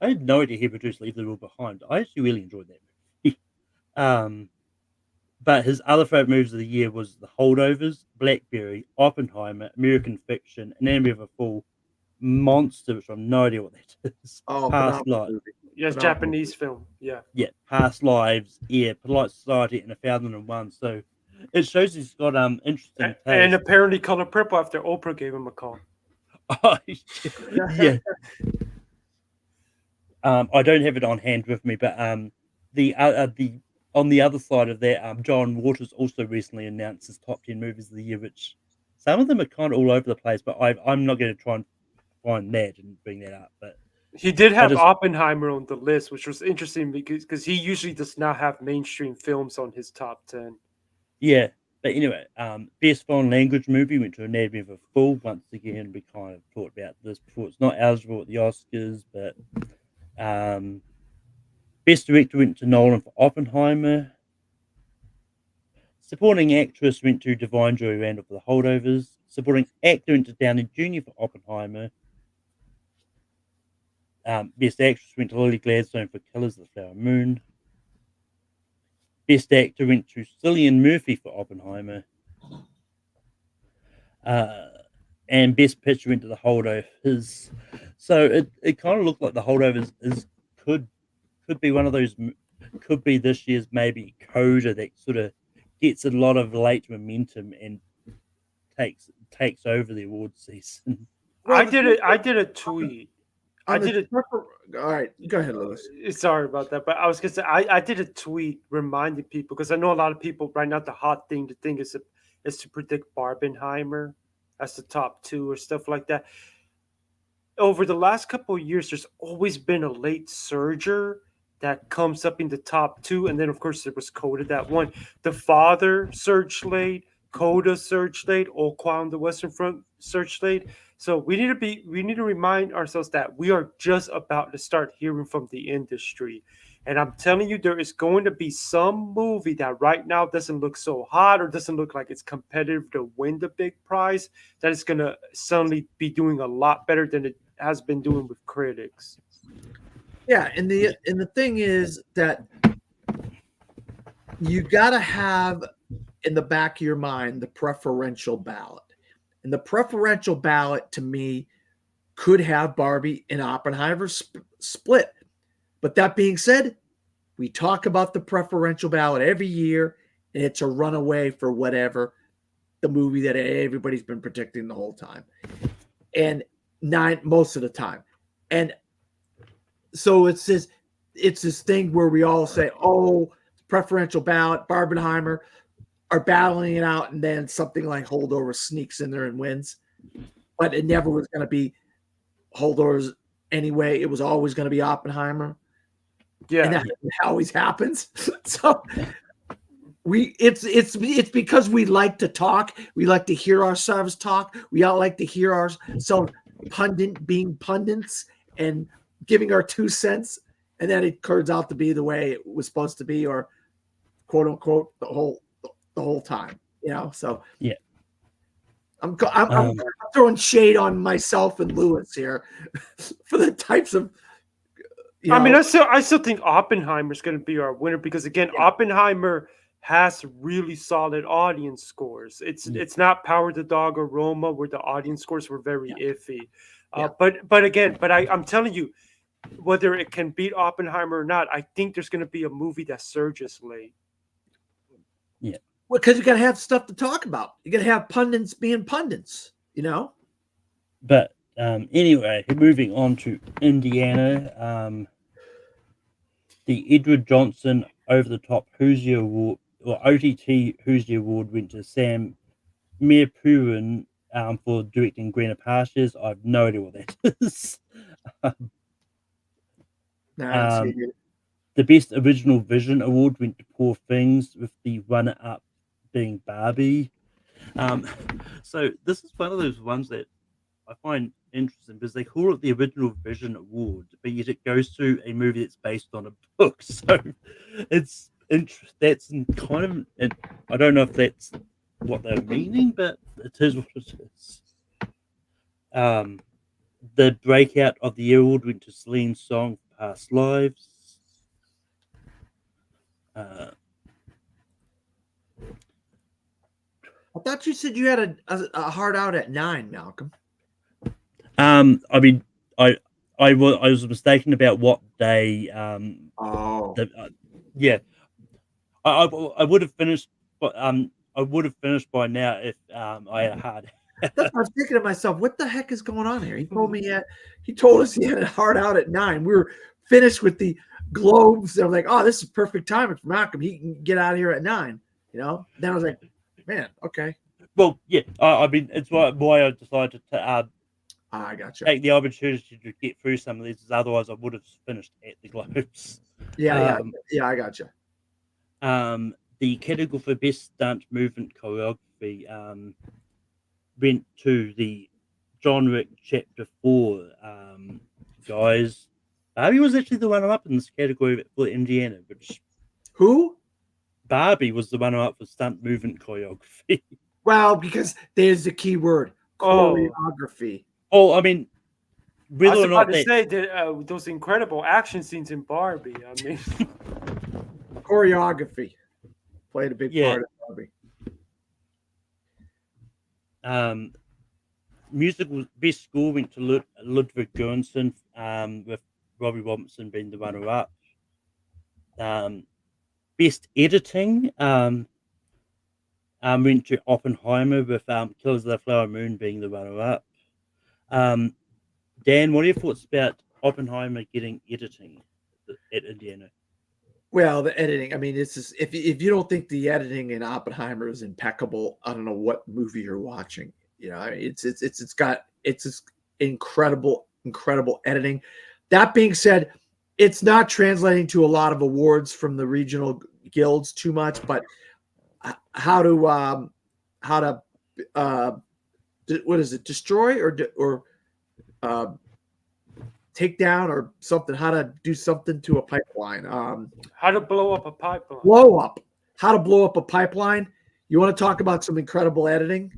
I had no idea he produced Leave the World Behind. I actually really enjoyed that movie. But his other favorite movies of the year was The Holdovers, Blackberry, Oppenheimer, American Fiction, Anatomy of a Fall, Monster, which I have no idea what that is. Past Lives. Yes, Japanese film. Yeah. Yeah, Past Lives, Polite Society, and 1001. So it shows he's got interesting taste. And apparently Color Purple after Oprah gave him a call. Yeah. I don't have it on hand with me, but the on the other side of that, John Waters also recently announced his top 10 movies of the year, which some of them are kind of all over the place. But I'm not going to try and find that and bring that up. But he did have Oppenheimer on the list, which was interesting because he usually does not have mainstream films on his top 10. Yeah, but anyway, best foreign language movie went to Anatomy of a Fall. Once again, we kind of talked about this before. It's not eligible at the Oscars, but best director went to Nolan for Oppenheimer. Supporting actress went to Divine Joy Randall for The Holdovers. Supporting actor went to Downey Jr. for Oppenheimer. Best actress went to Lily Gladstone for Killers of the Flower Moon. Best actor went to Cillian Murphy for Oppenheimer. And best picture went to The Holdovers. So it kind of looked like The Holdovers could be one of those, could be this year's maybe Coda that sort of gets a lot of late momentum and takes over the award season. I did a tweet. I On the did it. all right, go ahead, Lewis. Sorry about that, but I was gonna say I did a tweet reminding people because I know a lot of people right now. The hot thing to think is to predict Barbenheimer as the top 2 or stuff like that. Over the last couple of years, there's always been a late surger that comes up in the top 2, and then of course there was Coda that one. The Father surged late, Coda surged late, Oqua on the Western Front surged late. So we need to remind ourselves that we are just about to start hearing from the industry. And I'm telling you, there is going to be some movie that right now doesn't look so hot or doesn't look like it's competitive to win the big prize, that is going to suddenly be doing a lot better than it has been doing with critics. Yeah, and the thing is that you got to have in the back of your mind the preferential ballot. And the preferential ballot to me could have Barbie and Oppenheimer split. But that being said, we talk about the preferential ballot every year, and it's a runaway for whatever the movie that everybody's been predicting the whole time. And most of the time. And so it's this thing where we all say, oh, preferential ballot, Barbenheimer are battling it out, and then something like Holdover sneaks in there and wins. But it never was going to be Holdovers anyway. It was always going to be Oppenheimer. Yeah, and that always happens. So it's because we like to talk. We like to hear ourselves talk. We all like to hear ourselves being pundits and giving our 2 cents, and then it turns out to be the way it was supposed to be, or quote unquote the whole time, So yeah, I'm throwing shade on myself and Lewis here for the types of. I mean, I still think Oppenheimer's going to be our winner because again, Oppenheimer has really solid audience scores. It's not Power the Dog or Roma where the audience scores were very iffy. But I'm telling you, whether it can beat Oppenheimer or not, I think there's going to be a movie that surges late. Yeah. Well, because you got to have stuff to talk about. You got to have pundits being pundits, But anyway, moving on to Indiana, the Edward Johnson Over the Top Hoosier Award, or OTT Hoosier Award, went to Sam Meerpurin for directing Greener Pastures. I have no idea what that is. The Best Original Vision Award went to Poor Things, with the runner-up being Barbie. So this is one of those ones that I find interesting because they call it the Original Vision Award, but yet it goes to a movie that's based on a book. So it's that's kind of, I don't know if that's what they're meaning, but it is what it is. The breakout of the year award went to Celine Song, Past Lives. I thought you said you had a hard out at 9, Malcolm. I mean, I was mistaken about what day. Yeah, I would have finished, but I would have finished by now if I had a hard. That's what I was thinking to myself. What the heck is going on here? He told us he had a hard out at 9. We were finished with the globes. I was like, oh, this is perfect timing for Malcolm. He can get out of here at 9. Then I was like, man, okay. Well, yeah. I mean, it's why I decided to. I gotcha. Take the opportunity to get through some of these, otherwise I would have finished at the Globes. Yeah, I gotcha. The category for Best Stunt Movement Choreography went to the John Wick Chapter 4 guys. Barbie was actually the runner-up in this category for Indiana. Who? Barbie was the runner-up for Stunt Movement Choreography. Well, because there's the key word, choreography. Oh, I mean, whether I was about to say that those incredible action scenes in Barbie. I mean, choreography played a big part of Barbie. Musical Best Score went to Ludwig Göransson, with Robbie Robinson being the runner-up. Best Editing went to Oppenheimer, with Killers of the Flower Moon being the runner-up. Dan, what are your thoughts about Oppenheimer getting editing at Indiana? Well, the editing. I mean, it's just, if you don't think the editing in Oppenheimer is impeccable, I don't know what movie you're watching. I mean, it's got just incredible editing. That being said, it's not translating to a lot of awards from the regional guilds too much, but how to what is it, destroy or take down or something, how to do something to a pipeline, How to blow up a pipeline. how to blow up a pipeline. You want to talk about some incredible editing?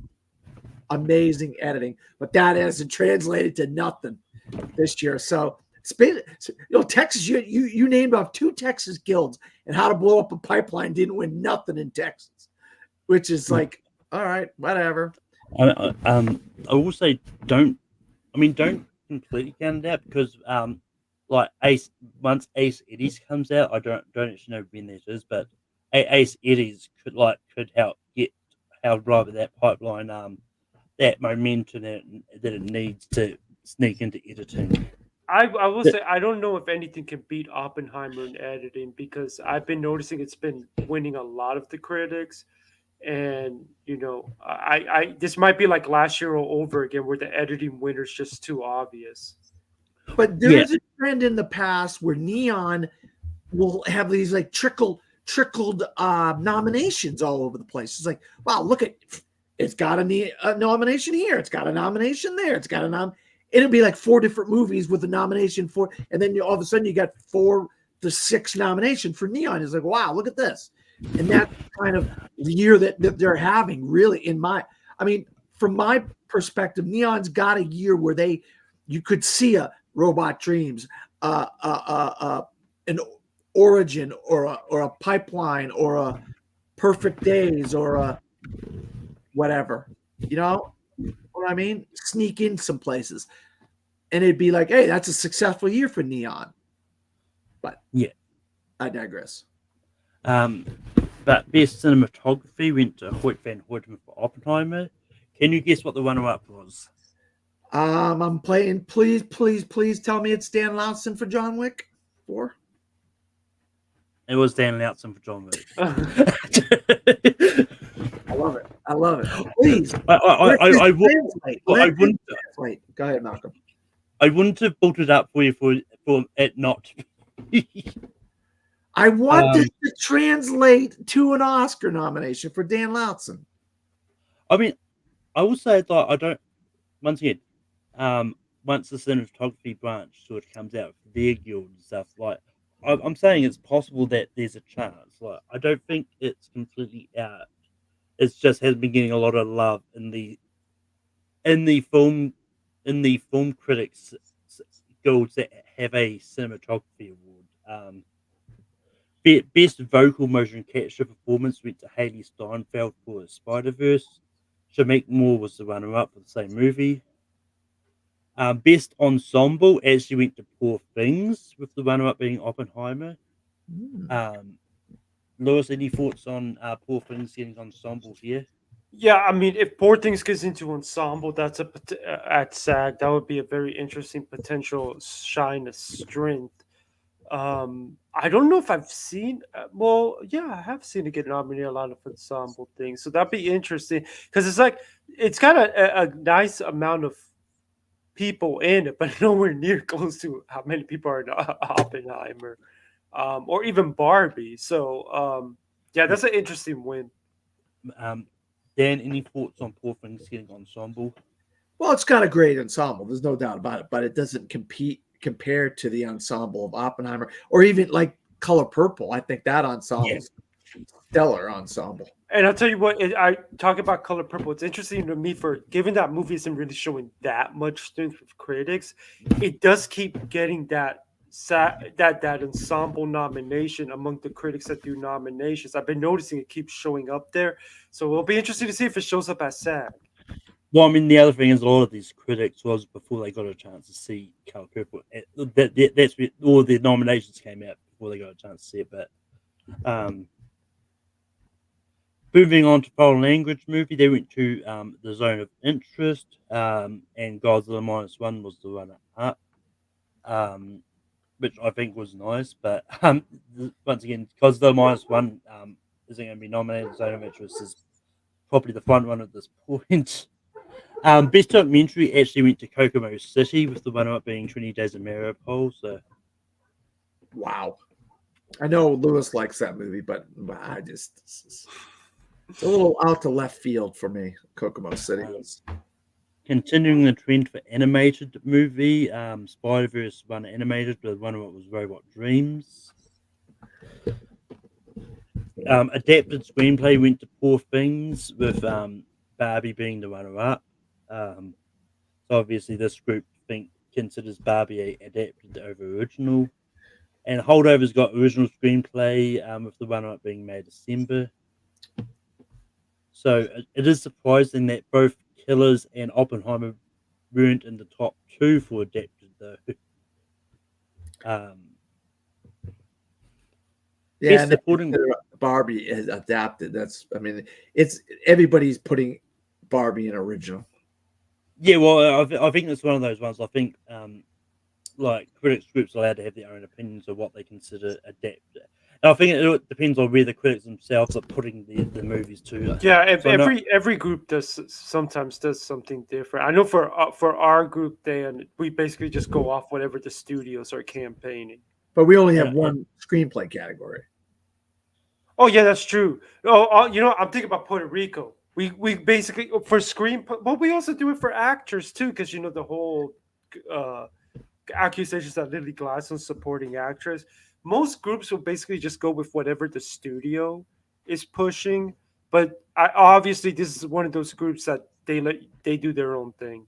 Amazing editing, but that hasn't translated to nothing this year. So Texas, you named off 2 Texas guilds, and how to blow up a pipeline didn't win nothing in Texas, which is like, all right, whatever. I will say don't completely count it out, because like once Ace Eddies comes out, I don't actually know when that is, but Ace Eddies could help drive that pipeline that momentum that it needs to sneak into editing. I will say I don't know if anything can beat Oppenheimer in editing, because I've been noticing it's been winning a lot of the critics, and I this might be like last year all over again, where the editing winner's just too obvious. But there's a trend in the past where Neon will have these like trickled nominations all over the place. It's like, wow, look at, it's got a nomination here, it's got a nomination there, it's got a it'll be like 4 different movies with a nomination for, and then all of a sudden you got 4 to 6 nominations for Neon. It's like, wow, look at this. And that's kind of the year that they're having, really, from my perspective. Neon's got a year where you could see a Robot Dreams, an Origin, or a Pipeline, or a Perfect Days, or a whatever, you know what I mean? Sneak in some places, and it'd be like, hey, that's a successful year for Neon. But yeah, I digress. But best cinematography went to Hoyt Van Hoytema for Oppenheimer. Can you guess what the runner-up was? I'm playing. Please tell me it's Dan Lautzen for John Wick 4. It was Dan Lautzen for John Wick. I love it. Please. I wouldn't. Wait, go ahead, Malcolm. I wouldn't have brought it up for you for it not. I want this to translate to an Oscar nomination for Dan Lautzen. I mean, I will say that I don't. Once again, once the cinematography branch sort of comes out for their guild and stuff, like I'm saying, it's possible that there's a chance. Like, I don't think it's completely out. It's just has been getting a lot of love in the film critics guilds that have a cinematography award. Best vocal motion capture performance went to Haley Steinfeld for Spider-Verse. Shameik Moore was the runner-up for the same movie. Best ensemble actually went to Poor Things, with the runner-up being Oppenheimer. Lewis, any thoughts on Poor Things getting ensemble here? Yeah, I mean, if Poor Things gets into ensemble, that's at SAG, that would be a very interesting potential shine of strength. I don't know if I've seen. I have seen it get nominated a lot of ensemble things, so that'd be interesting, because it's got a nice amount of people in it, but nowhere near close to how many people are in Oppenheimer, or even Barbie. So that's an interesting win. Dan, any thoughts on Poor Things getting ensemble? Well, it's got a great ensemble. There's no doubt about it, but it doesn't compare to the ensemble of Oppenheimer, or even like Color Purple. I think that ensemble is stellar ensemble. And I'll tell you what, I talk about Color Purple. It's interesting to me, for given that movie isn't really showing that much strength with critics, it does keep getting that ensemble nomination among the critics that do nominations. I've been noticing it keeps showing up there, so it'll be interesting to see if it shows up at SAG. Well, I mean, the other thing is, a lot of these critics was before they got a chance to see Color Purple. That's where all the nominations came out, before they got a chance to see it. Moving on to foreign language movie, they went to The Zone of Interest, and Godzilla Minus One was the runner up, which I think was nice. But once again, Godzilla Minus One isn't going to be nominated. Zone of Interest is probably the front runner at this point. Best documentary actually went to Kokomo City, with the runner up being 20 Days of Mariupol. So, Wow. I know Lewis likes that movie, but I just it's a little out to left field for me. Kokomo City was. continuing the trend for animated movie, Spider-Verse one animated, but one of it was Robot Dreams. Adapted screenplay went to Poor Things, with Barbie being the runner-up. So obviously this group considers Barbie adapted over original. And Holdovers got original screenplay, with the runner-up being May December. So it is surprising that both Killers and Oppenheimer weren't in the top two for adapted, though. Yeah, and supporting Barbie is adapted. It's everybody's putting Barbie in original. Yeah, well, I think it's one of those ones. I think like critics groups are allowed to have their own opinions of what they consider adapted. And I think it depends on where the critics themselves are putting the movies to. Yeah, every group sometimes does something different. I know for our group, we basically just go off whatever the studios are campaigning. But we only have one screenplay category. Oh yeah, that's true. Oh, I'm thinking about Puerto Rico. We basically for screenplay, but we also do it for actors too, because the whole accusations that Lily Gladstone's supporting actress. Most groups will basically just go with whatever the studio is pushing. But obviously, this is one of those groups that they do their own thing.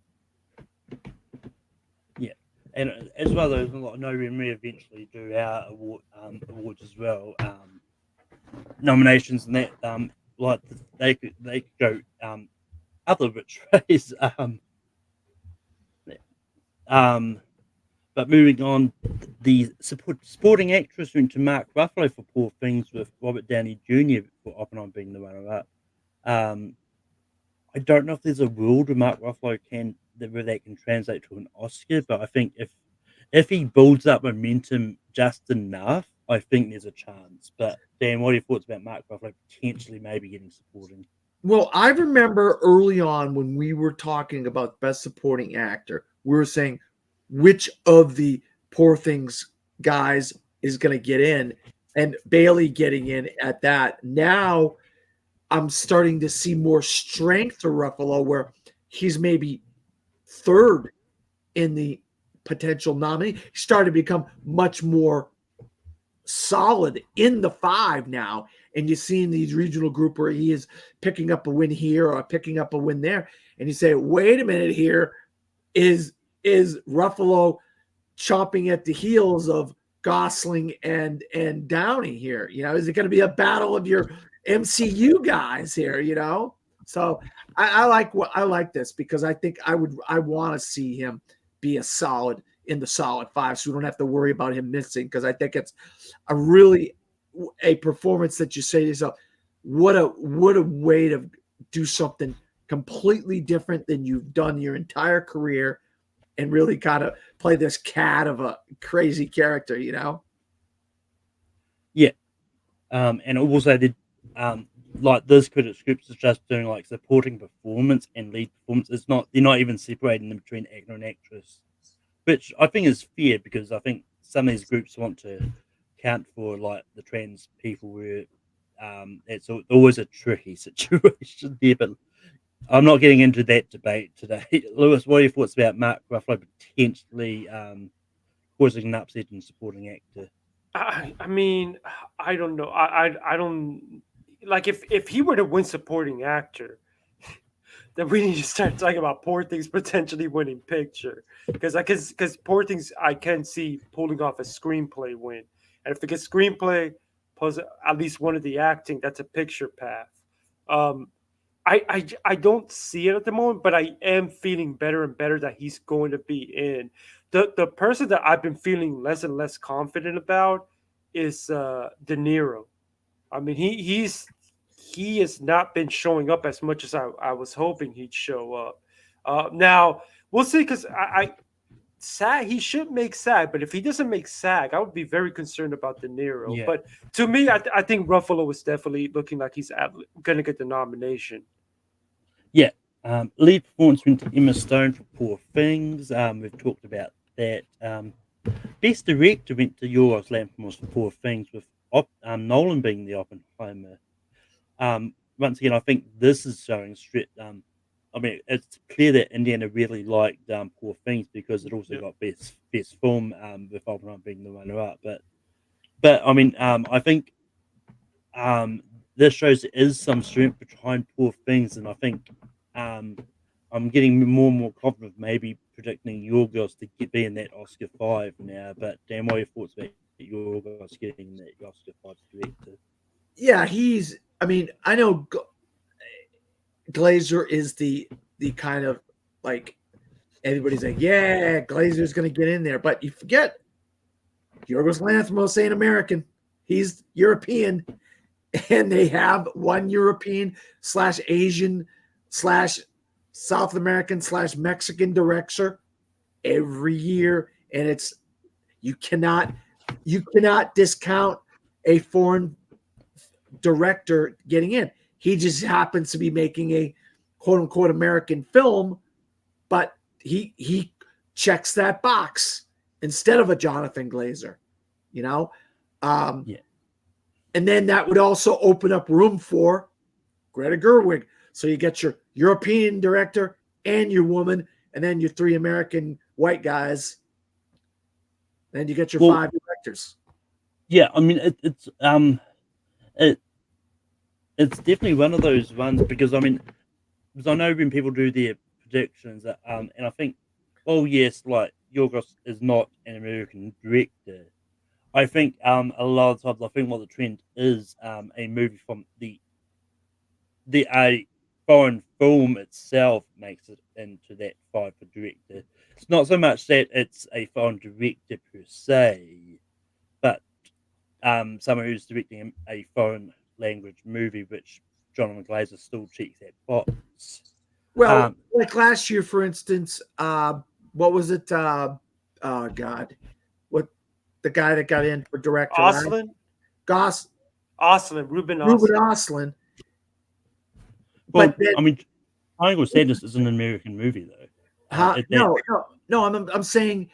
Yeah, and as well as Nowhere may eventually do our awards as well, nominations and that. Like they could go other which ways. But moving on, the supporting actress went to Mark Ruffalo for Poor Things, with Robert Downey Jr. for Oppenheimer being the runner-up. I don't know if there's a world where Mark Ruffalo where that can translate to an Oscar, but I think if he builds up momentum just enough, I think there's a chance. But Dan, what are your thoughts about Mark Ruffalo potentially maybe getting supporting? Well, I remember early on when we were talking about Best Supporting Actor, we were saying which of the Poor Things guys is going to get in, and Bailey getting in at that. Now I'm starting to see more strength for Ruffalo, where he's maybe third in the potential nominee. He started to become much more solid in the five now, and you see in these regional group where he is picking up a win here or picking up a win there, and you say, wait a minute, here is Ruffalo chomping at the heels of Gosling and Downey here? Is it going to be a battle of your MCU guys here? So I like this, because I think I want to see him be in the solid five, so we don't have to worry about him missing, because I think it's a performance that you say to yourself, what a way to do something completely different than you've done your entire career, and really kind of play this cat of a crazy character, Yeah. And also did like this critics groups is just doing like supporting performance and lead performance. They're not even separating them between actor and actress, which I think is fair, because I think some of these groups want to count for like the trans people, where it's always a tricky situation there. But I'm not getting into that debate today. Lewis, what are your thoughts about Mark Ruffalo potentially causing an upset in supporting actor? I mean, I don't know. I don't like if he were to win supporting actor, then we need to start talking about Poor Things potentially winning picture, because Poor Things I can see pulling off a screenplay win, and if it gets screenplay plus at least one of the acting, that's a picture path. I don't see it at the moment, but I am feeling better and better that he's going to be in. The person that I've been feeling less and less confident about is De Niro. I mean, he has not been showing up as much as I was hoping he'd show up. Now we'll see, because I SAG, he should make SAG, but if he doesn't make SAG, I would be very concerned about De Niro. Yeah. But to me, I think Ruffalo is definitely looking like he's going to get the nomination. Yeah. Lead performance went to Emma Stone for Poor Things. We've talked about that. Best director went to Yorgos Lanthimos for Poor Things, with Nolan being the Oppenheimer. Once again, I think this is showing straight. I mean, it's clear that Indiana really liked Poor Things, because it also got best film, with Oppenheimer being the runner-up. But I mean, I think this shows there is some strength behind Poor Things, and I think I'm getting more and more confident of maybe predicting Yorgos to be in that Oscar 5 now. But Dan, what are your thoughts about Yorgos getting that Oscar 5 director? Yeah, I mean, I know Glazer is the kind of, like, everybody's like, yeah, Glazer's going to get in there. But you forget, Yorgos Lanthimos ain't American. He's European. And they have one European/Asian/ South American / Mexican director every year. And you cannot discount a foreign director getting in. He just happens to be making a quote unquote American film, but he checks that box instead of a Jonathan Glazer, you know? Yeah. And then that would also open up room for Greta Gerwig. So you get your European director and your woman, and then your 3 American white guys. Then you get your 5 directors. Yeah, I mean, it's definitely one of those ones, because I mean, because I know when people do their predictions, and I think, well, yes, like Yorgos is not an American director. I think a lot of times, I think what the trend is, a movie from the foreign film itself makes it into that 5 for director. It's not so much that it's a foreign director per se, but someone who's directing a foreign language movie, which Jonathan Glazer still checks that box. Well, like last year, for instance, what was it? Oh God, what the guy that got in for director? Oslin? Ruben Oslin. Well, but then, I mean, Triangle of Sadness is an American movie, though. No. I'm saying,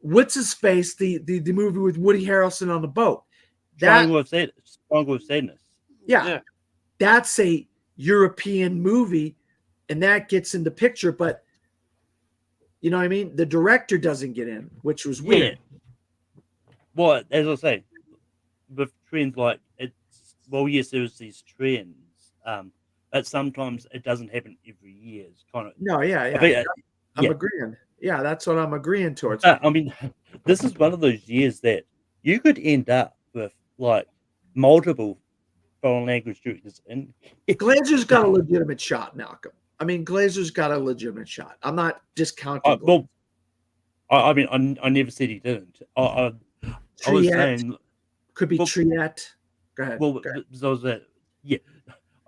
what's his face? The movie with Woody Harrelson on the boat. Triangle of Sadness. Yeah, that's a European movie, and that gets in the picture. But you know what I mean? The director doesn't get in, which was weird. Yeah. Well, as I say, with trends like yes, there's these trends. But sometimes it doesn't happen every year. It's kind of I'm agreeing. Yeah, that's what I'm agreeing towards. I mean, this is one of those years that you could end up with like multiple foreign language directors in. Glazer's got a legitimate shot, Malcolm. I mean, Glazer's got a legitimate shot. I'm not discounting. Well, I mean, I never said he didn't. I was saying could be Triet. Go ahead. Well, so that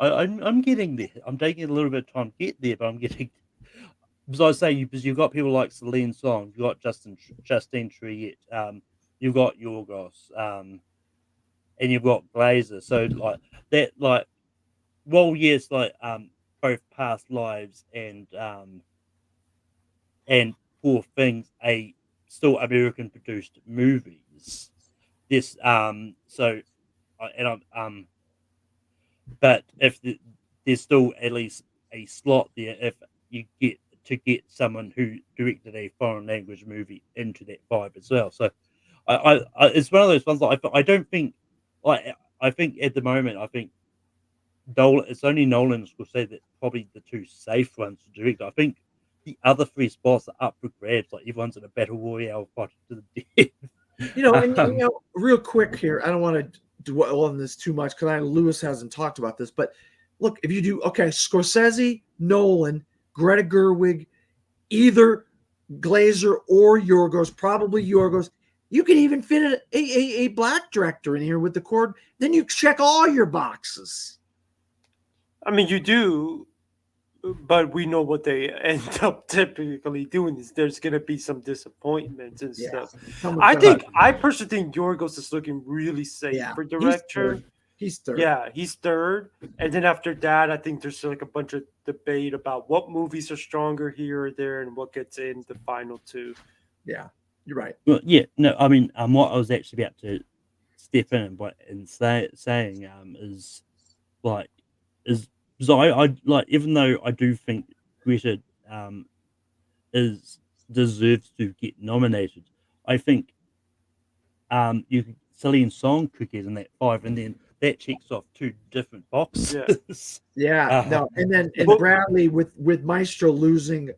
I'm getting there. I'm taking a little bit of time to get there, but I'm getting. As I say, because you've got people like Celine Song, you've got Justine Triet, you've got Yorgos, and you've got Glazer. So like that, like, well, yes, like both Past Lives and Poor Things, still American produced movies. This but if there's still at least a slot there, if you get someone who directed a foreign language movie into that 5 as well. So I it's one of those ones that I don't think, like, I think at the moment, I think it's only Nolan and Scorsese that probably the 2 safe ones to direct. I think the other 3 spots are up for grabs. Like, everyone's in a battle royale fight to the death. And real quick here, I don't want to dwell on this too much because I know Lewis hasn't talked about this, but look, if you do Scorsese, Nolan, Greta Gerwig, either Glazer or Yorgos, probably Yorgos. You can even fit a black director in here with the cord. Then you check all your boxes. I mean, you do, but we know what they end up typically doing is there's going to be some disappointments and Yeah. stuff. Someone's I personally think Yorgos is looking really safe Yeah, for he's director. third. He's third. Yeah, he's third. And then after that, I think there's like a bunch of debate about what movies are stronger here or there and what gets in the final two. Yeah, you're right. Well, yeah, no, I mean, what I was actually about to step in and saying is like is so I like, even though I do think Greta is deserves to get nominated, I think Celine Song could get in that 5, and then that checks off 2 different boxes. Yeah, no, and Well- Bradley with Maestro losing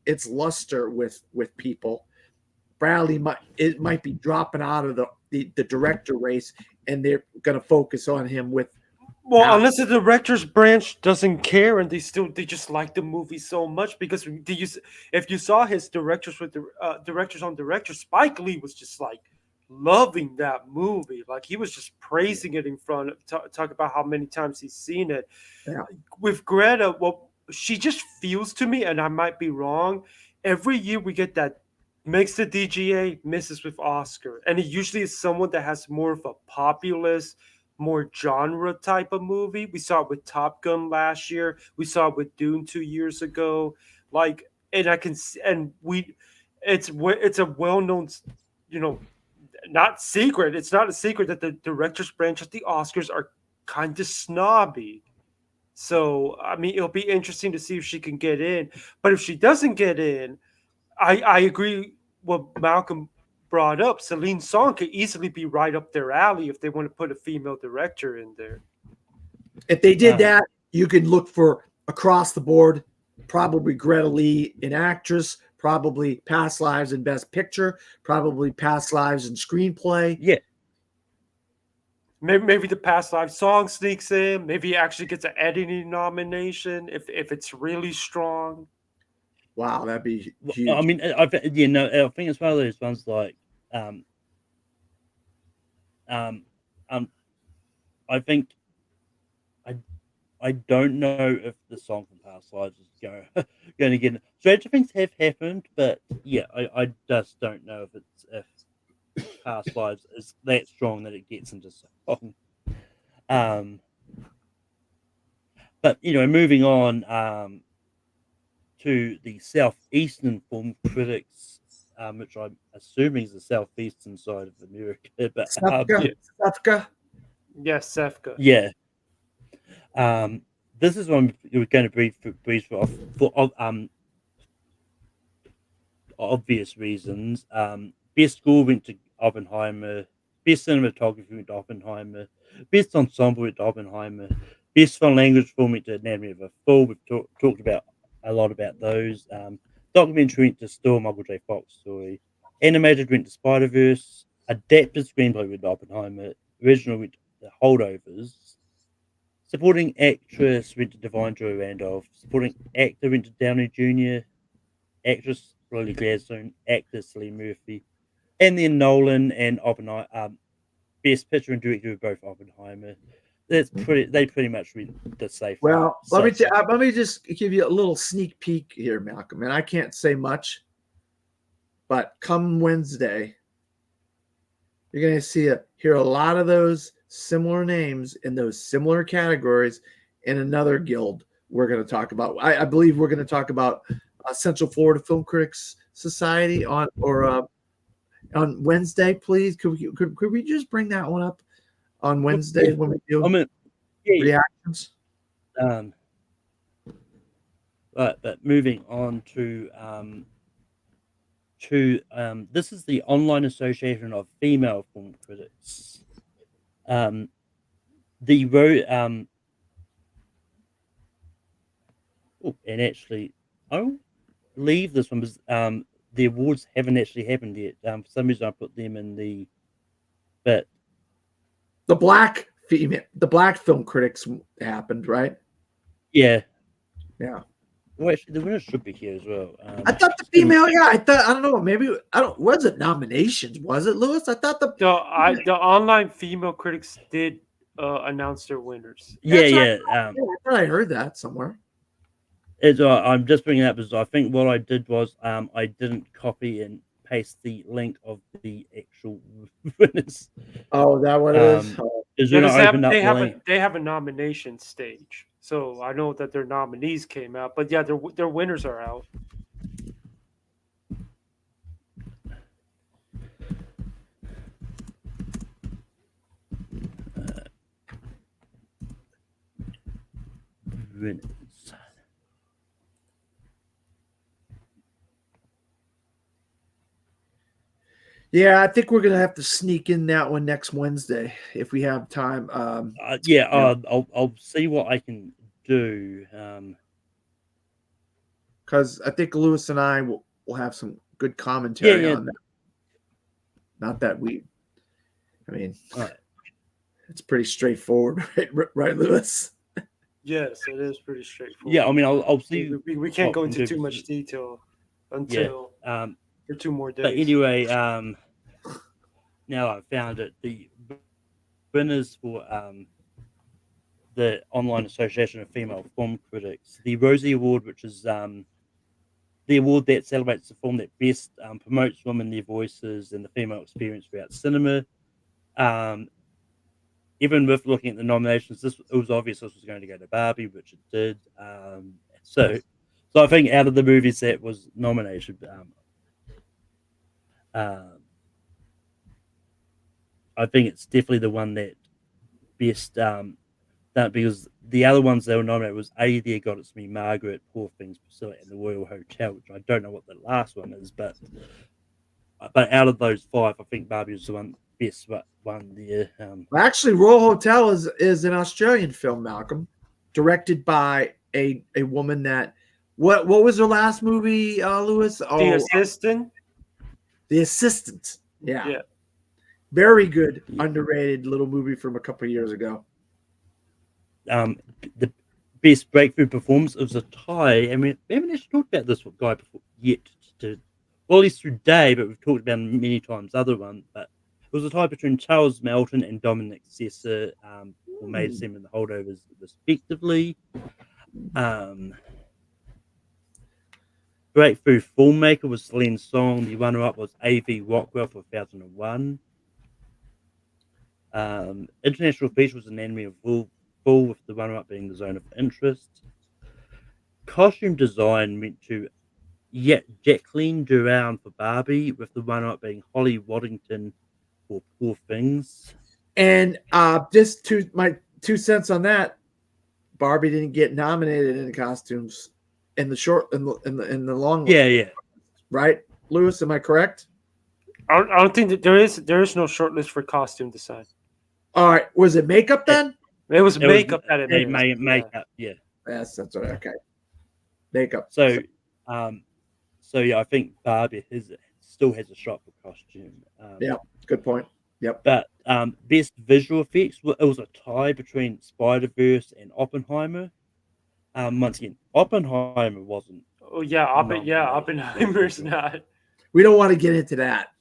its luster with people. Bradley might be dropping out of the director race, and they're going to focus on him with. Well, Now- unless the director's branch doesn't care and they just like the movie so much, because if you saw his directors with the directors on director, Spike Lee was just like loving that movie, like he was just praising it in front of talk about how many times he's seen it. Yeah. With Greta, well, she just feels to me, and I might be wrong, every year we get that makes the DGA, misses with Oscar, and it usually is someone that has more of a populist, more genre type of movie. We saw it with Top Gun last year. We saw it with Dune 2 years ago. Like, and I can, it's a well-known, not secret. It's not a secret that the director's branch at the Oscars are kind of snobby. So, I mean, it'll be interesting to see if she can get in. But if she doesn't get in, I agree what Malcolm brought up. Celine Song could easily be right up their alley if they want to put a female director in there. If they did that, you could look for across the board, probably Greta Lee in actress, probably Past Lives in Best Picture, probably Past Lives in Screenplay. Yeah. Maybe the Past Life song sneaks in. Maybe he actually gets an editing nomination if it's really strong. Wow, that'd be huge. I mean, I think it's one of those ones like, I think I don't know if the song from Past Lives is going to get. Stranger things have happened, but yeah, I just don't know if Past Lives is that strong that it gets into song. But moving on to the Southeastern Film Critics, which I'm assuming is the southeastern side of America. But Sefka. Yes, Sefka. yeah, this is one we're going to brief off for obvious reasons. Best score went to Oppenheimer. Best cinematography went to Oppenheimer. Best ensemble went to Oppenheimer. Best foreign language film went to Anatomy of a Fall. We've talked about a lot about those. Documentary went to Still, Michael J. Fox story. Animated went to Spider-Verse. Adapted screenplay went to Oppenheimer. Original went to The Holdovers. Supporting actress went to Divine Joy Randolph. Supporting actor went to Downey Jr. Actress Lily Gladstone. Actor Cillian Murphy. And then Nolan and Oppenheimer. Best picture and director were both Oppenheimer. They pretty much went the safe. Well, let me just give you a little sneak peek here, Malcolm. And I can't say much, but come Wednesday, you're going to hear a lot of those similar names in those similar categories in another guild we're going to talk about. I believe we're going to talk about Central Florida Film Critics Society on Wednesday. Please, could we just bring that one up on Wednesday when we do reactions? But moving on to this is the Online Association of Female Film Critics. And actually, I don't believe this one was the awards haven't actually happened yet. For some reason, I put them in the, but the black film critics happened, right? Yeah. Well, actually, the winner should be here as well. I thought the female, I don't know, maybe was it nominations? Was it, Lewis? I thought the online female critics did announce their winners. Yeah, That's yeah. I thought I heard that somewhere. I'm just bringing it up because I think what I did was I didn't copy and paste the link of the actual winners. Oh, that what it is? Um, Oh, Is Yeah, when I opened up they the have link. they have a nomination stage, so I know that their nominees came out, but yeah, their winners are out. Winners. yeah, I think we're gonna have to sneak in that one next Wednesday if we have time. Yeah, Yeah. I'll see what I can do. Because I think Lewis and I will have some good commentary Yeah. on that. Not that I mean, Right. it's pretty straightforward, right, Lewis? Yes, it is pretty straightforward. Yeah, I mean, I'll see. We can't what go we can into do too for- much detail until for 2 more days. But anyway, now I found it. The winners for the Online Association of Female Film Critics, the Rosie Award, which is the award that celebrates the film that best promotes women, their voices, and the female experience throughout cinema. Even with looking at the nominations, it was obvious this was going to go to Barbie, which it did. So I think out of the movies that was nominated, I think it's definitely the one that best that because the other ones that were nominated was There God It's Me, Margaret, Poor Things, Priscilla, and the Royal Hotel, which I don't know what the last one is, but out of those 5, I think Barbie was the best one there. Actually, Royal Hotel is an Australian film, Malcolm, directed by a woman that what was her last movie, Lewis? The Assistant. The Assistant. Yeah. Very good, underrated little movie from a couple of years ago. The best breakthrough performance was a tie. I mean, we haven't actually talked about this guy before yet. Well, at least today, but we've talked about him many times. Other one, but it was a tie between Charles Melton and Dominic Sessa, who made them in the holdovers respectively. Breakthrough filmmaker was Celine Song. The runner-up was A.V. Rockwell for 2001. International feature was Anatomy of Wool, with the runner-up being The Zone of Interest. Costume design went to Jacqueline Durand for Barbie, with the runner-up being Holly Waddington for Poor Things. And just my 2 cents on that, Barbie didn't get nominated in the costumes in the short in the long. Yeah. Right, Lewis, am I correct? I don't think that there is no shortlist for costume design. All right, was it makeup then? It was makeup that it made. Makeup, yeah. Yes, that's right. Okay, makeup. So yeah, I think Barbie still has a shot for costume. Yeah, good point. Yep. But best visual effects, it was a tie between Spider-Verse and Oppenheimer. Once again, Oppenheimer wasn't. Oh yeah, Oppenheimer's not. We don't want to get into that.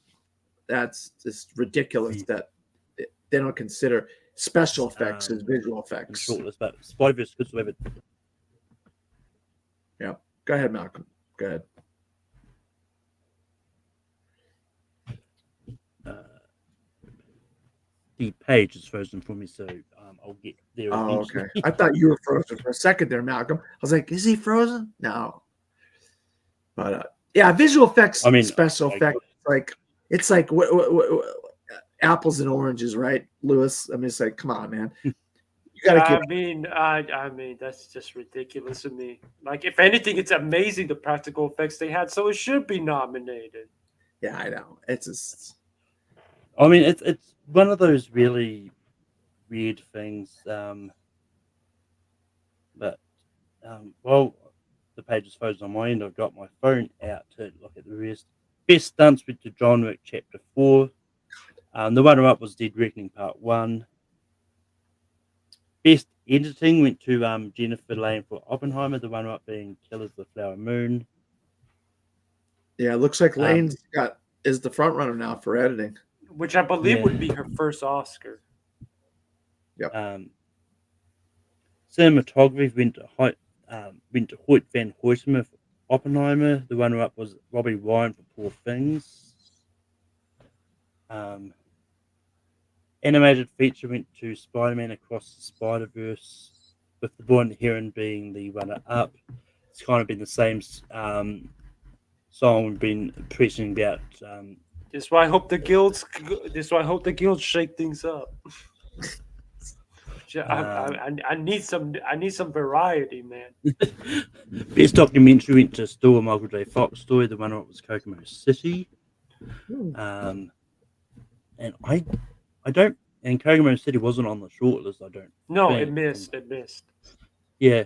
That's just ridiculous that they don't consider special effects as visual effects. Shortlist, but Spider-Verse could still have it. Yeah. Go ahead, Malcolm. Go ahead. The page is frozen for me, so I'll get there. Oh, okay. eventually. I thought you were frozen for a second there, Malcolm. I was like, is he frozen? No. But yeah, visual effects, special effects, it's like apples and oranges, right, Lewis? I mean, it's like, come on, man. You gotta I mean, that's just ridiculous to me. Like, if anything, it's amazing the practical effects they had, so it should be nominated. Yeah, I know. It's just. I mean, it's one of those really weird things. But well, the page is frozen on my end. I've got my phone out to look at the rest. Best stunts went to John Wick Chapter 4. The runner-up was Dead Reckoning Part 1. Best editing went to Jennifer Lane for Oppenheimer. The runner-up being Killers of the Flower Moon. Yeah, it looks like Lane's is the front runner now for editing. Which I believe would be her first Oscar. Yep. Cinematography went to Hoyt van Hoytema for Oppenheimer. The runner-up was Robbie Ryan for Poor Things. Animated feature went to Spider-Man Across the Spider-Verse, with The Boy and the Heron being the runner-up. It's kind of been the same song we've been preaching about. That's why I hope the guilds. That's why I hope the guilds shake things up. I need some. I need some variety, man. Best documentary went to still a Michael J. Fox story. The runner-up was Kokomo City. And I don't. And Kokomo City wasn't on the shortlist. I don't. No, think. it missed. It missed. Yeah.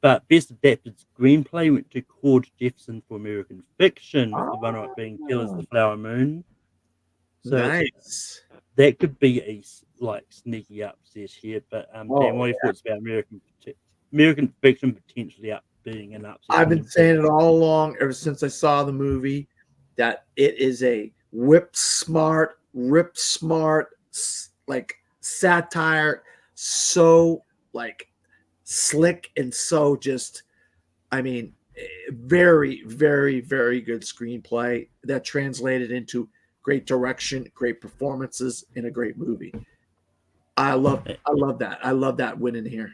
But best adapted screenplay went to Cord Jefferson for American Fiction, with the runner-up being Killers of the Flower Moon. So Nice. that could be a sneaky upset here. But Dan, what are your thoughts about American Fiction potentially being an upset? I've been saying it all along, ever since I saw the movie, that it is a rip smart, like satire, so like slick and so just, I mean, very, very, very good screenplay that translated into great direction, great performances, and a great movie. I love that. I love that winning here.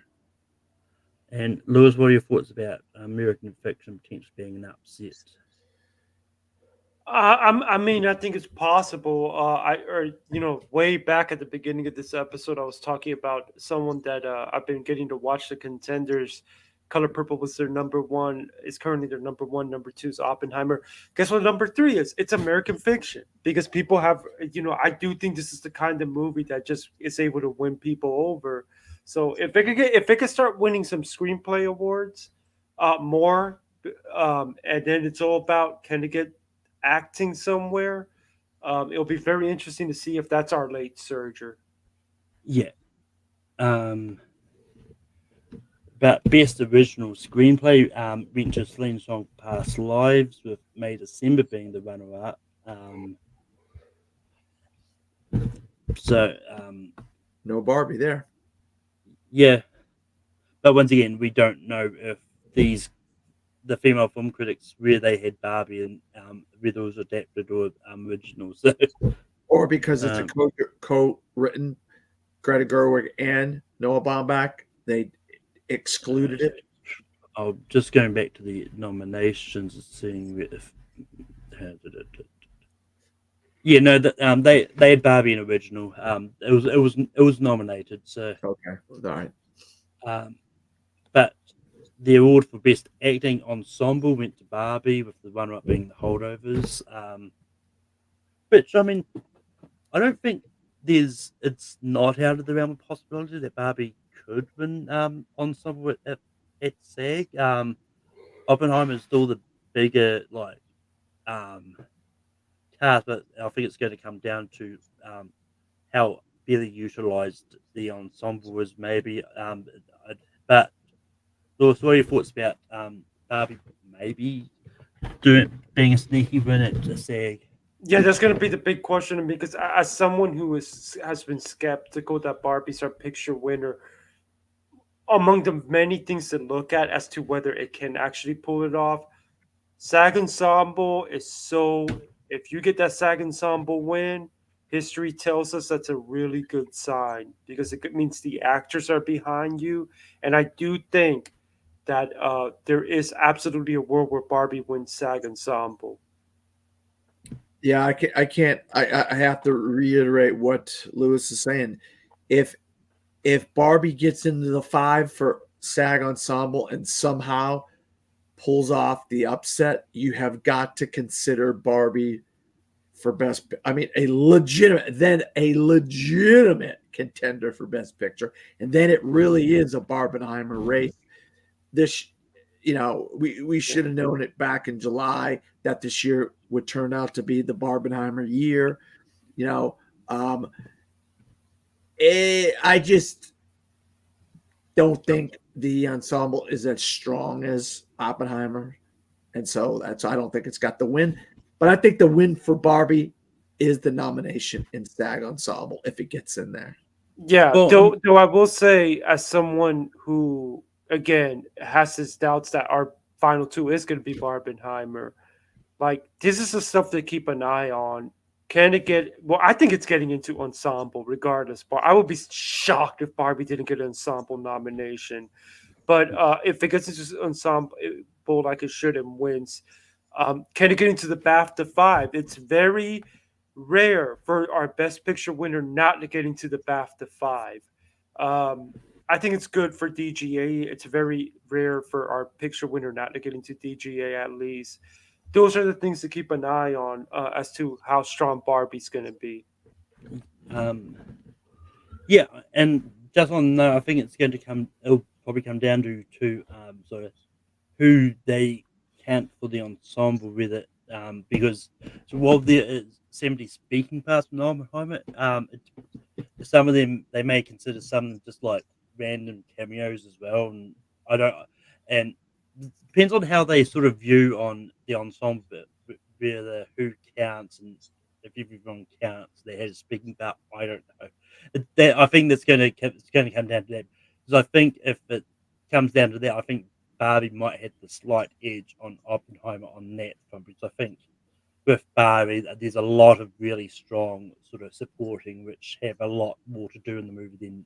And Lewis, what are your thoughts about American Fiction potentially being an upset? I mean, I think it's possible. Way back at the beginning of this episode, I was talking about someone that I've been getting to watch the contenders. Color Purple was their number one. Is currently their number one. Number two is Oppenheimer. Guess what? Number three is it's American Fiction, because people have, I do think this is the kind of movie that just is able to win people over. So if it could start winning some screenplay awards, more, and then it's all about, can it get acting somewhere? It'll be very interesting to see if that's our late surger. Yeah. But best original screenplay went to Celine Song Past Lives, with May December being the runner-up. No Barbie there. Yeah. But once again, we don't know if the female film critics, where they had Barbie and whether it was adapted or original. So, or because it's a co-written, Greta Gerwig and Noah Baumbach, they excluded it. Oh, just going back to the nominations and seeing if they had Barbie and original. It was nominated. So okay, all right. But the award for best acting ensemble went to Barbie, with the runner-up being The Holdovers. Which, I mean, I don't think it's not out of the realm of possibility that Barbie could win ensemble at SAG. Oppenheimer is still the bigger cast, but I think it's going to come down to how really utilized the ensemble was, maybe. But Lewis, what are your thoughts about Barbie maybe being a sneaky win at SAG? Yeah, that's going to be the big question, because as someone who has been skeptical that Barbie's our picture winner, among the many things to look at as to whether it can actually pull it off, SAG Ensemble is so. If you get that SAG Ensemble win, history tells us that's a really good sign, because it means the actors are behind you. And I do think that there is absolutely a world where Barbie wins SAG Ensemble. Yeah, I can't. I have to reiterate what Lewis is saying. If Barbie gets into the 5 for SAG Ensemble and somehow pulls off the upset, you have got to consider Barbie for best. I mean, a legitimate contender for best picture, and then it really is a Barbenheimer race. This, we should have known it back in July that this year would turn out to be the Barbenheimer year. I just don't think the ensemble is as strong as Oppenheimer, and so I don't think it's got the win. But I think the win for Barbie is the nomination in SAG Ensemble if it gets in there. Yeah, Well, though I will say, as someone who again has his doubts that our final two is going to be Barbenheimer, like this is the stuff to keep an eye on. Can it get? Well, I think it's getting into ensemble regardless. But I would be shocked if Barbie didn't get an ensemble nomination. But if it gets into ensemble like it should and wins, can it get into the BAFTA 5? It's very rare for our Best Picture winner not to get into the BAFTA 5. I think it's good for DGA. It's very rare for our picture winner not to get into DGA at least. Those are the things to keep an eye on as to how strong Barbie's going to be. Yeah, and just on that, I think it's going to come. It'll probably come down to sort of who they count for the ensemble with it, because while there is 70 speaking parts from Oppenheimer, some of them they may consider some just like random cameos as well, and I don't. And it depends on how they sort of view on the ensemble bit, whether who counts and if everyone counts they had a speaking part. I don't know. I think it's going to come down to that, because I think if it comes down to that, I think Barbie might have the slight edge on Oppenheimer on that front, because I think with Barbie there's a lot of really strong sort of supporting which have a lot more to do in the movie than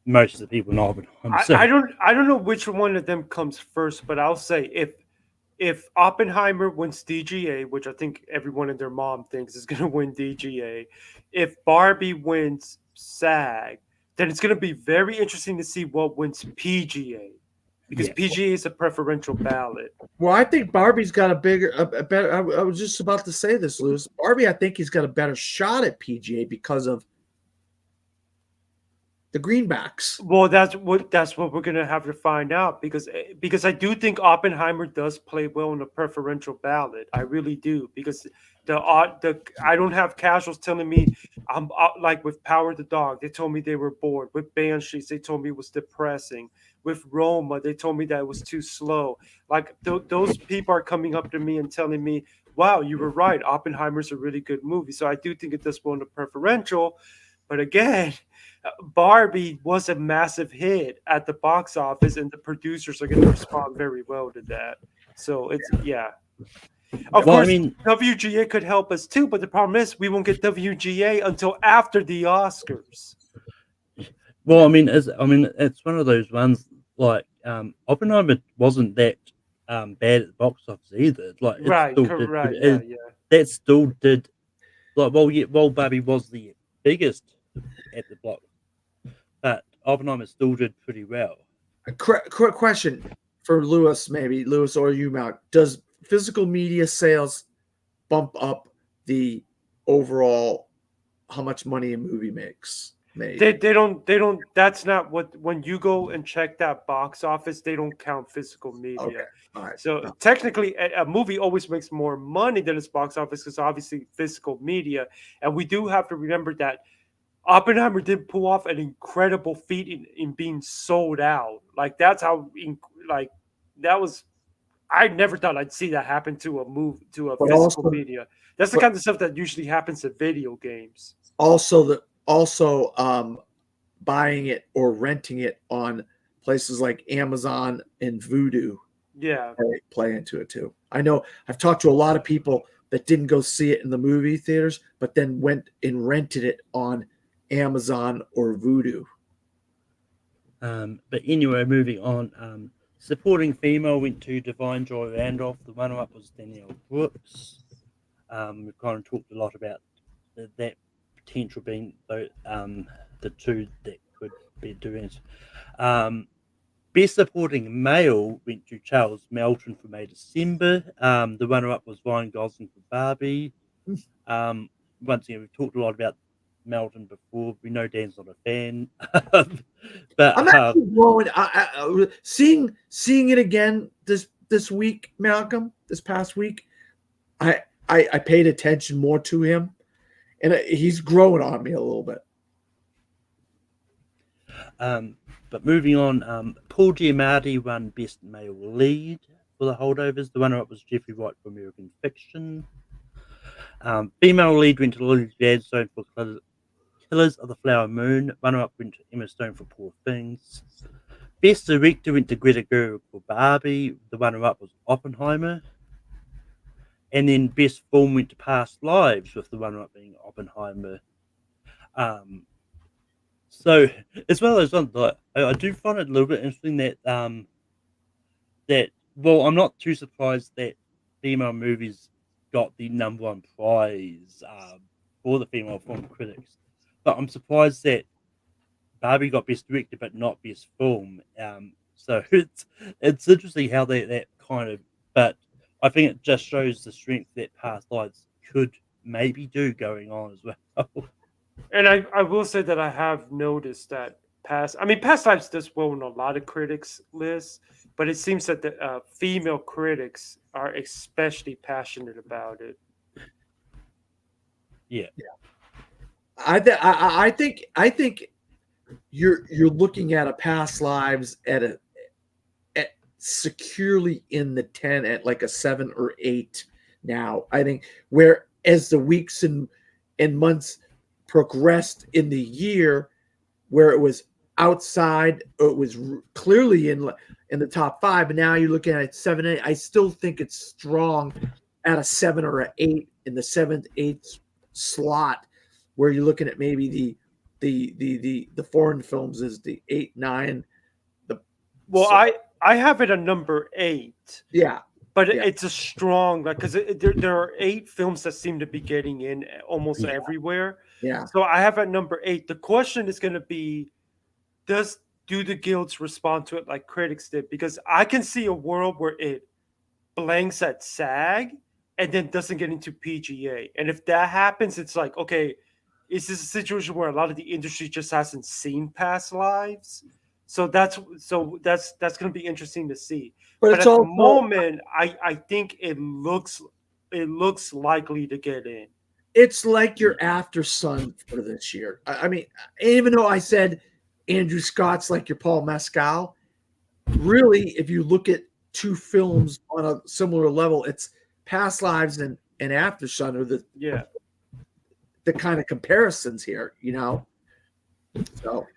most of the people in Oppenheimer. I don't know which one of them comes first, but I'll say if Oppenheimer wins DGA, which I think everyone and their mom thinks is going to win DGA, if Barbie wins SAG, then it's going to be very interesting to see what wins PGA, because PGA is a preferential ballot. Well, I think Barbie's got a better. I was just about to say this, Lewis. Barbie, I think he's got a better shot at PGA because of the greenbacks. Well, that's what we're gonna have to find out, because I do think Oppenheimer does play well in the preferential ballot. I really do, because I don't have casuals telling me I'm like with Power the Dog. They told me they were bored. With Banshees, they told me it was depressing. With Roma, they told me that it was too slow. Like those people are coming up to me and telling me, "Wow, you were right. Oppenheimer's a really good movie." So I do think it does well in the preferential, but again, Barbie was a massive hit at the box office, and the producers are going to respond very well to that. So it's Of course, WGA could help us too, but the problem is we won't get WGA until after the Oscars. Well, it's one of those ones like Oppenheimer wasn't that bad at the box office either. Like, that still did. Like, while Barbie was the biggest at the block, but Oppenheimer still did pretty well. A quick question for Lewis, maybe Lewis or you, Mount. Does physical media sales bump up the overall how much money a movie makes? They don't. That's not what. When you go and check that box office, they don't count physical media. Okay. All right. So technically, a movie always makes more money than its box office, because obviously physical media. And we do have to remember that Oppenheimer did pull off an incredible feat in being sold out. Like, that's how that was. I never thought I'd see that happen to a movie, to a physical media. That's the kind of stuff that usually happens to video games. Also buying it or renting it on places like Amazon and Vudu play into it too. I know I've talked to a lot of people that didn't go see it in the movie theaters, but then went and rented it on Amazon or Vudu. But anyway, moving on. Supporting female went to Divine Joy Randolph. The runner-up was Danielle Brooks. We've kind of talked a lot about that potential being the two that could be doing it. Best Supporting Male went to Charles Melton for May December. The runner-up was Ryan Gosling for Barbie. Once again, we've talked a lot about Melton before. We know Dan's not a fan, but I'm actually blowing. Seeing it again this week, Malcolm. This past week, I paid attention more to him, and he's growing on me a little bit. But moving on, Paul Giamatti won Best Male Lead for The Holdovers. The runner-up was Jeffrey Wright for American Fiction. Female lead went to Lily Gladstone for Killers of the Flower Moon. Runner-up went to Emma Stone for Poor Things. Best director went to Greta Gerwig for Barbie. The runner-up was Oppenheimer. And then best film went to Past Lives, with the runner-up being Oppenheimer. So as well as I do find it a little bit interesting that I'm not too surprised that female movies got the #1 prize for the female film critics, but I'm surprised that Barbie got best director but not best film. So it's interesting how that kind of, but I think it just shows the strength that Past Lives could maybe do going on as well. And I will say that I have noticed that Past Lives does well on a lot of critics' lists, but it seems that the female critics are especially passionate about it. Yeah. I think you're looking at a Past Lives at securely in the 10, at like a 7 or 8 now. I think where as the weeks and months progressed in the year, where it was outside, it was clearly in the top 5, but now you're looking at 7, 8. I still think it's strong at a 7 or an 8 in the 7th, 8th slot, where you're looking at maybe the foreign films is the 8, 9. I have it at number 8. Yeah. But it's a strong, because there are 8 films that seem to be getting in almost everywhere. Yeah. So I have at number 8. The question is going to be, do the guilds respond to it like critics did? Because I can see a world where it blanks at SAG and then doesn't get into PGA. And if that happens, it's like, okay, is this a situation where a lot of the industry just hasn't seen Past Lives? So that's going to be interesting to see. But at the moment, I think it looks likely to get in. It's like your After Sun for this year. I mean, even though I said Andrew Scott's like your Paul Mescal, really, if you look at 2 films on a similar level, it's Past Lives and After Sun are the kind of comparisons here, you know. So,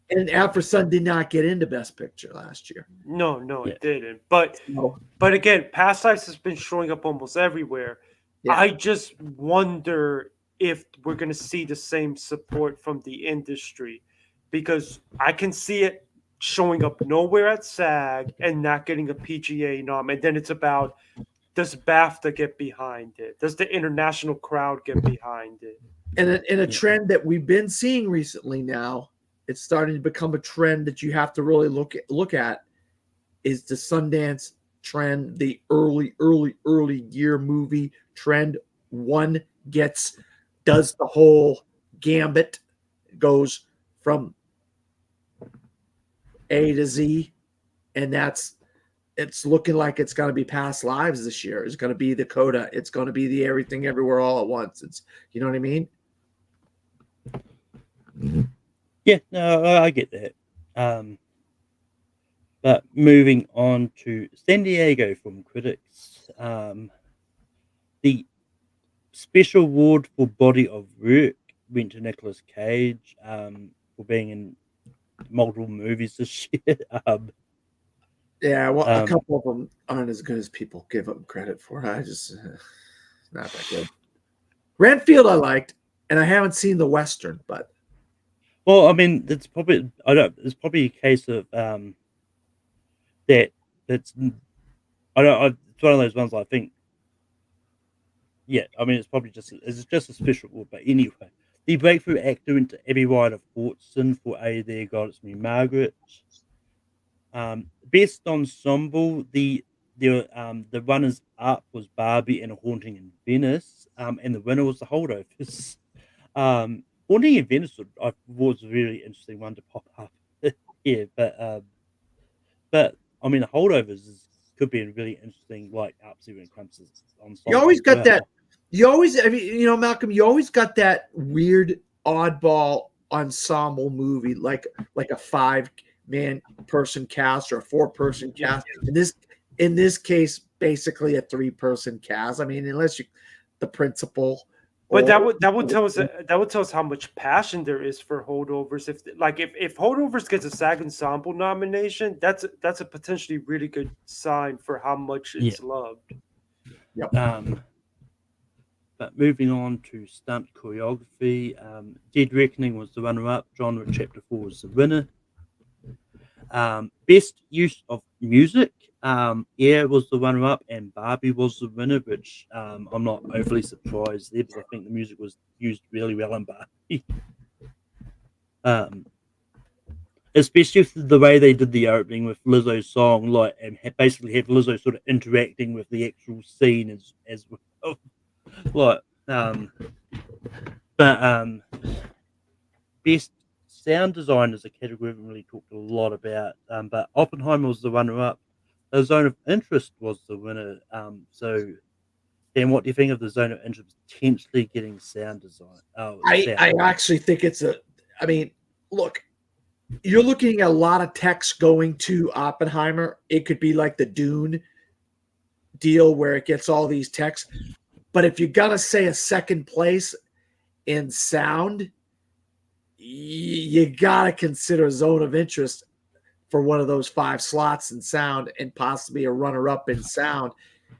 and After Sun did not get into Best Picture last year. No, it didn't. But again, Past Lives has been showing up almost everywhere. Yeah. I just wonder if we're going to see the same support from the industry, because I can see it showing up nowhere at SAG and not getting a PGA nom. And then it's about, does BAFTA get behind it? Does the international crowd get behind it? And a trend that we've been seeing recently now, it's starting to become a trend that you have to really look at, is the Sundance trend, the early year movie trend. One does the whole gambit, goes from A to Z, and it's looking like it's going to be Past Lives this year. It's going to be the Coda. It's going to be the Everything Everywhere All at Once. It's, you know what I mean? Yeah, no, I get that. But moving on to San Diego from critics, the special award for body of work went to Nicolas Cage for being in multiple movies this year. Yeah, well, a couple of them aren't as good as people give them credit for. I just not that good. Renfield I liked, and I haven't seen the Western, but well, I mean, it's probably a case of that it's one of those ones I think. Yeah, I mean, it's just a special award, but anyway, the breakthrough actor went to Abby Ryder Fortson for There God It's Me Margaret. Best ensemble, the runners up was Barbie and A Haunting in Venice, and the winner was The Holdovers. Haunting in Venice was a really interesting one to pop up here, but I mean, The Holdovers could be a really interesting upset when it comes to ensemble. You always got that. I mean, you know, Malcolm, you always got that weird oddball ensemble movie, like a 5-man person cast or a 4-person cast. In this case, basically a 3-person cast. I mean, unless you the principal. But that or- would tell us how much passion there is for Holdovers. If Holdovers gets a SAG Ensemble nomination, that's a potentially really good sign for how much it's loved. But moving on to stunt choreography, Dead Reckoning was the runner-up. Genre Chapter 4 was the winner. Best use of music, Air was the runner-up, and Barbie was the winner, which I'm not overly surprised there because I think the music was used really well in Barbie. Especially the way they did the opening with Lizzo's song, and basically have Lizzo sort of interacting with the actual scene as well. Best sound design is a category we haven't really talked a lot about, but Oppenheimer was the runner-up. The Zone of Interest was the winner. So, Dan, what do you think of the Zone of Interest potentially getting sound design? I actually think I mean, look, you're looking at a lot of text going to Oppenheimer. It could be like the Dune deal where it gets all these texts. But if you got to say a second place in sound, you got to consider Zone of Interest for one of those 5 slots in sound and possibly a runner-up in sound,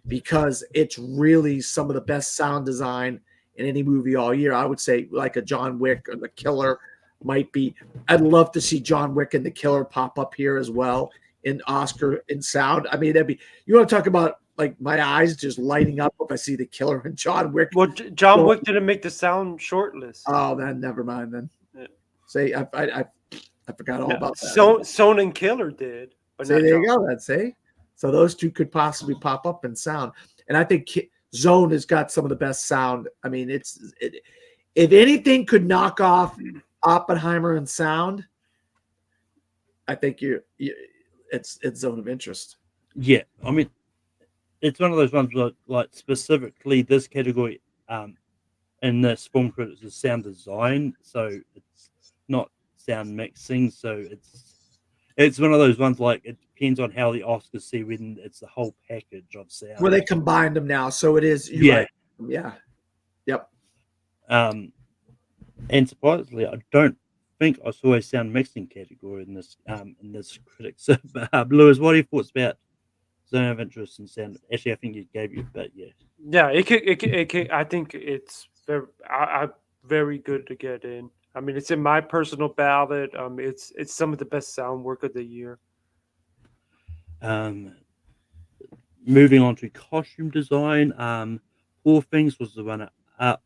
because it's really some of the best sound design in any movie all year. I would say like a John Wick or The Killer might be. I'd love to see John Wick and The Killer pop up here as well in Oscar in sound. I mean, you want to talk about like my eyes just lighting up if I see The Killer and John Wick. Well, John Wick didn't make the sound shortlist. Oh, then never mind then. Yeah. Say I forgot all about that. Son and Killer did. But there you go. Then see, so those two could possibly pop up in sound, and I think Zone has got some of the best sound. I mean, if anything could knock off Oppenheimer in sound, I think it's Zone of Interest. Yeah, I mean, it's one of those ones like specifically this category in this film credits is sound design, so it's not sound mixing. So it's one of those ones like it depends on how the Oscars see when it's the whole package of sound. Well, they combined them now, so it is. Yeah, right. Yeah, yep. And surprisingly, I don't think I saw a sound mixing category in this critics. Lewis, what are your thoughts about Zone of Interest and sound? Actually, I think you gave you a bit, yeah. Yeah, it could. I think it's very good to get in. I mean, it's in my personal ballot. It's some of the best sound work of the year. Moving on to costume design, Poor Things was the runner up.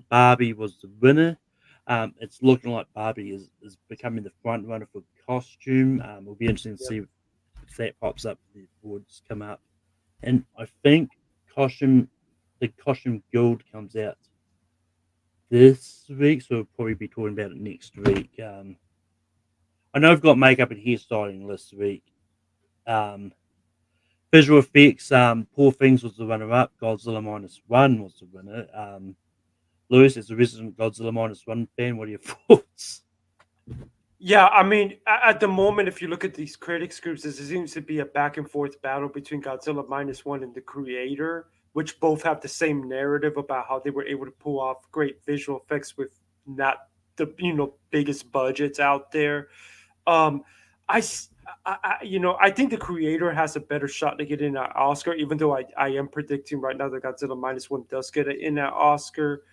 Barbie was the winner. It's looking like Barbie is becoming the front runner for costume. It'll be interesting to see if that pops up, the awards come up. And I think the Costume Guild comes out this week, so we'll probably be talking about it next week. I know I've got makeup and hairstyling this week. Visual effects, Poor Things was the runner-up. Godzilla -1 was the winner. Lewis, as a resident Godzilla -1 fan, what are your thoughts? Yeah, I mean, at the moment, if you look at these critics groups, there seems to be a back and forth battle between Godzilla -1 and the creator, which both have the same narrative about how they were able to pull off great visual effects with not the biggest budgets out there. I think the creator has a better shot to get in an Oscar, even though I am predicting right now that Godzilla -1 does get it in that Oscar.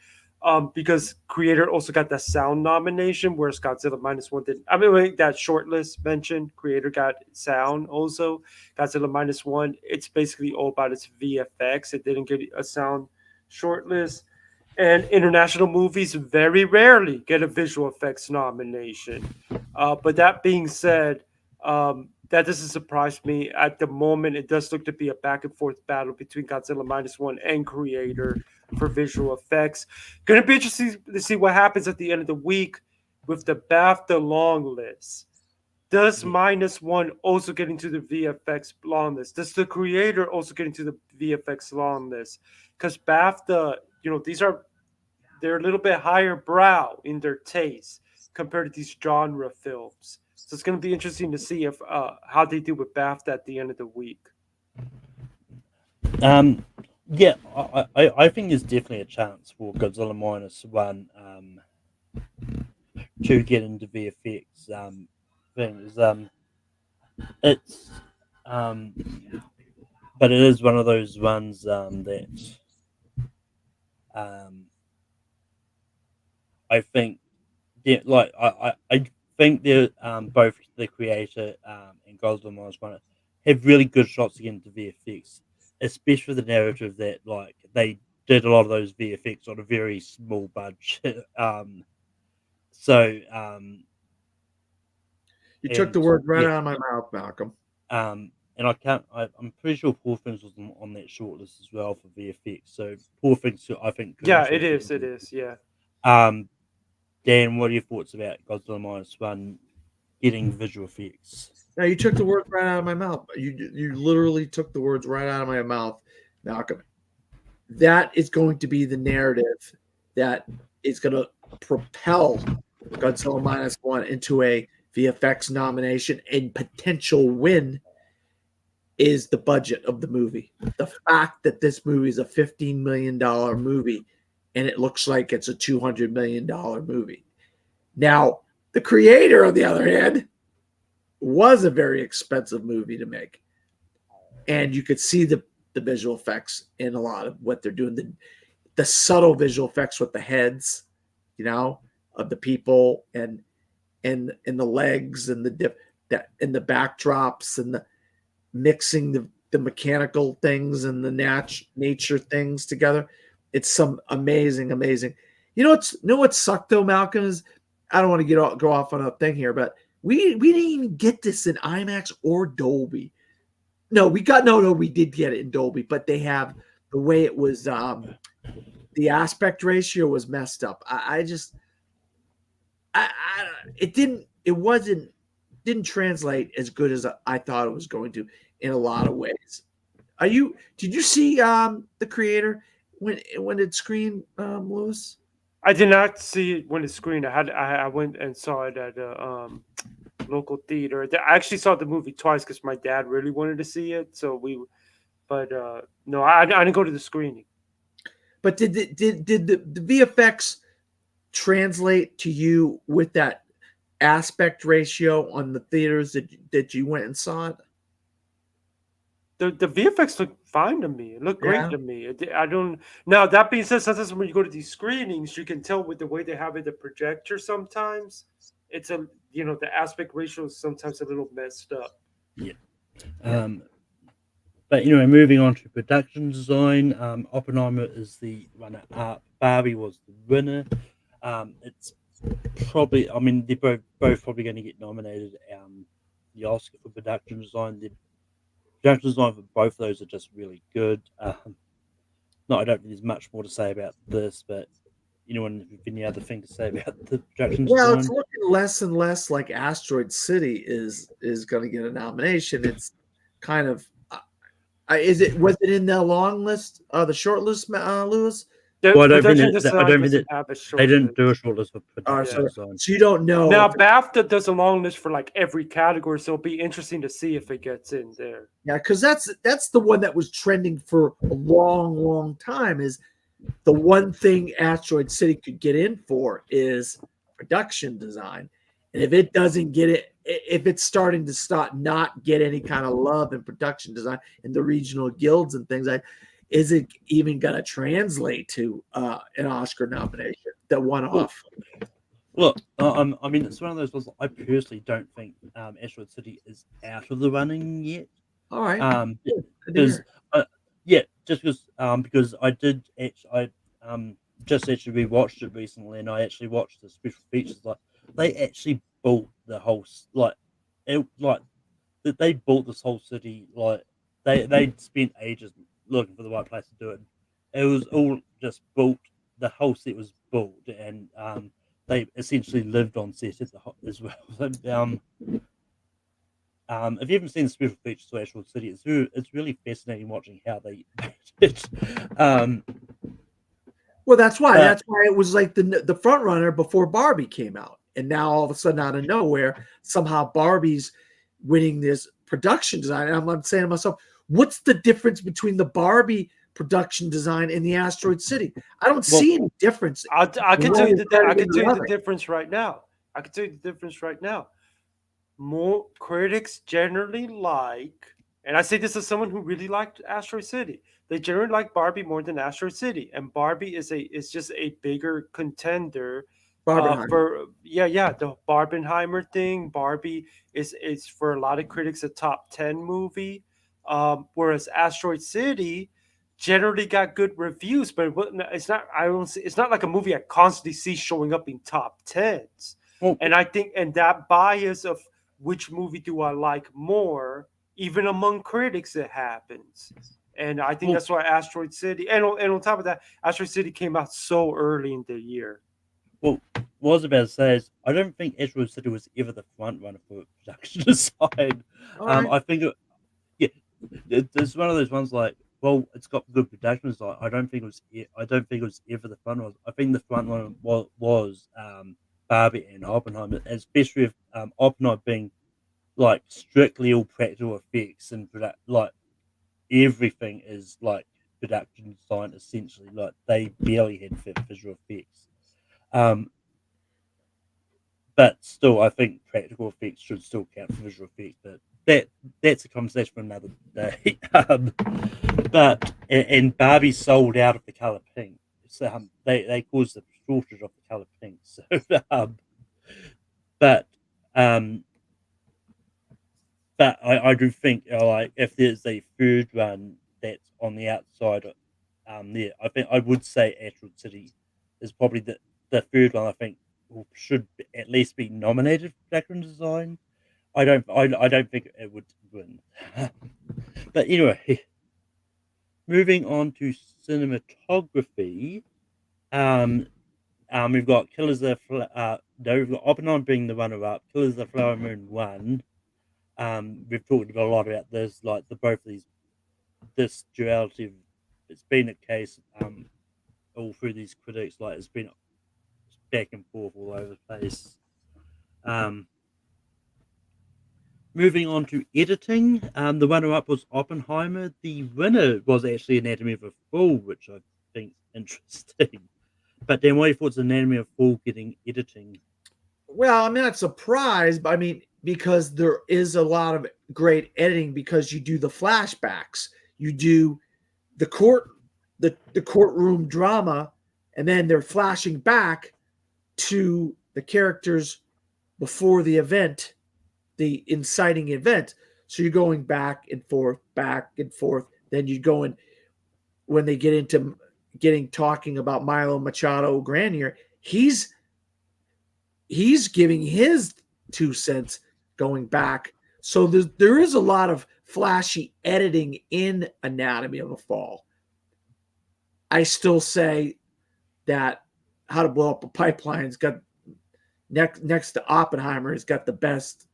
Because creator also got that sound nomination, whereas Godzilla -1 didn't. I mean, that shortlist mentioned, creator got sound also. Godzilla -1, it's basically all about its VFX. It didn't get a sound shortlist. And international movies very rarely get a visual effects nomination. But that being said, that doesn't surprise me. At the moment, it does look to be a back and forth battle between Godzilla -1 and creator for visual effects. Going to be interesting to see what happens at the end of the week with the BAFTA long list. Does -1 also get into the VFX long list? Does the creator also get into the VFX long list? Because BAFTA, they're a little bit higher brow in their taste compared to these genre films. So it's going to be interesting to see if how they do with BAFTA at the end of the week. Yeah, I think there's definitely a chance for Godzilla minus one to get into VFX things. It's um, but it is one of those ones that um, I think, yeah, like I think they're both the creator and Godzilla minus one have really good shots to get into VFX, especially the narrative that like they did a lot of those VFX on a very small budget. So You took the and words right yeah, out of my mouth, Malcolm. and I can't. I'm pretty sure Poor Things was on that shortlist as well for VFX. So Poor Things, I think, could Yeah, also it get is. It into. is. Yeah. Dan, what are your thoughts about Godzilla minus one getting visual effects? Now you took the words right out of my mouth. You literally took the words right out of my mouth, Malcolm. That is going to be the narrative that is going to propel Godzilla minus one into a VFX nomination and potential win. Is the budget of the movie. The fact that this movie is a $15 million movie and it looks like it's a $200 million movie. Now, the creator, on the other hand, was a very expensive movie to make. And you could see the visual effects in a lot of what they're doing, the subtle visual effects with the heads, of the people and the legs and the backdrops and the mixing the mechanical things and the nature things together. It's some amazing. You know what sucked though, Malcolm, is I don't want to go off on a thing here, but we didn't even get this in IMAX or Dolby. No, we did get it in Dolby, but they have the way it was. The aspect ratio was messed up. It didn't translate as good as I thought it was going to in a lot of ways. Did you see The Creator when it screened, Lewis? I did not see it when it screened. I went and saw it at a local theater. I actually saw the movie twice because my dad really wanted to see it. No, I didn't go to the screening. But did the VFX translate to you with that aspect ratio on the theaters that you went and saw it? The VFX looked fine to me. It looked great to me. I don't. Now that being said, sometimes when you go to these screenings, you can tell with the way they have it, the projector. Sometimes it's the aspect ratio is sometimes a little messed up. Yeah. But moving on to production design, Oppenheimer is the runner-up. Barbie was the winner. It's probably, they're both probably going to get nominated. The Oscar for production design. The production design for both of those are just really good. I don't think there's much more to say about this, but any other thing to say about the production design? Well, it's looking less and less like Asteroid City is going to get a nomination. It's kind of. Was it in the long list, the short list, Lewis? Well, I don't think they didn't do a short list for production design. So you don't know. Now BAFTA does a long list for like every category, so it'll be interesting to see if it gets in there. Yeah, because that's the one that was trending for a long time. Is the one thing Asteroid City could get in for is production design, and if it doesn't get it. If it's starting to not get any kind of love in production design in the regional guilds and things like, is it even going to translate to an Oscar nomination? The one-off. Look, it's one of those ones. I personally don't think Asteroid City is out of the running yet. All right. Because I did just actually rewatched it recently, and I actually watched the special features. Like they actually built the whole they built this whole city. Like they spent ages looking for the right place to do it. It was all just built. The whole set was built, and they essentially lived on set as well. So, if you haven't seen the special features to Asteroid City, it's really fascinating watching how they made it. Well, that's why it was like the front runner before Barbie came out. And now all of a sudden, out of nowhere, somehow Barbie's winning this production design. And I'm saying to myself, what's the difference between the Barbie production design in the Asteroid City. I don't see any difference. I can tell you the other. difference right now. More critics generally like, and I say this as someone who really liked Asteroid City. They generally like Barbie more than Asteroid City, and Barbie is just a bigger contender. Barbenheimer. The Barbenheimer thing. Barbie is for a lot of critics a top 10 movie, whereas Asteroid City generally got good reviews, but it's not. It's not like a movie I constantly see showing up in top 10s. Well, And I think, and that bias of which movie do I like more, even among critics, it happens. And I think that's why Asteroid City, and on top of that, Asteroid City came out so early in the year. Well, what I was about to say is, I don't think Asteroid City was ever the front runner for production design. All right. I think, it's one of those ones like, well, it's got good production design. I don't think it was ever the front runner. I think the front runner was Barbie and Oppenheimer, especially with Oppenheimer being like strictly all practical effects and like everything is like production design essentially. Like they barely had visual effects. But still, I think practical effects should still count for visual effects. But that's a conversation for another day. But Barbie sold out of the color pink. So they caused the shortage of the color pink. So but I do think like if there's a third one that's on the outside, there, I think I would say Asteroid City is probably the third one. I think should at least be nominated for production design. I don't think it would win. But anyway, moving on to cinematography, we've got we've got Oppenheimer being the runner-up, Killers of the Flower Moon 1. We've talked a lot about this, like both of these, this duality. It's been a case all through these critics, like it's been back and forth all over the place. Moving on to editing, the runner-up was Oppenheimer. The winner was actually Anatomy of a Fall, which I think is interesting. But then what do you thought Anatomy of a Fall getting editing? Well, I'm not surprised, but I mean, because there is a lot of great editing because you do the flashbacks, you do the courtroom drama, and then they're flashing back to the characters before the event, the inciting event. So you're going back and forth. Then you're going, when they get into talking about Milo Machado Granier, he's giving his 2 cents going back. So there is a lot of flashy editing in Anatomy of a Fall. I still say that How to Blow Up a Pipeline's got next to Oppenheimer has got the best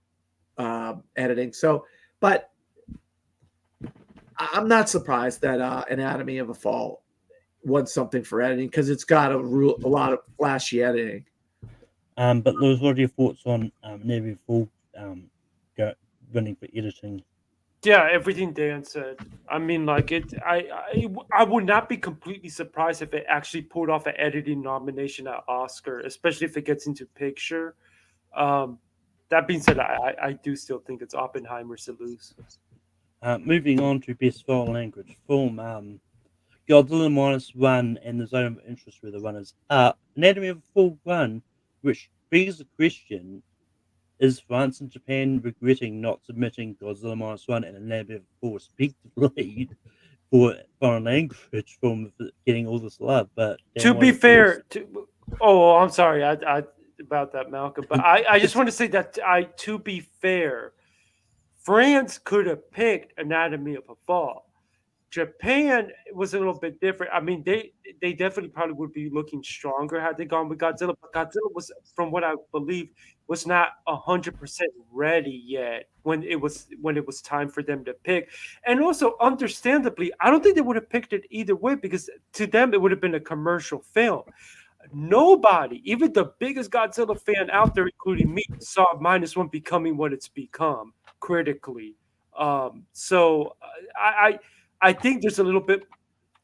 editing. So, but I'm not surprised that Anatomy of a Fall won something for editing because it's got a lot of flashy editing. But Lewis, what are your thoughts on Anatomy of a Fall winning for editing? Yeah, everything Dan said. I mean, like I would not be completely surprised if it actually pulled off an editing nomination at Oscar, especially if it gets into picture. That being said, I do still think it's Oppenheimer's to lose. Moving on to Best Foreign Language Film, Godzilla -1 and The Zone of Interest were the runners up. Anatomy of a Fall won, which begs the question: is France and Japan regretting not submitting Godzilla -1 and Anatomy of a Fall respectively for foreign language film getting all this love? But to be fair, I'm sorry, I about that, Malcolm. But I just want to say that to be fair, France could have picked Anatomy of a Fall. Japan was a little bit different. I mean, they definitely probably would be looking stronger had they gone with Godzilla. But Godzilla was, from what I believe, was not 100% ready yet when it was time for them to pick. And also, understandably, I don't think they would have picked it either way because to them it would have been a commercial film. Nobody, even the biggest Godzilla fan out there, including me, saw -1 becoming what it's become critically. So I think there's a little bit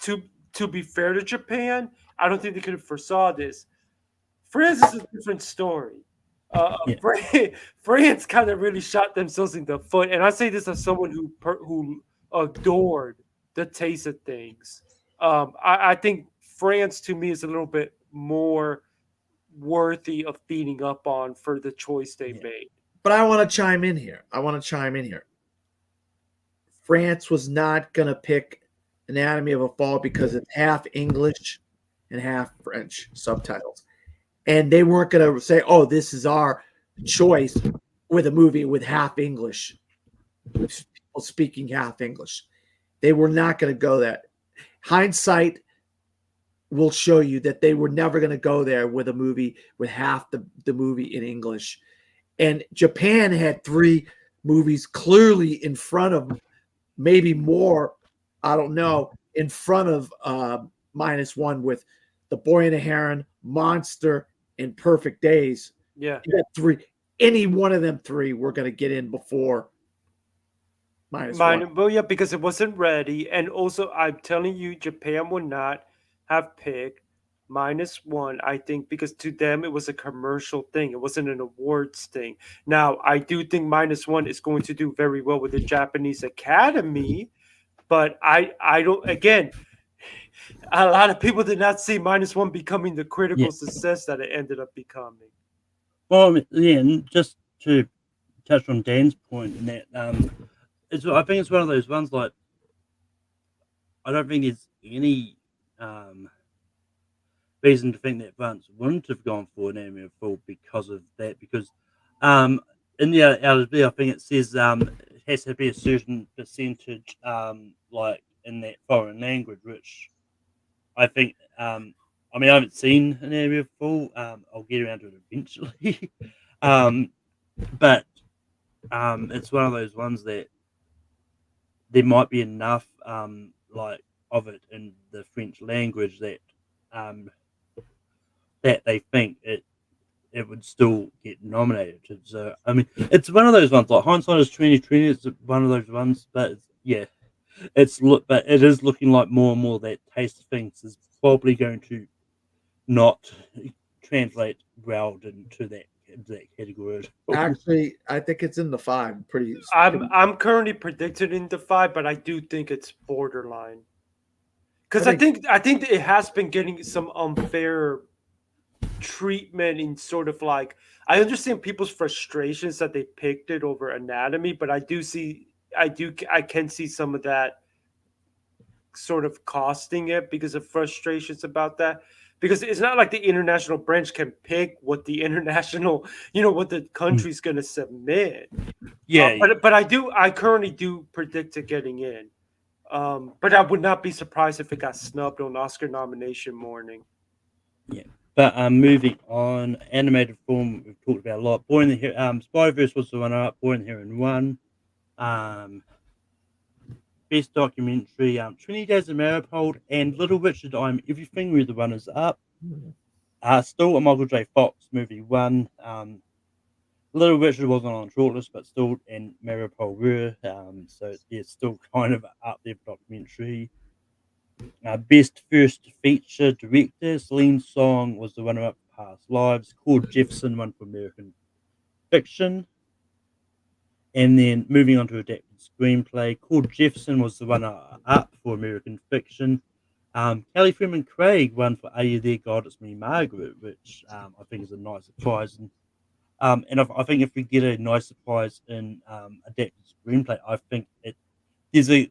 to be fair to Japan, I don't think they could have foresaw this. France is a different story. Yeah. France kind of really shot themselves in the foot, and I say this as someone who adored the taste of things. I think France to me is a little bit more worthy of beating up on for the choice they made. But I want to chime in here. France was not going to pick Anatomy of a Fall because it's half English and half French subtitles. And they weren't going to say, oh, this is our choice with a movie with half English, with people speaking half English. They were not going to go that. Hindsight will show you that they were never going to go there with a movie with half the movie in English. And Japan had 3 movies clearly in front of, maybe more, I don't know, in front of -1 with The Boy and the Heron, Monster, and Perfect Days. Yeah. You got 3. Any one of them 3 were going to get in before -1. Well, yeah, because it wasn't ready. And also, I'm telling you, Japan would not have picked -1, I think, because to them it was a commercial thing. It wasn't an awards thing. Now, I do think -1 is going to do very well with the Japanese Academy, but I don't, again, a lot of people did not see -1 becoming the critical success that it ended up becoming. Well, yeah, and just to touch on Dan's point in that, I think it's one of those ones like, I don't think there's any reason to think that France wouldn't have gone for an Anatomy of a Fall because of that. Because in the LSB, I think it says it has to be a certain percentage, like in that foreign language, which I think. I mean, I haven't seen an Anatomy of a Fall. I'll get around to it eventually. But it's one of those ones that there might be enough like of it in the French language that that they think it would still get nominated. So I mean, it's one of those ones. Like, hindsight is 2020. It's one of those ones, but but it is looking like more and more that Taste of Things is probably going to not translate well into that category. Actually, I think it's in the 5. I'm currently predicted in the 5, but I do think it's borderline. Because I think it has been getting some unfair treatment in sort of like, I understand people's frustrations that they picked it over Anatomy, but I can see some of that sort of costing it because of frustrations about that. Because it's not like the international branch can pick what the international, what the country's going to submit. Yeah. But I currently do predict it getting in. But I would not be surprised if it got snubbed on Oscar nomination morning. Yeah. But moving on, animated film we've talked about a lot. Boy in the Heron, Spider-Verse was the runner-up. Boy in the Heron won. Best documentary, 20 Days of Marigold and Little Richard, I'm Everything were the runners up. Still a Michael J. Fox movie won. Little Richard wasn't on shortlist, but still, and Marigold were. So it's still kind of up there for documentary. Best first feature director, Celine Song was the runner-up for Past Lives. Cord Jefferson won for American Fiction. And then moving on to adapted screenplay, Cord Jefferson was the runner-up for American Fiction. Kelly Freeman Craig won for Are You There, God, It's Me, Margaret, which I think is a nice surprise. And I think if we get a nice surprise in adapted screenplay, I think there's a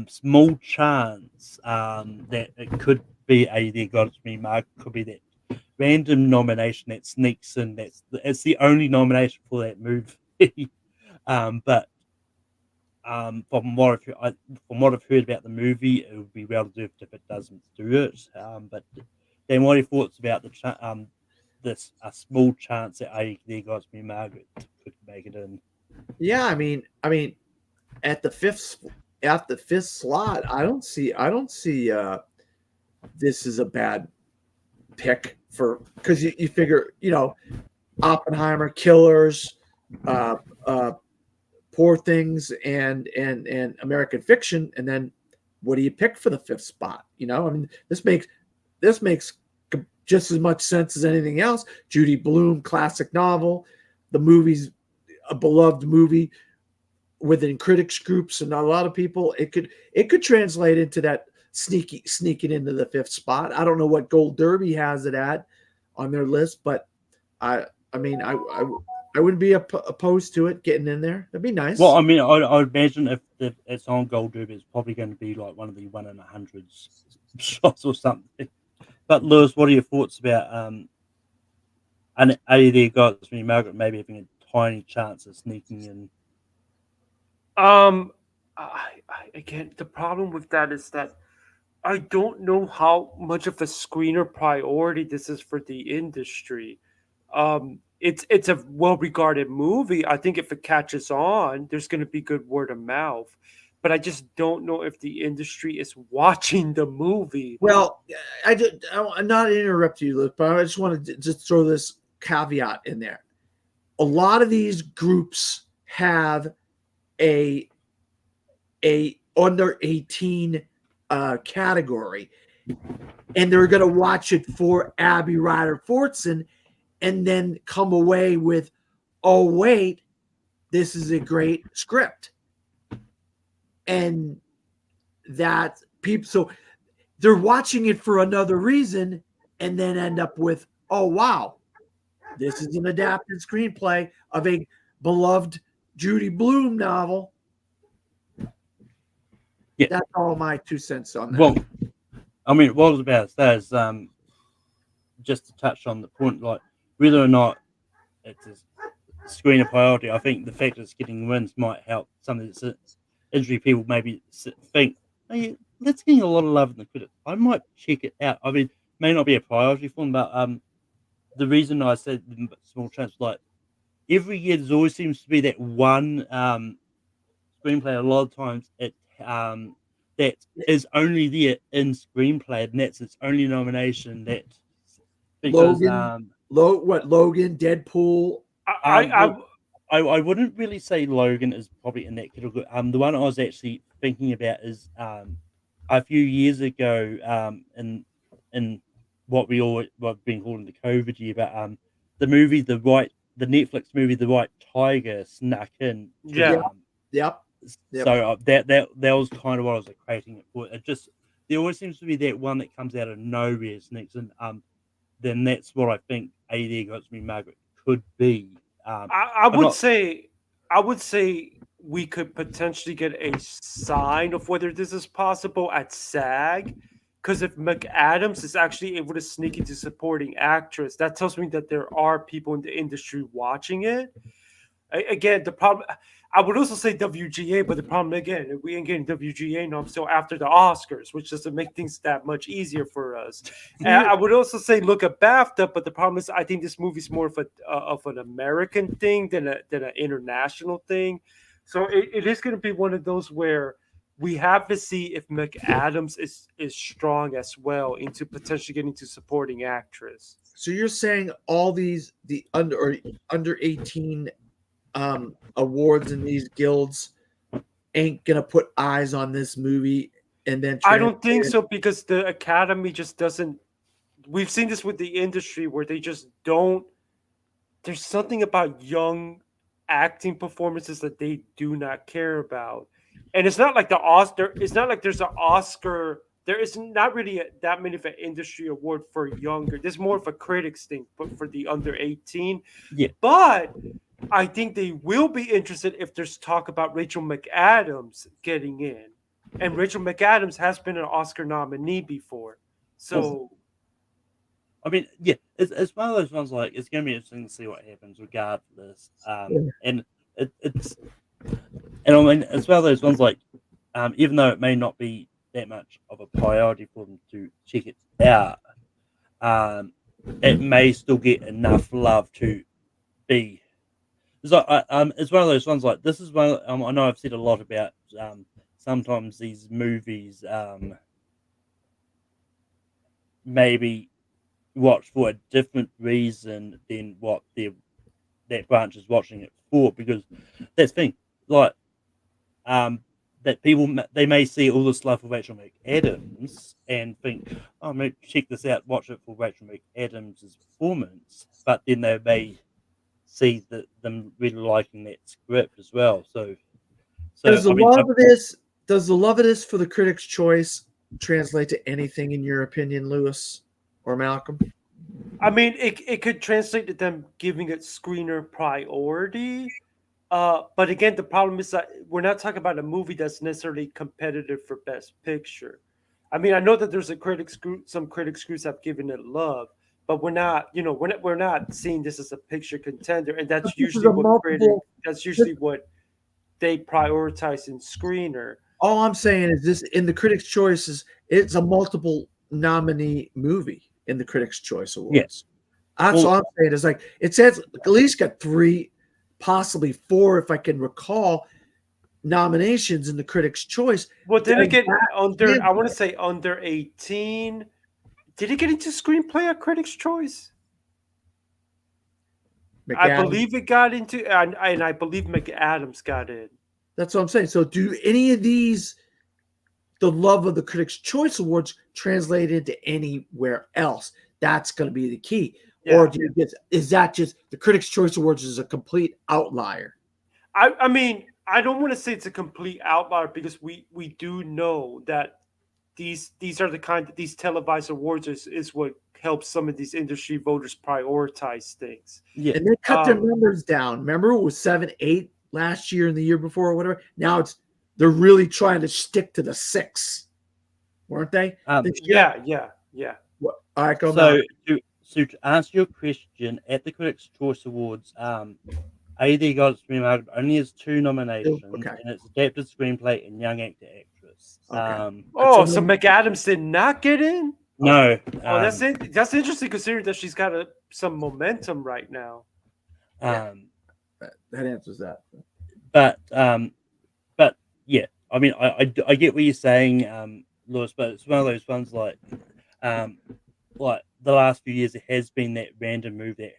small chance that it could be Are You There, God, It's Me, Margaret, could be that random nomination that sneaks in. It's the only nomination for that movie. But from what I've heard about the movie, it would be well deserved if it doesn't do it. But then, what are your thoughts about this small chance that Are You There, God, It's Me, Margaret could make it in? Yeah, I mean, at the fifth slot, I don't see this is a bad pick because you figure Oppenheimer, Killers, Poor Things, and American Fiction, and then what do you pick for the 5th spot? You know, I mean, this makes just as much sense as anything else. Judy Blume, classic novel. The movie's a beloved movie within critics groups and a lot of people. It could translate into that sneaking into the 5th spot. I don't know what Gold Derby has it at on their list, but I mean, I wouldn't be opposed to it getting in there. That'd be nice. Well, I mean, I would imagine if it's on Gold Derby, it's probably going to be like one of the 1 in 100 shots or something. But Lewis, what are your thoughts about and are you there, guys? I mean, Margaret maybe having a tiny chance of sneaking in? Again, the problem with that is that I don't know how much of a screener priority this is for the industry. It's a well-regarded movie. I think if it catches on, there's going to be good word of mouth. But I just don't know if the industry is watching the movie. Well, I'm not to interrupt you, Luke, but I just want to just throw this caveat in there. A lot of these groups have a under 18 category, and they're going to watch it for Abby Ryder Fortson and then come away with, oh, wait, this is a great script. And that people, so they're watching it for another reason and then end up with, oh, wow, this is an adapted screenplay of a beloved Judy Blume novel. Yeah. That's all my 2 cents on that. Well, I mean, what I was about to say is just to touch on the point, like whether or not it's a screener priority, I think the fact that it's getting wins might help some of the industry people maybe think, hey, that's getting a lot of love in the critics. I might check it out. I mean, it may not be a priority for them, but the reason I said small chance, like every year there always seems to be that one screenplay. A lot of times it that is only there in screenplay, and that's its only nomination. That because Logan, Deadpool. I wouldn't really say Logan is probably in that category. The one I was actually thinking about is a few years ago in what we've been calling the COVID year, but the Netflix movie The White Tiger snuck in. Yep. So that was kind of what I was equating it for. It just there always seems to be that one that comes out of nowhere, sneaks in. Then that's what I think There Goes Me Margaret could be. I would say we could potentially get a sign of whether this is possible at SAG, because if McAdams is actually able to sneak into supporting actress, that tells me that there are people in the industry watching it. Again, the problem, I would also say WGA, but the problem again, we ain't getting WGA now until after the Oscars, which doesn't make things that much easier for us. And I would also say look at BAFTA, but the problem is I think this movie's more of an American thing than an international thing. So it is going to be one of those where we have to see if McAdams is strong as well into potentially getting to supporting actress. So you're saying all the under 18 awards in these guilds ain't gonna put eyes on this movie, and then I don't think so, because the Academy just doesn't. We've seen this with the industry where they just don't. There's something about young acting performances that they do not care about, and it's not like the Oscar. It's not like there's an Oscar. There is not really that many of an industry award for younger. There's more of a critics thing, but for the under 18. Yeah, but I think they will be interested if there's talk about Rachel McAdams getting in. And Rachel McAdams has been an Oscar nominee before. So, I mean, yeah, it's one of those ones like it's going to be interesting to see what happens regardless. And it's I mean, it's one of those ones like even though it may not be that much of a priority for them to check it out, it may still get enough love to be. It's one of those ones like this is one. I know I've said a lot about sometimes these movies maybe watched for a different reason than what that branch is watching it for, because that's the thing. Like that they may see all this stuff with Rachel McAdams and think, oh, maybe check this out, watch it for Rachel McAdams' performance, but then they may see them really liking that script as well. So does the I mean, love of this for the Critics' Choice translate to anything in your opinion, Lewis or Malcolm? I mean, it could translate to them giving it screener priority. But again, the problem is that we're not talking about a movie that's necessarily competitive for Best Picture. I mean, I know that there's some critics groups have given it love, but we're not seeing this as a picture contender, and that's usually what they prioritize in screener. All I'm saying is this: in the Critics' Choice, it's a multiple nominee movie in the Critics' Choice Awards. Yes. That's all I'm saying. Is like it says at least got 3, possibly 4, if I can recall, nominations in the Critics' Choice. Well, then again, I want to say under 18. Did it get into screenplay at Critics' Choice? I believe it got into, and I believe McAdams got in. That's what I'm saying. So, do any of these, the love of the Critics' Choice Awards, translate into anywhere else? That's going to be the key. Yeah. Or is that just the Critics' Choice Awards is a complete outlier? I mean, I don't want to say it's a complete outlier because we do know that these are these televised awards is what helps some of these industry voters prioritize things. Yeah, and they cut their numbers down. Remember, it was 7, 8 last year and the year before or whatever. Now they're really trying to stick to the 6, weren't they? Yeah. All right, go So to answer your question, at the Critics' Choice Awards, AD God's Screenplay only has 2 nominations, and it's Adapted Screenplay and Young Actor Actress. Okay. So McAdams did not get in? No. That's interesting considering that she's got some momentum right now. That answers that. But yeah, I mean, I get what you're saying, Lewis, but it's one of those ones like the last few years, it has been that random move that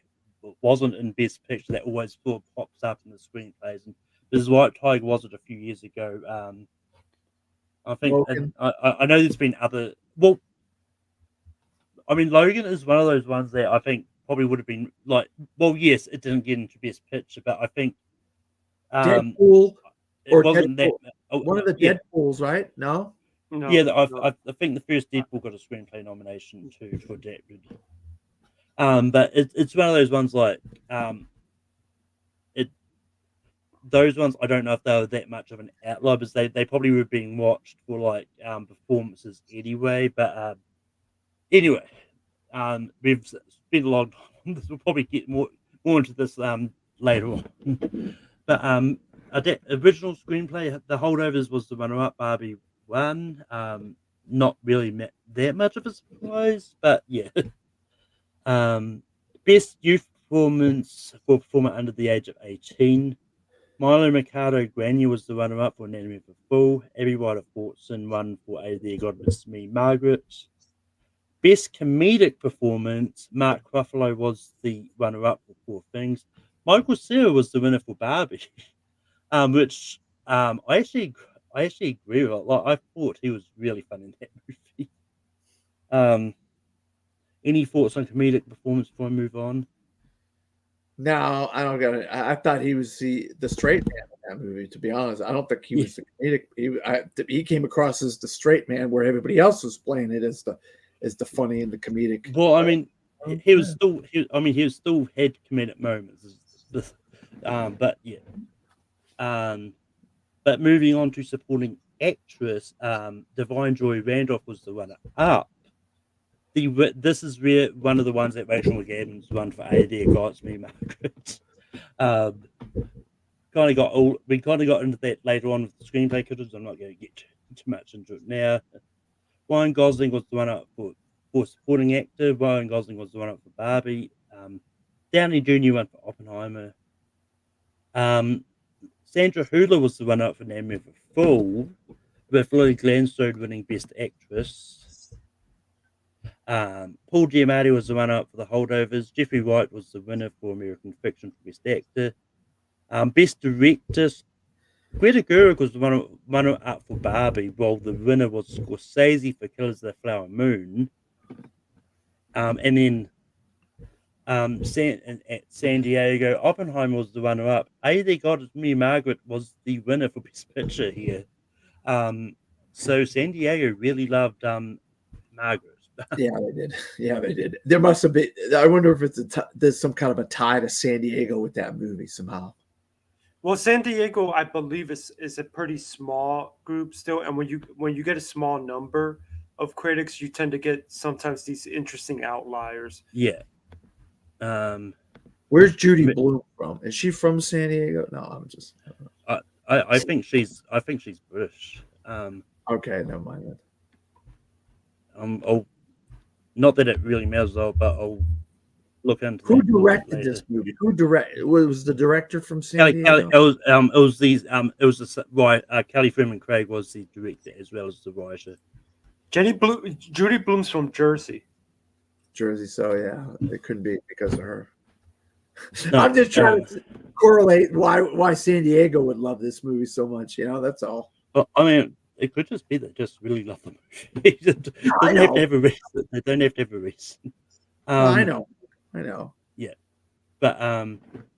wasn't in Best Picture that always sort of pops up in the screenplays. And this is why Tiger was it a few years ago. I think I know there's been other. Well, I mean, Logan is one of those ones that I think probably would have been like. Well, yes, it didn't get into Best Picture, but I think Deadpool it wasn't Deadpool. that one of the Deadpools, right? No. No, yeah, I think the first Deadpool got a screenplay nomination too for adapted. But it's one of those ones like those ones I don't know if they were that much of an outlier because they probably were being watched for like performances anyway. But anyway, we've spent a long time on this. We'll probably get more into this later on. But original screenplay, The Holdovers was the runner-up. Barbie won. Not really that much of a surprise, but yeah. Best youth performance for a performer under the age of 18. Milo Mercado Grania was the runner-up for Anatomy of a Fool. Abby Ryder Fortson won for There God Miss Me Margaret. Best comedic performance, Mark Ruffalo was the runner-up for Poor Things. Michael Cera was the winner for Barbie, which I actually agree with. Like, I thought he was really fun in that movie. Any thoughts on comedic performance before I move on? No, I don't get it. I thought he was the straight man in that movie. To be honest, I don't think he was the comedic. He came across as the straight man, where everybody else was playing it as the funny and the comedic. Well, I mean, he was still had comedic moments. But yeah. But moving on to supporting actress, Divine Joy Randolph was the runner up. This is where one of the ones that Rachel McAdams won for There God's Me Margaret. We kind of got into that later on with the screenplay critics. I'm not going to get too much into it now. Ryan Gosling was the one up for supporting actor. Ryan Gosling was the one up for Barbie. Downey Jr. won for Oppenheimer. Sandra Hüller was the runner up for Anatomy of a Fool, with Lily Gladstone winning Best Actress. Paul Giamatti was the runner-up for The Holdovers. Jeffrey Wright was the winner for American Fiction for Best Actor. Best Director, Greta Gerwig was the runner up for Barbie, while the winner was Scorsese for Killers of the Flower Moon. And then at San Diego, Oppenheimer was the runner up. A.D. God is Me, Margaret was the winner for Best Picture here. So San Diego really loved Margaret. Yeah, they did. Yeah, they did. There must have been. I wonder if there's some kind of a tie to San Diego with that movie somehow. Well, San Diego, I believe, is a pretty small group still, and when you get a small number of critics, you tend to get sometimes these interesting outliers. Yeah. Where's Judy Blume from? Is she from San Diego? No, I'm just. I think she's British. Okay, never mind that. I'll, not that it really matters, though, but I'll look into who that directed later. this movie. Who directed? Was the director from San Diego? Kelly Freeman Craig was the director as well as the writer. Judy Blume's from Jersey. Jersey, so yeah, it couldn't be because of her. No, I'm just trying to correlate why San Diego would love this movie so much. You know, that's all. Well, I mean, it could just be they just really love the movie. They don't have to have a reason. They don't have to have a reason. I know. Yeah, but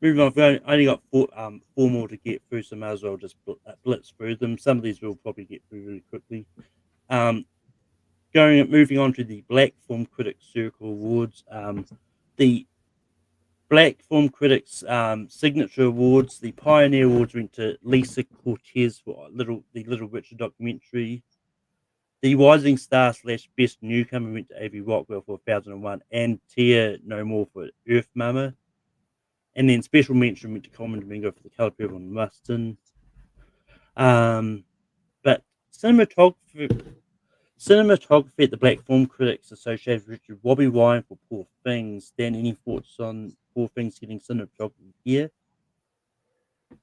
moving on. We've only got four more to get through, so might as well just blitz through them. Some of these we'll probably get through really quickly. Moving on to the Black Film Critics Circle Awards. The Black Film Critics Signature Awards. The Pioneer Awards went to Lisa Cortez for the Little Richard documentary. The Rising Star / Best Newcomer went to Avi Rockwell for 1001 and Tia No More for Earth Mama. And then special mention went to Coleman Domingo for The Colour Purple and Mustang. But cinematography at the Black Film Critics Association, Richard Robbie Ryan for Poor Things. Dan, any thoughts on Poor Things getting cinematography here?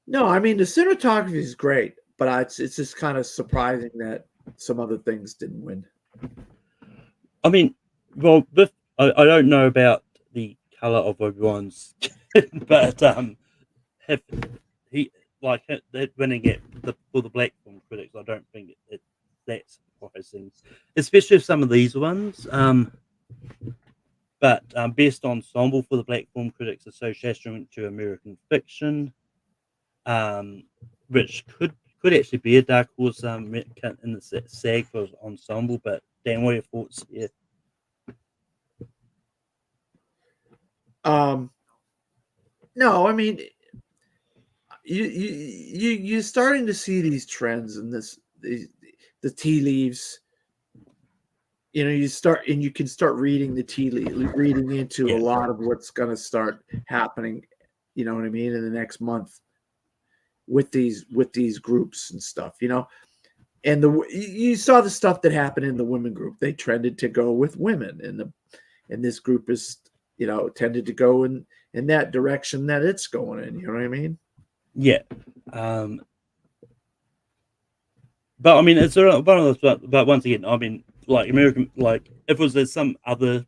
No, I mean the cinematography is great, but it's just kind of surprising that some other things didn't win. I mean, well, I don't know about the color of Obi-Wan's, but if he like that winning it for the Black Film Critics, I don't think it's that surprising, especially if some of these ones. But best ensemble for the Black Film Critics Association went to American Fiction, which could actually be a dark horse in the SAG for ensemble. But Dan, what are your thoughts here? No, I mean, you're starting to see these trends in the tea leaves. You know, you can start reading the tea leaves, reading into a lot of what's going to start happening. You know what I mean, in the next month with these groups and stuff. You know, and you saw the stuff that happened in the women group. They trended to go with women, and this group is, you know, tended to go in that direction that it's going in. You know what I mean? Yeah. But I mean, it's one of those. But once again, I mean, like American, like if it was some other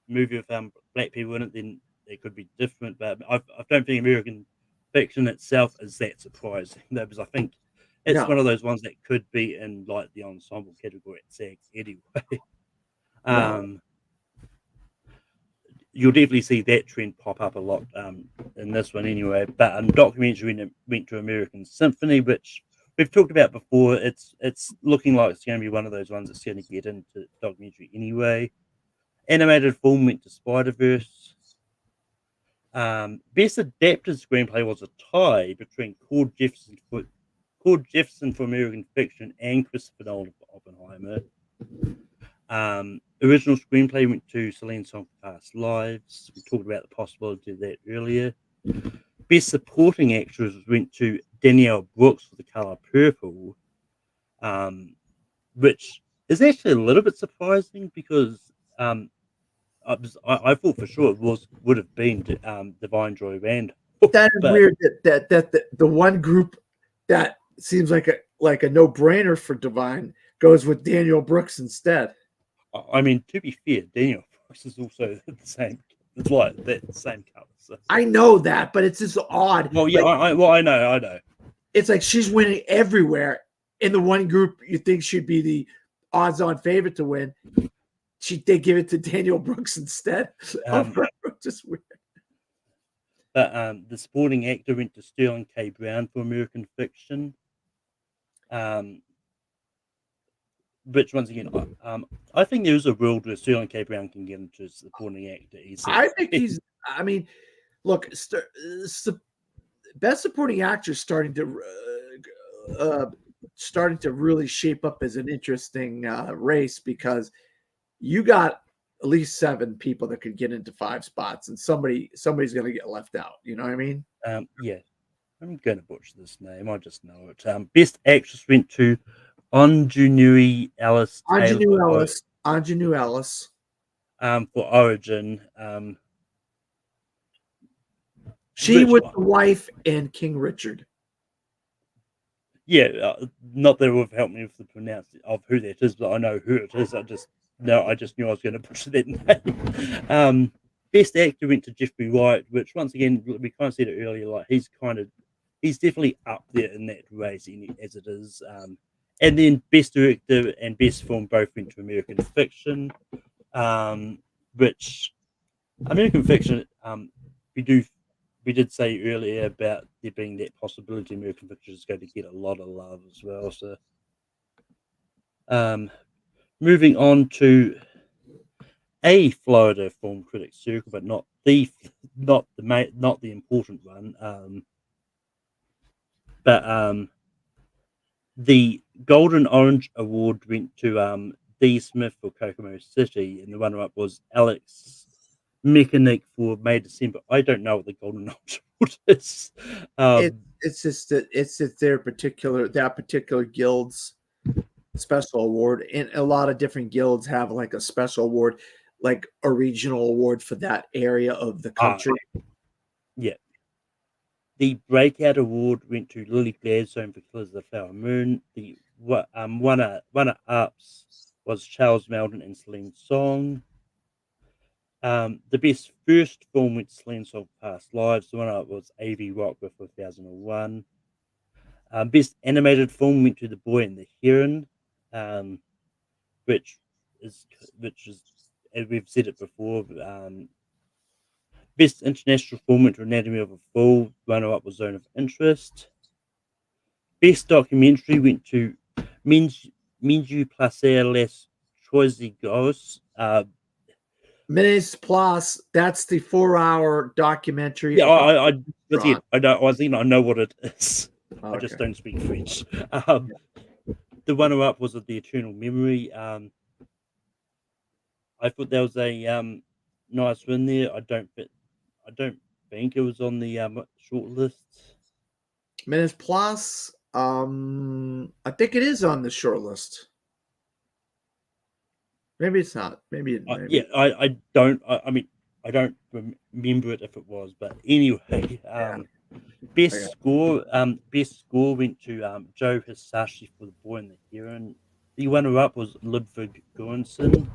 movie with black people in it, then it could be different. But I don't think American Fiction itself is that surprising, though, because I think it's one of those ones that could be in like the ensemble category at SAG anyway. You'll definitely see that trend pop up a lot in this one anyway. But documentary went to American Symphony, which we've talked about before. It's looking like it's going to be one of those ones that's going to get into documentary anyway. Animated film went to Spider-Verse. Best adapted screenplay was a tie between Cord Jefferson for American Fiction and Christopher Nolan for Oppenheimer. Original screenplay went to Celine Song for Past Lives. We talked about the possibility of that earlier. Best supporting actress went to Danielle Brooks for The Colour Purple, which is actually a little bit surprising because I thought for sure it would have been Divine Joy Randolph. That is weird that the one group that seems like a no-brainer for Divine goes with Danielle Brooks instead. I mean, to be fair, Danielle Brooks is also the same. It's like that same color. So. I know that, but it's just odd. Well, yeah, I know. it's like she's winning everywhere. In the one group you think she'd be the odds-on favorite to win, they give it to Daniel Brooks instead. Just weird. But the supporting actor went to Sterling K. Brown for American Fiction. Which once again, I think there is a world where Sterling K. Brown can get into supporting actor easily. I think he's. I mean, look, best supporting actor is starting to really shape up as an interesting race, because you got at least 7 people that could get into 5 spots, and somebody's going to get left out. You know what I mean? Yeah, I'm going to butcher this name. I just know it. Best actress went to Anjanu Ellis. Anjanu Ellis. For Origin. She was the wife in King Richard. Yeah, not that it would have helped me with the pronunciation of who that is, but I know who it is. I just knew I was going to butcher that name. Best actor went to Jeffrey Wright, which once again we kind of said it earlier. Like he's definitely up there in that race as it is. And then best director and best film both went to American Fiction, which American Fiction we did say earlier about there being that possibility American Fiction is going to get a lot of love as well. So, moving on to a Florida Film Critics Circle, but not the important one. But the Golden Orange Award went to D. Smith for Kokomo City, and the runner-up was Alex Mechanic for May December. I don't know what the Golden Orange Award is. It's just their particular guild's special award, and a lot of different guilds have like a special award, like a regional award for that area of the country. Yeah. The Breakout Award went to Lily Gladstone for Killers of the Flower Moon. The runner-ups was Charles Melton and Celine Song. The best first film went to Celine Song, Past Lives. The runner-up was A.V. Rockworth for 2001. Best animated film went to The Boy and the Heron, which is, as we've said it before, best international film went to Anatomy of a Fall. Runner-up was Zone of Interest. Best documentary went to Minju Placer Les Troisigos. Minutes Plus, that's the 4-hour documentary. Yeah, I know what it is. Oh, I just don't speak French. The runner-up was of The Eternal Memory. I thought there was a nice win there. I don't think it was on the short list. Minutes Plus, I think it is on the short list. Maybe it's not. Maybe. I don't remember it if it was, but anyway. Best score went to Joe Hisashi for The Boy and the Heron. The runner-up was Ludwig Göransson.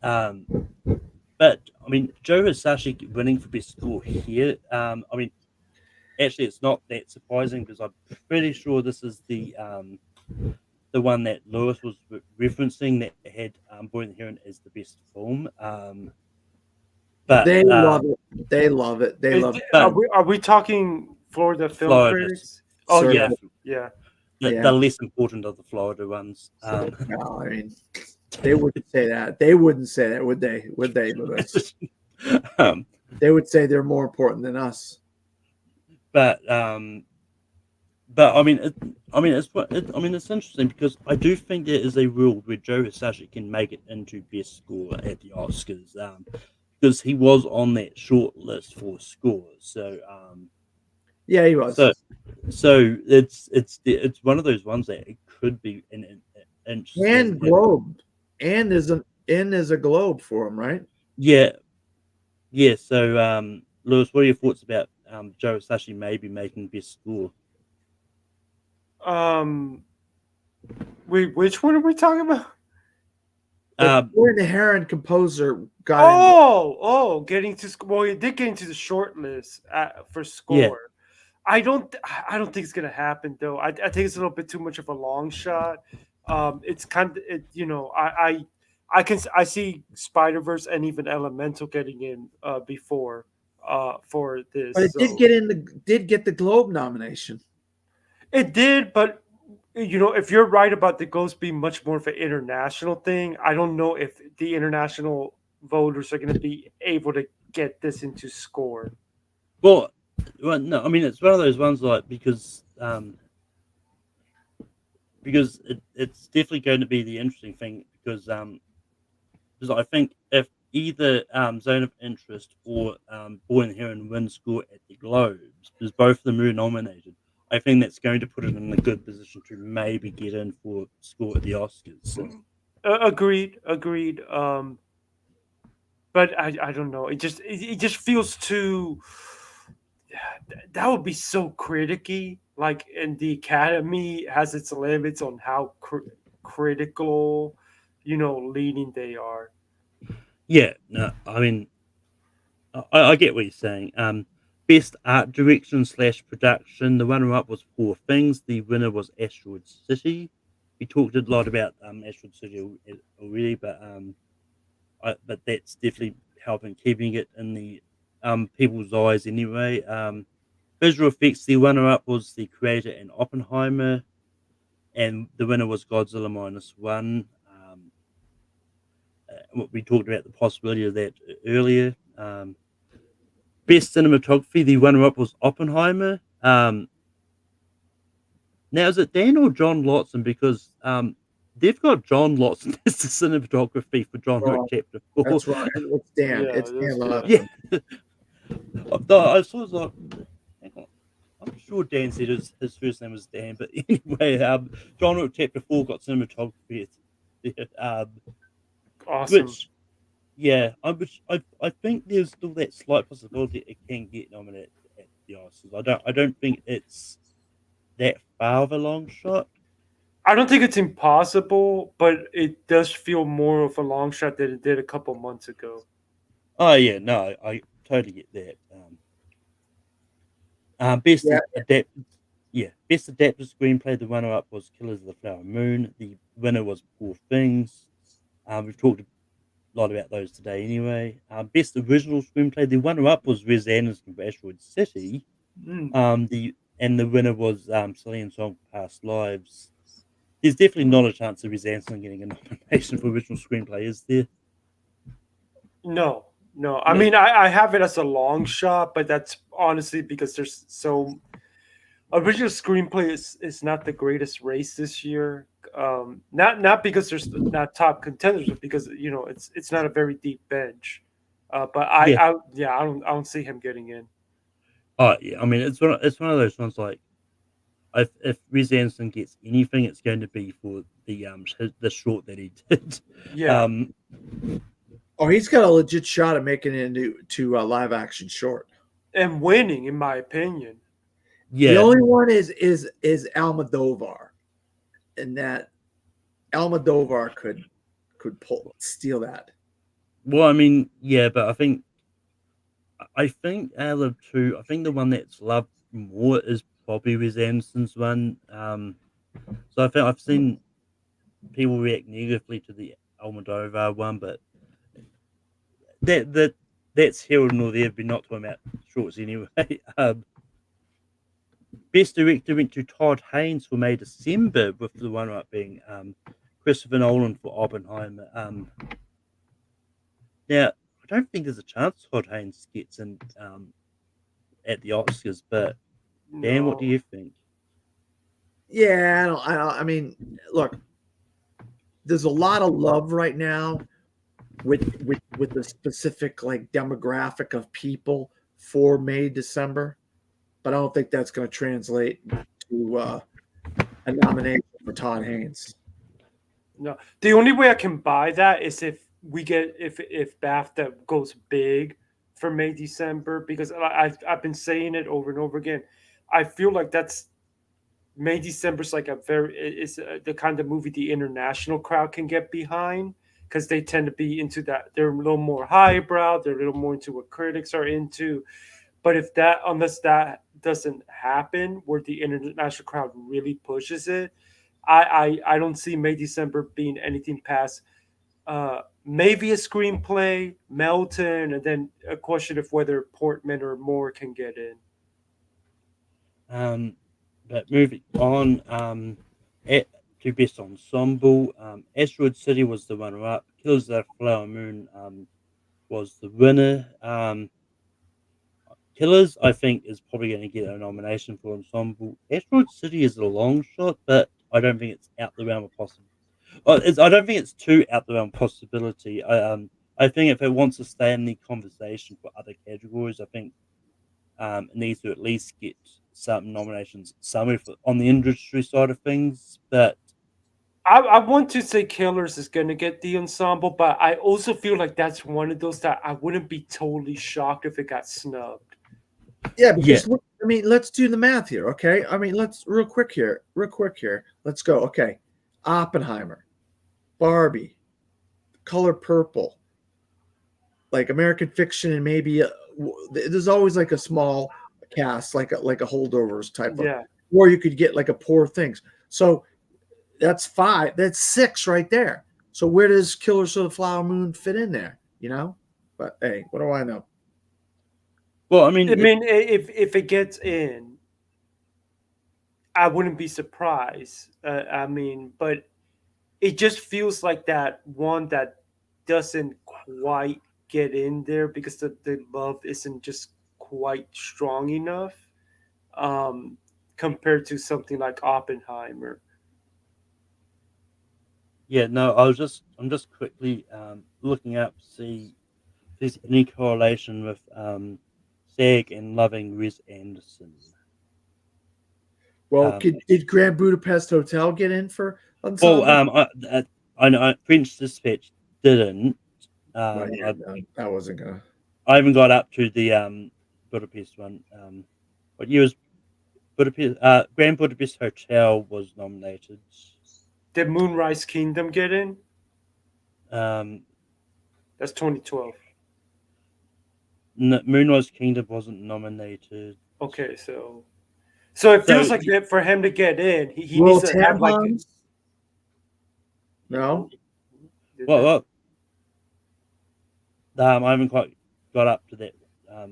But I mean, Joe Hisashi winning for best score here. Actually, it's not that surprising because I'm pretty sure this is the one that Lewis was referencing that had Boy and the Heron as the best film. But they love it. They love it. They love it. Are we talking Florida Film Critics? Oh, Florida. Yeah. The less important of the Florida ones. No, I mean, they wouldn't say that. They wouldn't say that, would they? Would they, Lewis? They would say they're more important than us. But it's interesting because I do think there is a rule where Joe Hisashi can make it into best score at the Oscars, because he was on that short list for scores. So yeah, he was. So it's one of those ones that it could be an interesting. And Globe, and there's a Globe for him, right? Yeah. So Lewis, what are your thoughts about Joe Hisashi maybe making best score? Which one are we talking about? Boy and the Heron composer got getting to, well, he did get into the short list for score. I don't think it's gonna happen though. I think it's a little bit too much of a long shot. It's kind of I see Spider Verse and even Elemental getting in before for this. But it So did get the Globe nomination. it did, but if you're right about the Ghost being much more of an international thing, I don't know if the international voters are going to be able to get this into score. Well, no, I mean it's one of those ones like because it's definitely going to be the interesting thing because I think if either Zone of Interest or Boy and the Heron win score at the Globes, because both of them were nominated, I think that's going to put it in a good position to maybe get in for score at the Oscars. So. Agreed. But I don't know. It just feels too. That would be so criticky. Like, and the Academy has its limits on how critical, leading they are. Yeah, no, I mean, I get what you're saying. Best art direction / production. The runner-up was Poor Things. The winner was Asteroid City. We talked a lot about Asteroid City already, but that's definitely helping keeping it in the people's eyes anyway. Visual effects. The runner-up was The Creator and Oppenheimer, and the winner was Godzilla -1. We talked about the possibility of that earlier. Best cinematography, the runner-up was Oppenheimer. Now, is it Dan or John Lotson? Because they've got John Lotson as the cinematography for John Wick Chapter 4. That's right. It's Dan. Yeah, it's Dan Lotson. Yeah. I saw it like, hang on. I'm sure Dan said his first name was Dan, but anyway, John Wick Chapter 4 got cinematography. Awesome. Which, yeah, I think there's still that slight possibility it can get nominated at the Oscars. I don't think it's that far of a long shot. I don't think it's impossible, but it does feel more of a long shot than it did a couple months ago. Oh yeah, no, I totally get that. Best adapted screenplay. The runner-up was Killers of the Flower Moon. The winner was Poor Things. We've talked a lot about those today anyway. Best original screenplay. The runner-up was Wes Anderson for Asteroid City. The winner was Celine Song for Past Lives. There's definitely not a chance of Wes Anderson getting a nomination for original screenplay, is there? No. I mean, I have it as a long shot, but that's honestly because there's so original screenplay is not the greatest race this year. Not because there's not top contenders, but because it's not a very deep bench. But I don't see him getting in. Oh yeah, I mean it's one of those ones like if Wes Anderson gets anything, it's going to be for the short that he did. Yeah. He's got a legit shot at making it into a live action short and winning, in my opinion. Yeah. The only one is Almodovar, and that Almodovar could steal that. Well, I mean, yeah, but I think out of two, I think the one that's loved more is probably Wes Anderson's one. So I think I've seen people react negatively to the Almodovar one, but that's here nor there. But not talking about shorts anyway. Best director went to Todd Haynes for May December, with the runner-up being Christopher Nolan for Oppenheimer. Now, I don't think there's a chance Todd Haynes gets in at the Oscars, but Dan, what do you think? Yeah, I mean, look, there's a lot of love right now with the specific like demographic of people for May, December, but I don't think that's going to translate to a nomination for Todd Haynes. No, the only way I can buy that is if BAFTA goes big for May, December, because I've been saying it over and over again. I feel like that's May, December's like the kind of movie the international crowd can get behind, because they tend to be into that. They're a little more highbrow. They're a little more into what critics are into. But unless that doesn't happen, where the international crowd really pushes it, I don't see May December being anything past maybe a screenplay, Melton, and then a question of whether Portman or Moore can get in. But moving on, to best ensemble, Asteroid City was the runner-up. Killers of the Flower Moon was the winner. Killers, I think, is probably going to get a nomination for ensemble. Asteroid City is a long shot, but I don't think it's out the realm of possibility. I don't think it's too out the realm of possibility. I think if it wants to stay in the conversation for other categories, I think it needs to at least get some nominations somewhere on the industry side of things. But I want to say Killers is going to get the ensemble, but I also feel like that's one of those that I wouldn't be totally shocked if it got snubbed. Yeah, because look, I mean, let's do the math here, okay? I mean, let's real quick here. Let's go. Okay, Oppenheimer, Barbie, Color Purple, like American Fiction, and maybe there's always like a small cast, like a holdovers type of, or you could get like a Poor Things. So that's 5. That's 6 right there. So where does Killers of the Flower Moon fit in there? You know, but hey, what do I know? Well, I mean, if it gets in, I wouldn't be surprised. I mean, but it just feels like that one that doesn't quite get in there because the love isn't just quite strong enough compared to something like Oppenheimer. Yeah, no, I'm just quickly looking up to see if there's any correlation with SAG and loving Wes Anderson. Well, did Grand Budapest Hotel get in for ensemble? Well, I know French Dispatch didn't. That wasn't gonna. I haven't got up to the Budapest one. What year was Budapest? Grand Budapest Hotel was nominated. Did Moonrise Kingdom get in? That's 2012. No, Moonrise Kingdom wasn't nominated. Okay, so it feels like that for him to get in, he needs to have like. No. Well, I haven't quite got up to that. I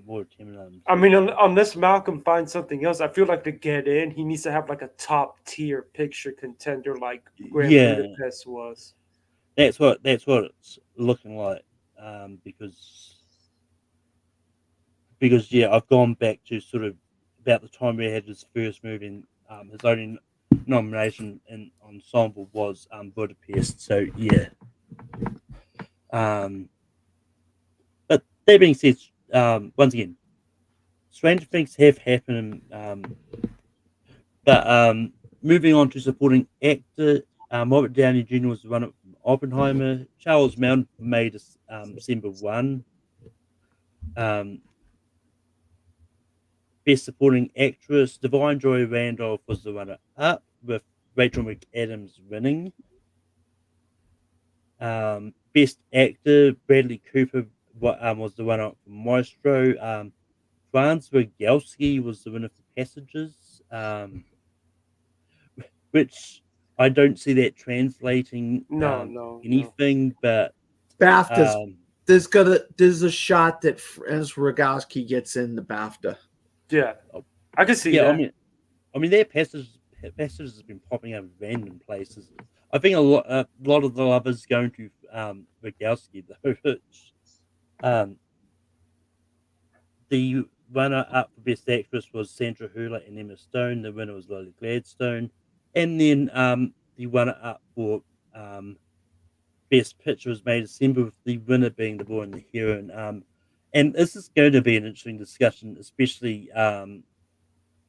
mean, unless Malcolm finds something else, I feel like to get in, he needs to have like a top tier picture contender like Grand Budapest was. That's what it's looking like. Because I've gone back to sort of about the time we had his first movie. His only nomination in ensemble was Budapest. So yeah. But that being said, once again, strange things have happened. But moving on to supporting actor, Robert Downey Jr. was the runner from Oppenheimer. Charles Melton made December 1. Best Supporting Actress, Divine Joy Randolph was the runner-up, with Rachel McAdams winning. Best Actor, Bradley Cooper was the runner-up for Maestro. Franz Rogowski was the winner for Passages, which I don't see that translating anything, but BAFTAs. There's a shot that Franz Rogowski gets in the BAFTA. Yeah, I can see that. I mean, their passages have been popping up in random places. I think a lot of the love is going to Rogowski though. The runner-up for Best Actress was Sandra Hüller and Emma Stone. The winner was Lily Gladstone, and then the runner-up for Best Picture was May December, with the winner being The Boy and the Heron. And this is going to be an interesting discussion, especially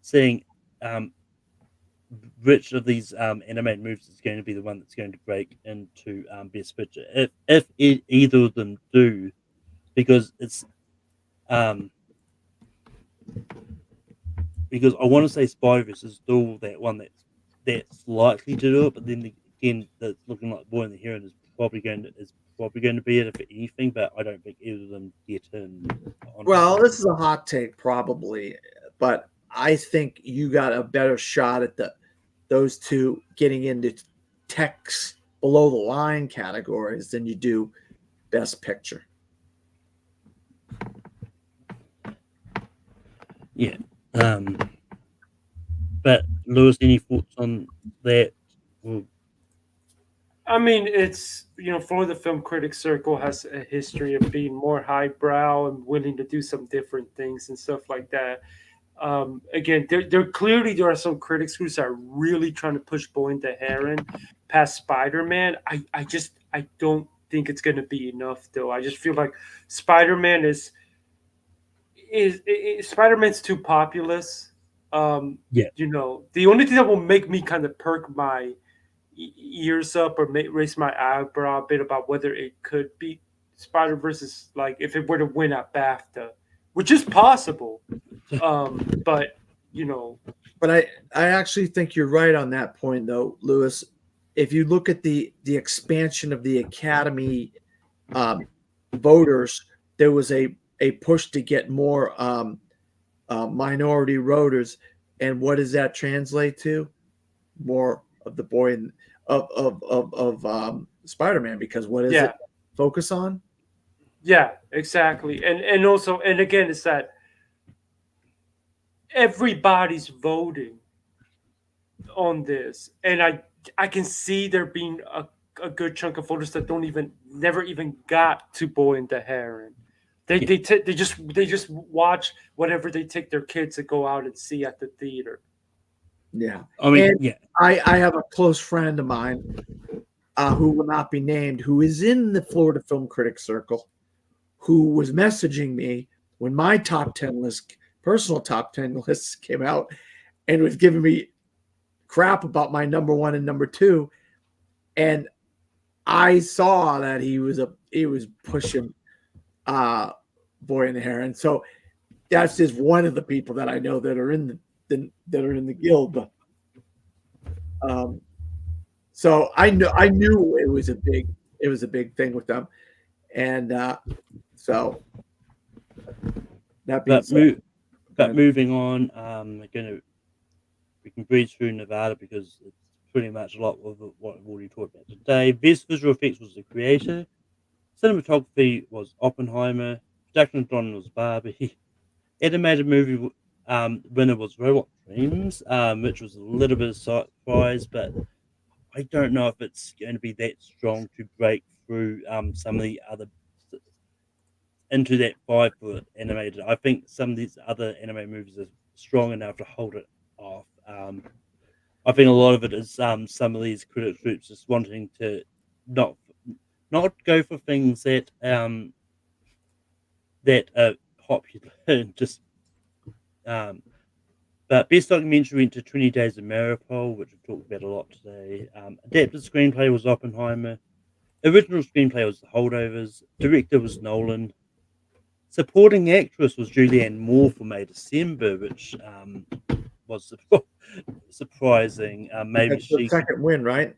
seeing which of these animated movies is going to be the one that's going to break into Best Picture. If either of them do, because it's because I want to say Spider-Verse is still that one that's likely to do it, but then again, that's looking like Boy and the Heron is probably going to be it if anything, but I don't think either of them get in. Well, this is a hot take, probably, but I think you got a better shot at those two getting into techs below the line categories than you do Best Picture. Yeah. But Lewis, any thoughts on that? Well, I mean, it's, Florida Film Critics Circle has a history of being more highbrow and willing to do some different things and stuff like that. Again, there are some critics who are really trying to push Boy and the Heron past Spider-Man. I don't think it's going to be enough, though. I just feel like Spider-Man is Spider-Man's too populous. Yeah. The only thing that will make me kind of perk my ears up or raise my eyebrow a bit about whether it could be Spider-Verse, like if it were to win at BAFTA, which is possible. But I actually think you're right on that point, though, Lewis. If you look at the expansion of the Academy voters, there was a push to get more minority voters, and what does that translate to? More of the boy and of Spider-Man, because what is it focus on? Yeah, exactly. And also, and again, it's that everybody's voting on this, and I can see there being a good chunk of voters that never even got to Boy and the Heron. They just watch whatever they take their kids to go out and see at the theater. Yeah, I mean, and I have a close friend of mine who will not be named, who is in the Florida Film Critics Circle, who was messaging me when my personal top 10 lists came out, and was giving me crap about my number one and number two, and I saw that he was pushing Boy and the Heron. So that's just one of the people that I know that are in the guild. But so I knew it was a big thing with them, and so that being said, but moving on, we can breeze through Nevada because it's pretty much a lot of what we've already talked about today. Best visual effects was The Creator. Cinematography was Oppenheimer. Production design was Barbie. Animated movie winner was Robot Dreams, which was a little bit of surprise, but I don't know if it's going to be that strong to break through some of the other into that 5 for animated. I think some of these other animated movies are strong enough to hold it off. I think a lot of it is some of these critics groups just wanting to not go for things that that are popular. Just but best documentary went to 20 Days of Mariupol, which we've talked about a lot today. Adapted screenplay was Oppenheimer. Original screenplay was The Holdovers. Director was Nolan. Supporting actress was Julianne Moore for May December, which was surprising. Maybe that's the second win, right?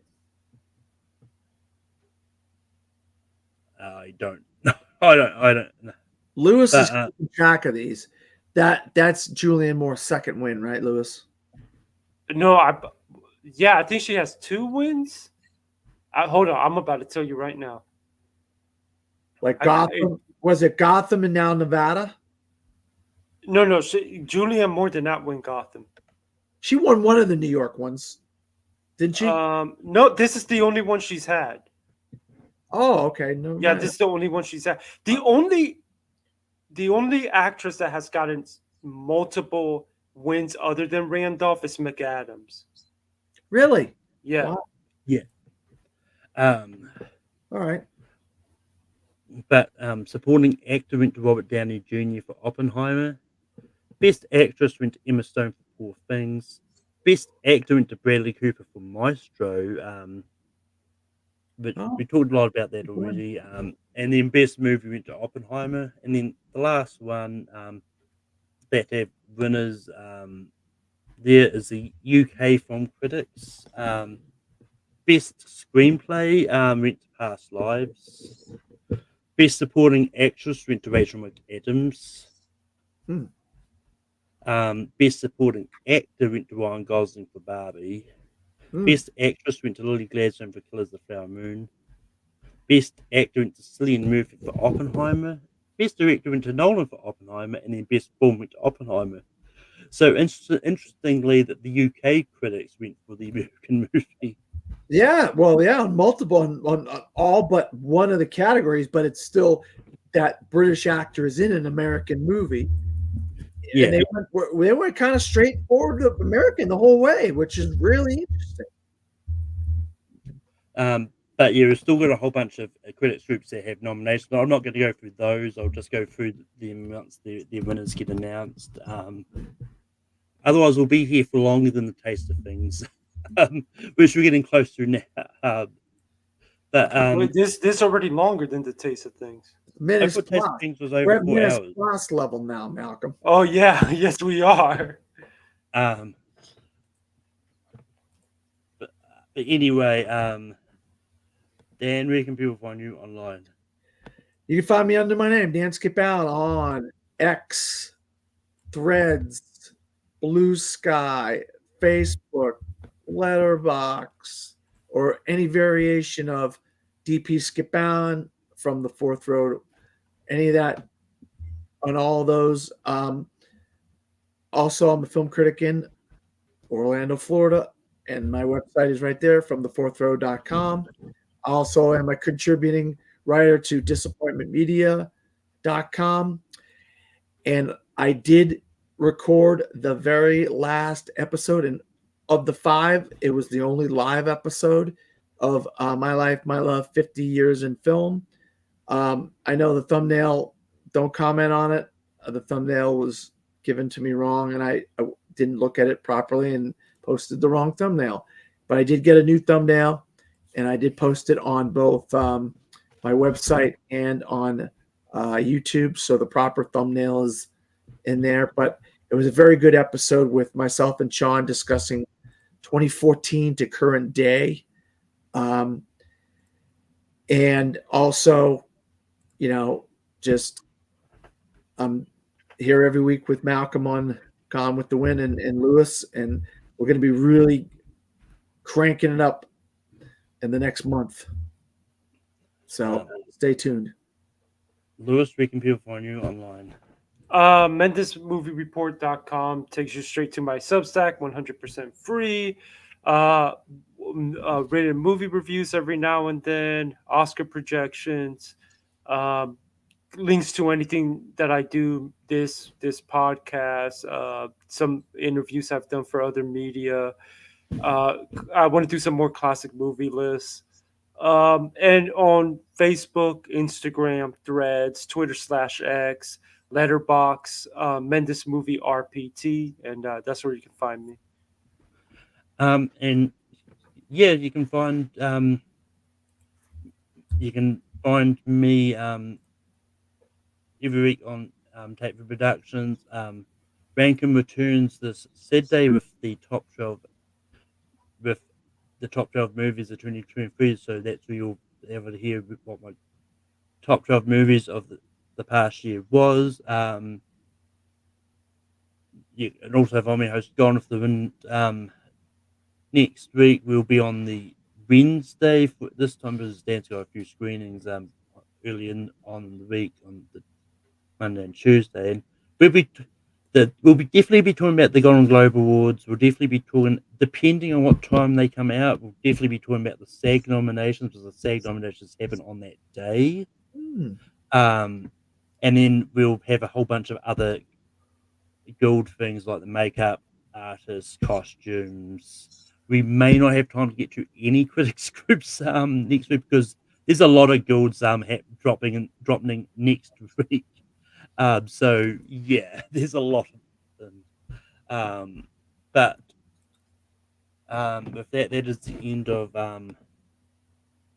I don't know. I don't know. Lewis is keeping track of these. That's Julianne Moore's second win, right, Lewis? No, I think she has 2 wins. Hold on, I'm about to tell you right now. Like Gotham, was it Gotham and now Nevada? No, Julianne Moore did not win Gotham. She won one of the New York ones, didn't she? No, this is the only one she's had. Oh, okay. No. Yeah, this is the only one she's had. The only actress that has gotten multiple wins other than Randolph is McAdams. Really? Yeah. Wow. Yeah. All right. But supporting actor went to Robert Downey Jr. for Oppenheimer. Best actress went to Emma Stone for Poor Things. Best actor went to Bradley Cooper for Maestro. But we talked a lot about that already. And then best movie went to Oppenheimer. And then the last one that have winners there is the UK Film Critics. Best Screenplay went to Past Lives. Best Supporting Actress went to Rachel McAdams. Best Supporting Actor went to Ryan Gosling for Barbie. Best Actress went to Lily Gladstone for Killers of the Flower Moon. Best Actor went to Cillian Murphy for Oppenheimer. Best Director went to Nolan for Oppenheimer, and then Best Film went to Oppenheimer. So interestingly, that the UK critics went for the American movie. Yeah, well, yeah, on multiple, on all but one of the categories, but it's still that British actor is in an American movie. Yeah, and they went kind of straightforward to American the whole way, which is really interesting. But yeah, we've still got a whole bunch of critics groups that have nominations. I'm not going to go through those. I'll just go through them once the winners get announced. Otherwise, we'll be here for longer than the taste of things, which we're getting close to now. But this already longer than the taste of things. Minutes Taste plus. of Things was We're over at 4 minutes hours. plus level now, Malcolm. Oh yeah, yes we are. But anyway, Dan, where can people find you online? You can find me under my name, Dan Skip Out, on X, Threads, Blue Sky, Facebook, Letterboxd, or any variation of DP Skip Out from the Fourth Row. Any of that on all of those. Also, I'm a film critic in Orlando, Florida, and my website is right there, from thefourthrow.com. Also, am a contributing writer to disappointmentmedia.com. And I did record the very last episode, and of the 5, it was the only live episode of My Life, My Love, 50 Years in Film. I know the thumbnail, don't comment on it. The thumbnail was given to me wrong, and I didn't look at it properly and posted the wrong thumbnail. But I did get a new thumbnail, and I did post it on both my website and on YouTube. So the proper thumbnail is in there. But it was a very good episode with myself and Sean discussing 2014 to current day. And also, just I'm here every week with Malcolm on Gone with the Wind and Lewis, and we're going to be really cranking it up in the next month. So stay tuned. Lewis, where can people find you online? MendesMovieReport.com takes you straight to my Substack, 100% free. Rated movie reviews every now and then, Oscar projections, links to anything that I do, this podcast, some interviews I've done for other media. I want to do some more classic movie lists. And on Facebook, Instagram, Threads, Twitter /X, Letterboxd, Mendes Movie RPT, and that's where you can find me. And yeah, you can find me every week on Tape for Productions. Rankin returns this Saturday with the top 12 movies of 2023. So that's where you'll be able to hear what my top 12 movies of the past year was. And also follow me host Gone with the Wind. Next week we'll be on the Wednesday for this time because Dan's got a few screenings early on the week on the Monday and Tuesday, and we'll definitely be talking about the Golden Globe Awards. We'll definitely be talking, depending on what time they come out, we'll definitely be talking about the SAG nominations because the SAG nominations happen on that day. And then we'll have a whole bunch of other guild things like the makeup artists, costumes. We may not have time to get to any critics groups next week because there's a lot of guilds dropping next week. So yeah, there's a lot of them. But with that is the end of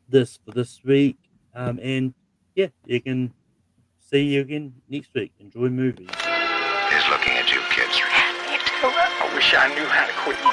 this for this week. And yeah, you can see you again next week. Enjoy movies. He's looking at you, kids. I wish I knew how to quit you.